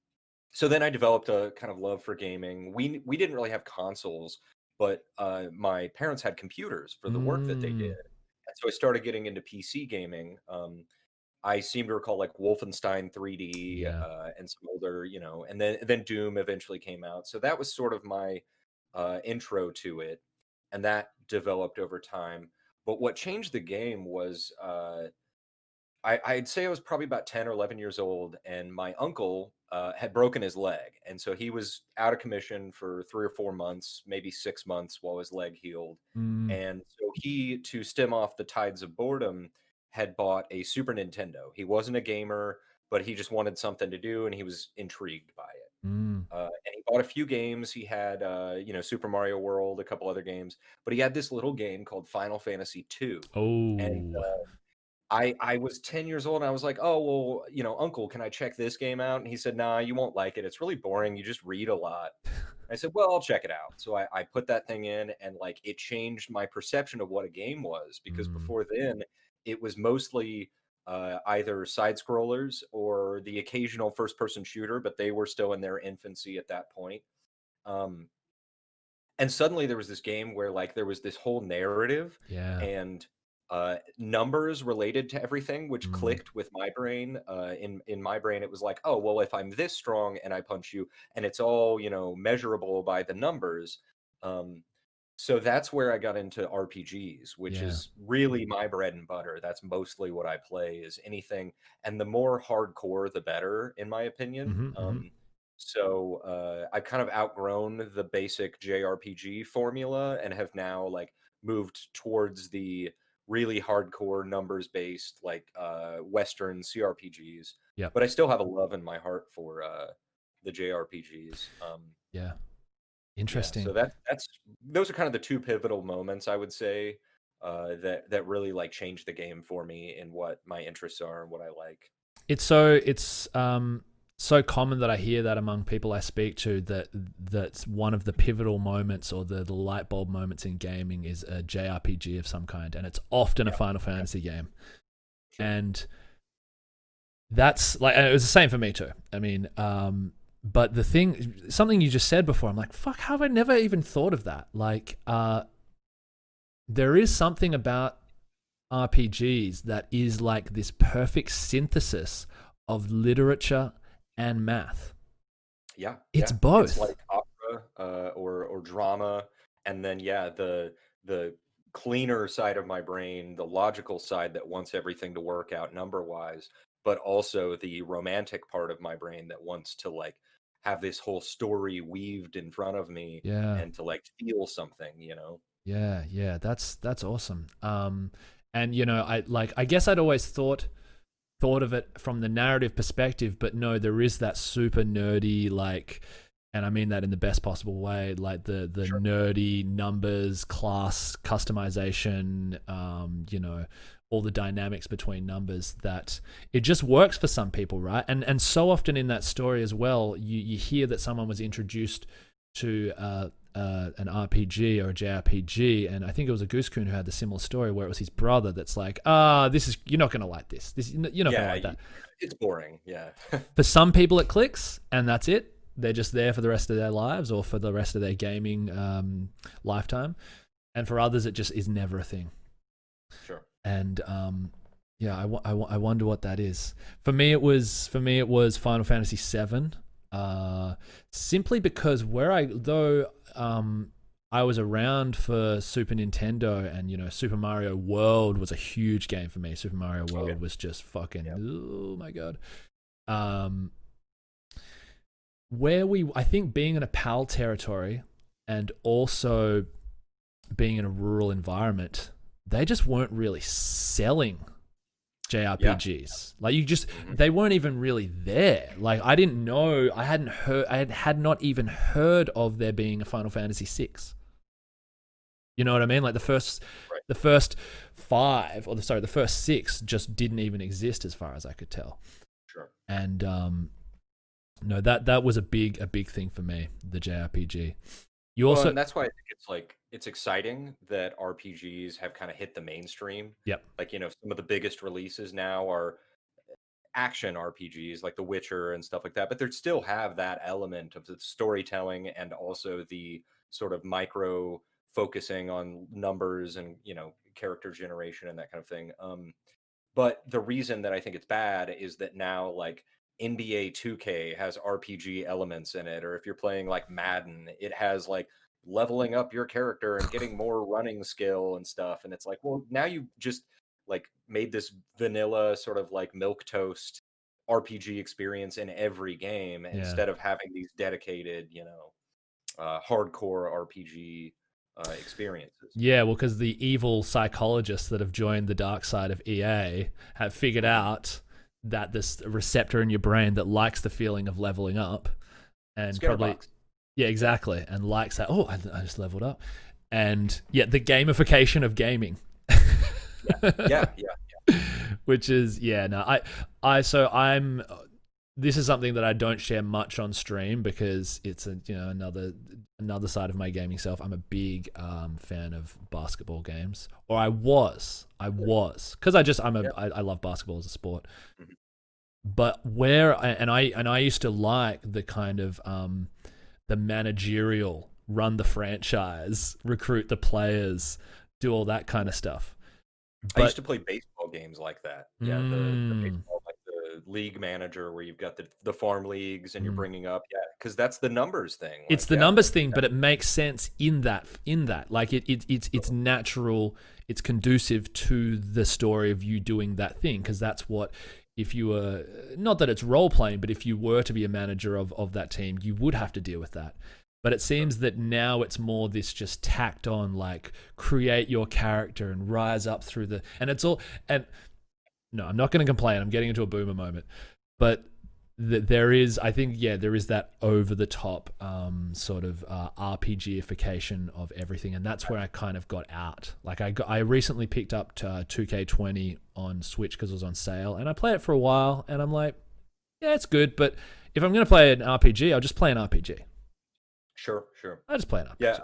so then I developed a kind of love for gaming. We didn't really have consoles, but my parents had computers for the work that they did. Mm. And so I started getting into PC gaming. I seem to recall like Wolfenstein 3D Yeah. and some older, and then Doom eventually came out. So that was sort of my intro to it, and that developed over time. But what changed the game was I'd say I was probably about 10 or 11 years old, and my uncle had broken his leg. And so he was out of commission for 3 or 4 months, maybe 6 months while his leg healed. Mm. And so he, to stem off the tides of boredom, had bought a Super Nintendo. He wasn't a gamer, but he just wanted something to do, and he was intrigued by it. Mm. And he bought a few games. He had, Super Mario World, a couple other games, but he had this little game called Final Fantasy II. And Oh. I was 10 years old, and I was like, "Oh, well, uncle, can I check this game out?" And he said, "Nah, you won't like it. It's really boring. You just read a lot." I said, "Well, I'll check it out." So I put that thing in, and like it changed my perception of what a game was, because Mm. before then it was mostly either side scrollers or the occasional first person shooter, but they were still in their infancy at that point. Um, and suddenly there was this game where like there was this whole narrative Yeah. and numbers related to everything, which Mm. clicked with my brain. In my brain, it was like, oh well, if I'm this strong and I punch you, and it's all measurable by the numbers. Um, so that's where I got into RPGs, which Yeah. is really my bread and butter. That's mostly what I play, is anything, and the more hardcore, the better, in my opinion. Mm-hmm, mm-hmm. So I've kind of outgrown the basic JRPG formula and have now like moved towards the really hardcore numbers based like Western CRPGs. Yep. But I still have a love in my heart for the JRPGs. Yeah. Yeah, so Interesting. that's those are kind of the two pivotal moments, I would say, that really like changed the game for me in what my interests are and what I like. It's so common that I hear that among people I speak to, that's one of the pivotal moments, or the light bulb moments in gaming, is a JRPG of some kind, and it's often a Yeah, Final yeah, Fantasy game. sure. And that's like, and it was the same for me too. I mean, but something you just said before, I'm like, fuck, how have I never even thought of that? Like, there is something about RPGs that is like this perfect synthesis of literature and math. Yeah, It's yeah. It's both. like opera or drama, and then yeah, the cleaner side of my brain, the logical side that wants everything to work out number wise, but also the romantic part of my brain that wants to like have this whole story weaved in front of me Yeah, and to like feel something. yeah. That's awesome. And I guess I'd always thought of it from the narrative perspective, but no, there is that super nerdy, like, and I mean that in the best possible way, like the Sure. nerdy numbers, class customization, all the dynamics between numbers, that it just works for some people, right? And so often in that story as well, you hear that someone was introduced to an RPG or a JRPG, and I think it was a Goose Coon who had the similar story, where it was his brother that's like, you're not gonna like this. You're not gonna Yeah, like that. it's boring. Yeah. For some people, it clicks, and that's it. They're just there for the rest of their lives, or for the rest of their gaming lifetime. And for others, it just is never a thing. Sure. And yeah, I wonder what that is. For me, it was Final Fantasy VII. Simply because I was around for Super Nintendo, and Super Mario World was a huge game for me. Super Mario World Okay. was just fucking, Yeah. oh my god. I think being in a PAL territory and also being in a rural environment, they just weren't really selling JRPGs. Like, you just, they weren't even really there. Like, I didn't know, I had not even heard of there being a Final Fantasy VI. You know what I mean? Like, the first five, or the first six just didn't even exist as far as I could tell. Sure. And no, that was a big thing for me, the JRPG. And that's why I think it's exciting that RPGs have kind of hit the mainstream. Yep. Like, some of the biggest releases now are action RPGs like The Witcher and stuff like that, but they still have that element of the storytelling and also the sort of micro focusing on numbers and, character generation and that kind of thing. But the reason that I think it's bad is that now, like, NBA 2K has RPG elements in it, or if you're playing like Madden, it has like leveling up your character and getting more running skill and stuff. And it's like, well, now you just like made this vanilla sort of like milk toast RPG experience in every game instead of having these dedicated, hardcore RPG experiences. Yeah, well, because the evil psychologists that have joined the dark side of EA have figured out that this receptor in your brain that likes the feeling of leveling up, and probably, yeah, exactly, and likes that. Oh, I just leveled up, and the gamification of gaming. yeah. Which is I'm. This is something that I don't share much on stream because it's another side of my gaming self. I'm a big fan of basketball games, or I was, because I love basketball as a sport. But I used to like the kind of the managerial, run the franchise, recruit the players, do all that kind of stuff. I used to play baseball games like that. Yeah, the baseball, like the league manager, where you've got the farm leagues and you're bringing up, because that's the numbers thing. Like, it's the numbers thing, but it makes sense in that. Like, it's natural. It's conducive to the story of you doing that thing, because that's what. If you were, not that it's role playing, but if you were to be a manager of that team, you would have to deal with that. But it seems that now it's more this just tacked on, like, create your character and rise up through the, and it's all, and no, I'm not going to complain. I'm getting into a boomer moment, but there is that over the top sort of RPGification of everything, and that's where I kind of got out. Like, I recently picked up 2K20 on Switch because it was on sale, and I played it for a while, and I'm like, yeah, it's good, but if I'm going to play an RPG, I'll just play an RPG. Sure. I just play an RPG.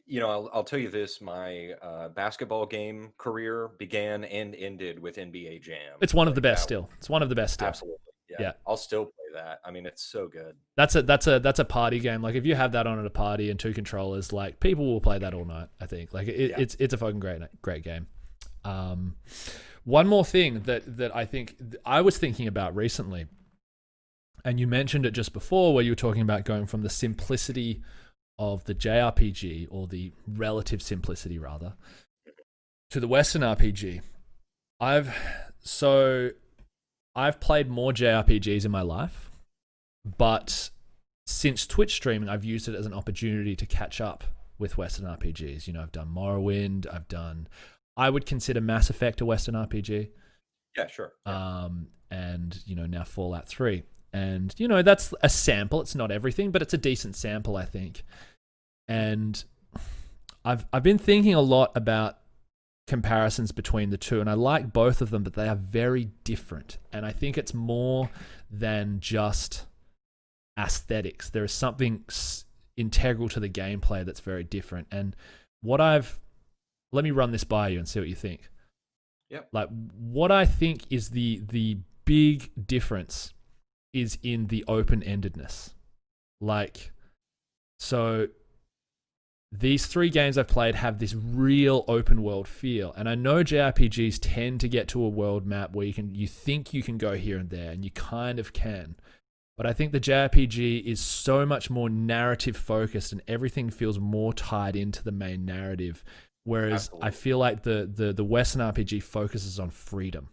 Yeah, I'll tell you this: my basketball game career began and ended with NBA Jam. It's one of the best still. It's one of the best still. Absolutely. Yeah. I'll still play that. I mean, it's so good. That's a party game. Like, if you have that on at a party and 2 controllers, like, people will play that all night, I think. Like, it's a fucking great game. One more thing that I think I was thinking about recently, and you mentioned it just before, where you were talking about going from the simplicity of the JRPG, or the relative simplicity rather, to the Western RPG. I've played more JRPGs in my life, but since Twitch streaming, I've used it as an opportunity to catch up with Western RPGs. I've done Morrowind, I would consider Mass Effect a Western RPG. Yeah, sure. And, now Fallout 3. And, that's a sample. It's not everything, but it's a decent sample, I think. And I've been thinking a lot about comparisons between the two, and I like both of them, but they are very different. And I think it's more than just aesthetics. There is something integral to the gameplay that's very different. And let me run this by you and see what you think. Yep. Like, what I think is the big difference is in the open-endedness. Like, so these 3 games I've played have this real open world feel, and I know JRPGs tend to get to a world map where you think you can go here and there, and you kind of can. But I think the JRPG is so much more narrative focused, and everything feels more tied into the main narrative. Whereas Absolutely. I feel like the Western RPG focuses on freedom.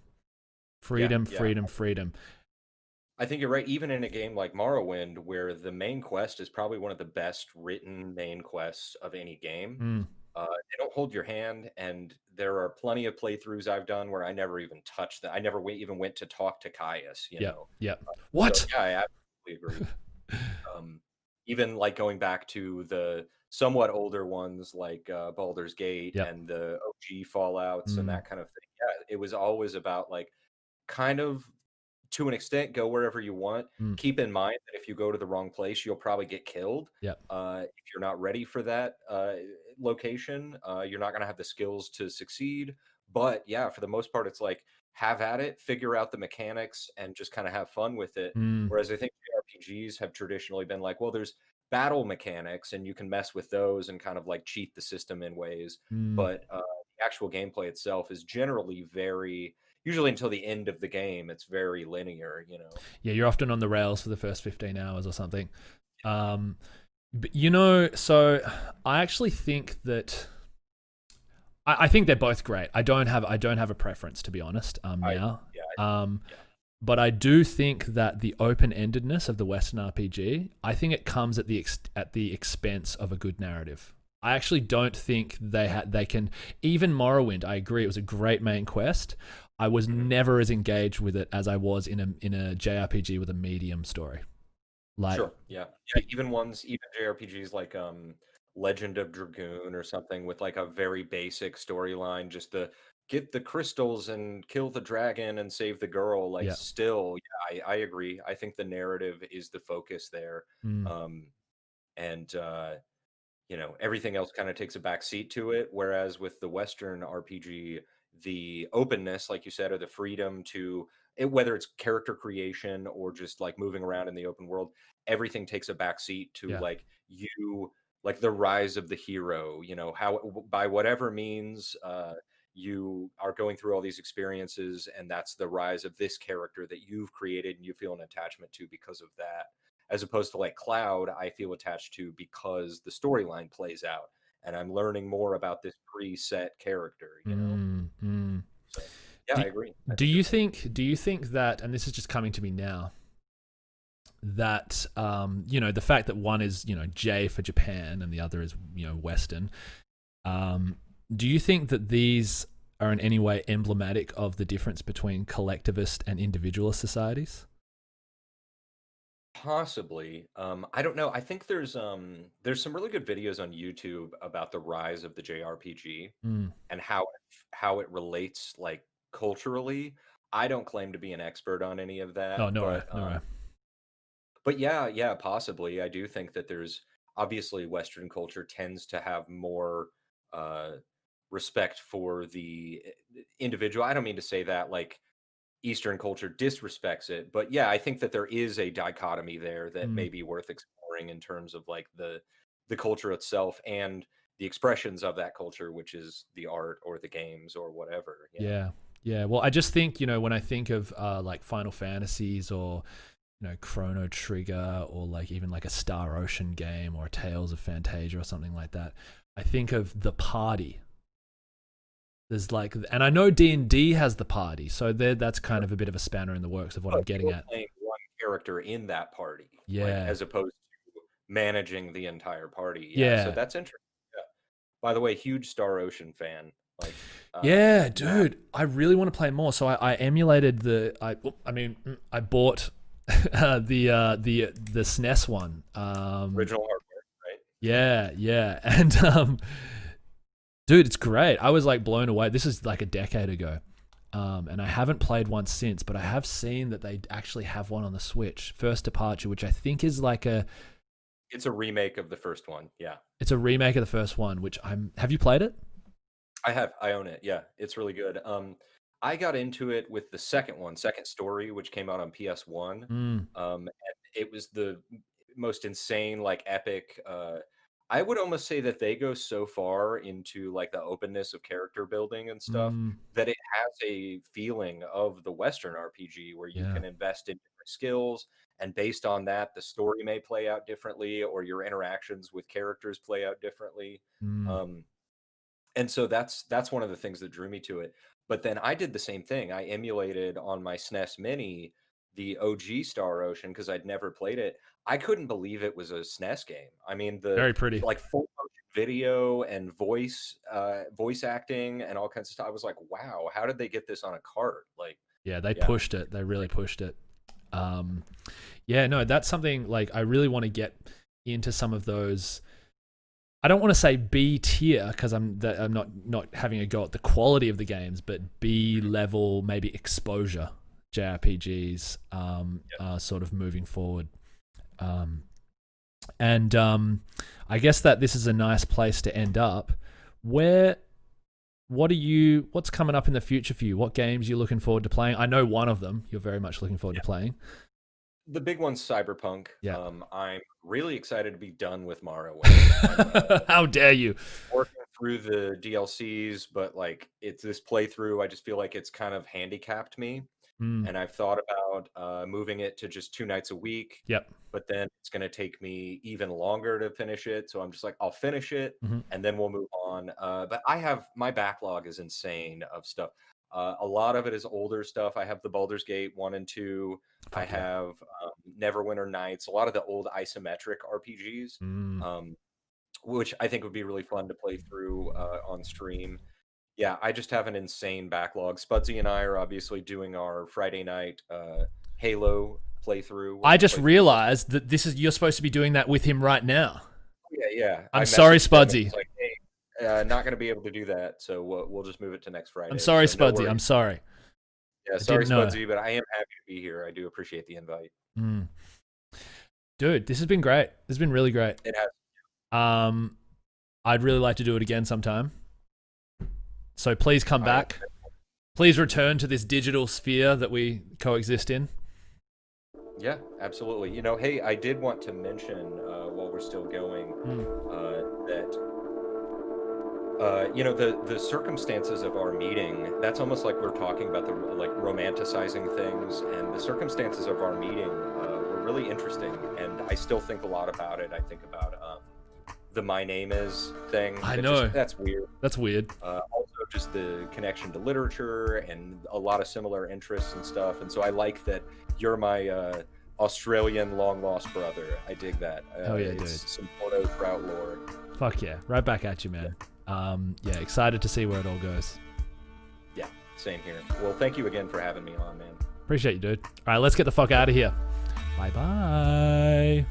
Freedom. I think you're right. Even in a game like Morrowind, where the main quest is probably one of the best written main quests of any game, They don't hold your hand, and there are plenty of playthroughs I've done where I never even touched that. I never even went to talk to Caius, you Yep. know. Yep. So What? yeah, I absolutely agree. Um, Even like going back to the somewhat older ones like Baldur's Gate Yep. and the OG Fallouts and Mm, that kind of thing. Yeah, it was always about like kind of to an extent, go wherever you want. mm, Keep in mind that if you go to the wrong place, you'll probably get killed. yep. If you're not ready for that location, you're not going to have the skills to succeed. But yeah, for the most part, it's like have at it, figure out the mechanics, and just kind of have fun with it. Mm, Whereas I think JRPGs have traditionally been like, well, there's battle mechanics, and you can mess with those and kind of like cheat the system in ways. mm. But the actual gameplay itself is generally very usually until the end of the game, it's very linear, you know. Yeah, you're often on the rails for the first 15 hours or something. Um, but you know, so I actually think that I think they're both great. I don't have a preference, to be honest. I Now, yeah, yeah. but I do think that the open-endedness of the Western RPG, I think it comes at the expense of a good narrative. I actually don't think they can. Even Morrowind, I agree, it was a great main quest. I was Mhm. never as engaged with it as I was in a JRPG with a medium story. Like, Sure. Yeah. Yeah, even JRPGs like Legend of Dragoon or something with like a very basic storyline, just to get the crystals and kill the dragon and save the girl, like yeah, still, yeah, I agree. I think the narrative is the focus there. mm, Um and you know, everything else kind of takes a back seat to it. Whereas with the Western RPG, the openness, like you said, or the freedom to it, whether it's character creation or just like moving around in the open world, everything takes a back seat to yeah, like like the rise of the hero, you know, how by whatever means, you are going through all these experiences, and that's the rise of this character that you've created and you feel an attachment to because of that, as opposed to like Cloud, I feel attached to because the storyline plays out and I'm learning more about this preset character, you know. mm, mm. So yeah, Do, I agree. I do think you're you right. think do you think that, and this is just coming to me now, that the fact that one is J for Japan and the other is Western, um, do you think that these are in any way emblematic of the difference between collectivist and individualist societies? Possibly. I don't know. I think there's some really good videos on YouTube about the rise of the JRPG Mm. and how it relates like culturally. I don't claim to be an expert on any of Oh, that, no way, no way. but yeah, yeah, possibly. I do think that there's obviously Western culture tends to have more uh, respect for the individual. I don't mean to say that like Eastern culture disrespects it, but yeah, I think that there is a dichotomy there that Mm. may be worth exploring in terms of like the culture itself and the expressions of that culture, which is the art or the games or whatever. Yeah. Yeah, yeah. Well, I just think when I think of like Final Fantasies or Chrono Trigger or like even like a Star Ocean game or Tales of Fantasia or something like that, I think of the party. There's like, and I know D&D has the party, so that's kind of a bit of a spanner in the works of what I'm But getting you're at. playing one character in that party, like Yeah, as opposed to managing the entire party. Yeah, so yeah, that's interesting. Yeah. By the way, huge Star Ocean fan. Like, yeah, Matt, dude. I really want to play more, so I emulated I bought the SNES one. original hardware, right? Yeah, yeah, and dude, it's great. I was like blown away. This is like a decade ago. And I haven't played one since, but I have seen that they actually have one on the Switch, First Departure, which I think is like It's a remake of the first one. Yeah. it's a remake of the first one. Which have you played it? I have. I own it. Yeah, it's really good. I got into it with the second one, Second Story, which came out on PS1. Mm, And it was the most insane, like epic. I would almost say that they go so far into like the openness of character building and stuff mm, that it has a feeling of the Western RPG where you yeah. can invest in different skills, and based on that, the story may play out differently, or your interactions with characters play out differently. Mm, Um, and so that's one of the things that drew me to it. But then I did the same thing. I emulated on my SNES Mini the OG Star Ocean because I'd never played it. I couldn't believe it was a SNES game. I mean, the very pretty. like full motion video and voice acting and all kinds of stuff. I was like, wow, how did they get this on a cart? Like, yeah, they pushed it. They really pushed it. Yeah, no, that's something like I really want to get into some of those. I don't want to say B tier because I'm not having a go at the quality of the games, but B level maybe exposure JRPGs sort of moving forward. And I guess that this is a nice place to end up. What's coming up in the future for you? What games are you looking forward to playing? I know one of them you're very much looking forward to playing. The big one's Cyberpunk. Yeah. I'm really excited to be done with Morrowind. How dare you? Working through the DLCs, but like it's this playthrough, I just feel like it's kind of handicapped me. And I've thought about moving it to just 2 nights a week. Yep. But then it's going to take me even longer to finish it. So I'm just like, I'll finish it and then we'll move on. But my backlog is insane of stuff. A lot of it is older stuff. I have the Baldur's Gate 1 and 2. I have Neverwinter Nights, a lot of the old isometric RPGs, which I think would be really fun to play through on stream. Yeah, I just have an insane backlog. Spudsy and I are obviously doing our Friday night Halo playthrough. I just realized that you're supposed to be doing that with him right now. Yeah. I'm sorry, Spudsy. Like, hey, not going to be able to do that, so we'll just move it to next Friday. I'm sorry, so Spudsy. I'm sorry. Yeah, sorry, Spudsy, but I am happy to be here. I do appreciate the invite. Dude, this has been great. This has been really great. It has. I'd really like to do it again sometime. So please come back. Please return to this digital sphere that we coexist in. Yeah, absolutely. Hey, I did want to mention while we're still going that the circumstances of our meeting, that's almost like we're talking about the romanticizing things, and the circumstances of our meeting were really interesting, and I still think a lot about it. I think about the My Name Is thing. I know. That's weird. That's weird. Also just the connection to literature and a lot of similar interests and stuff. And so I like that you're my Australian long lost brother. I dig that. Oh yeah, dude. Some Porto Trout lore. Fuck yeah. Right back at you, man. Yeah, excited to see where it all goes. Yeah, same here. Well, thank you again for having me on, man. Appreciate you, dude. All right, let's get the fuck out of here. Bye-bye.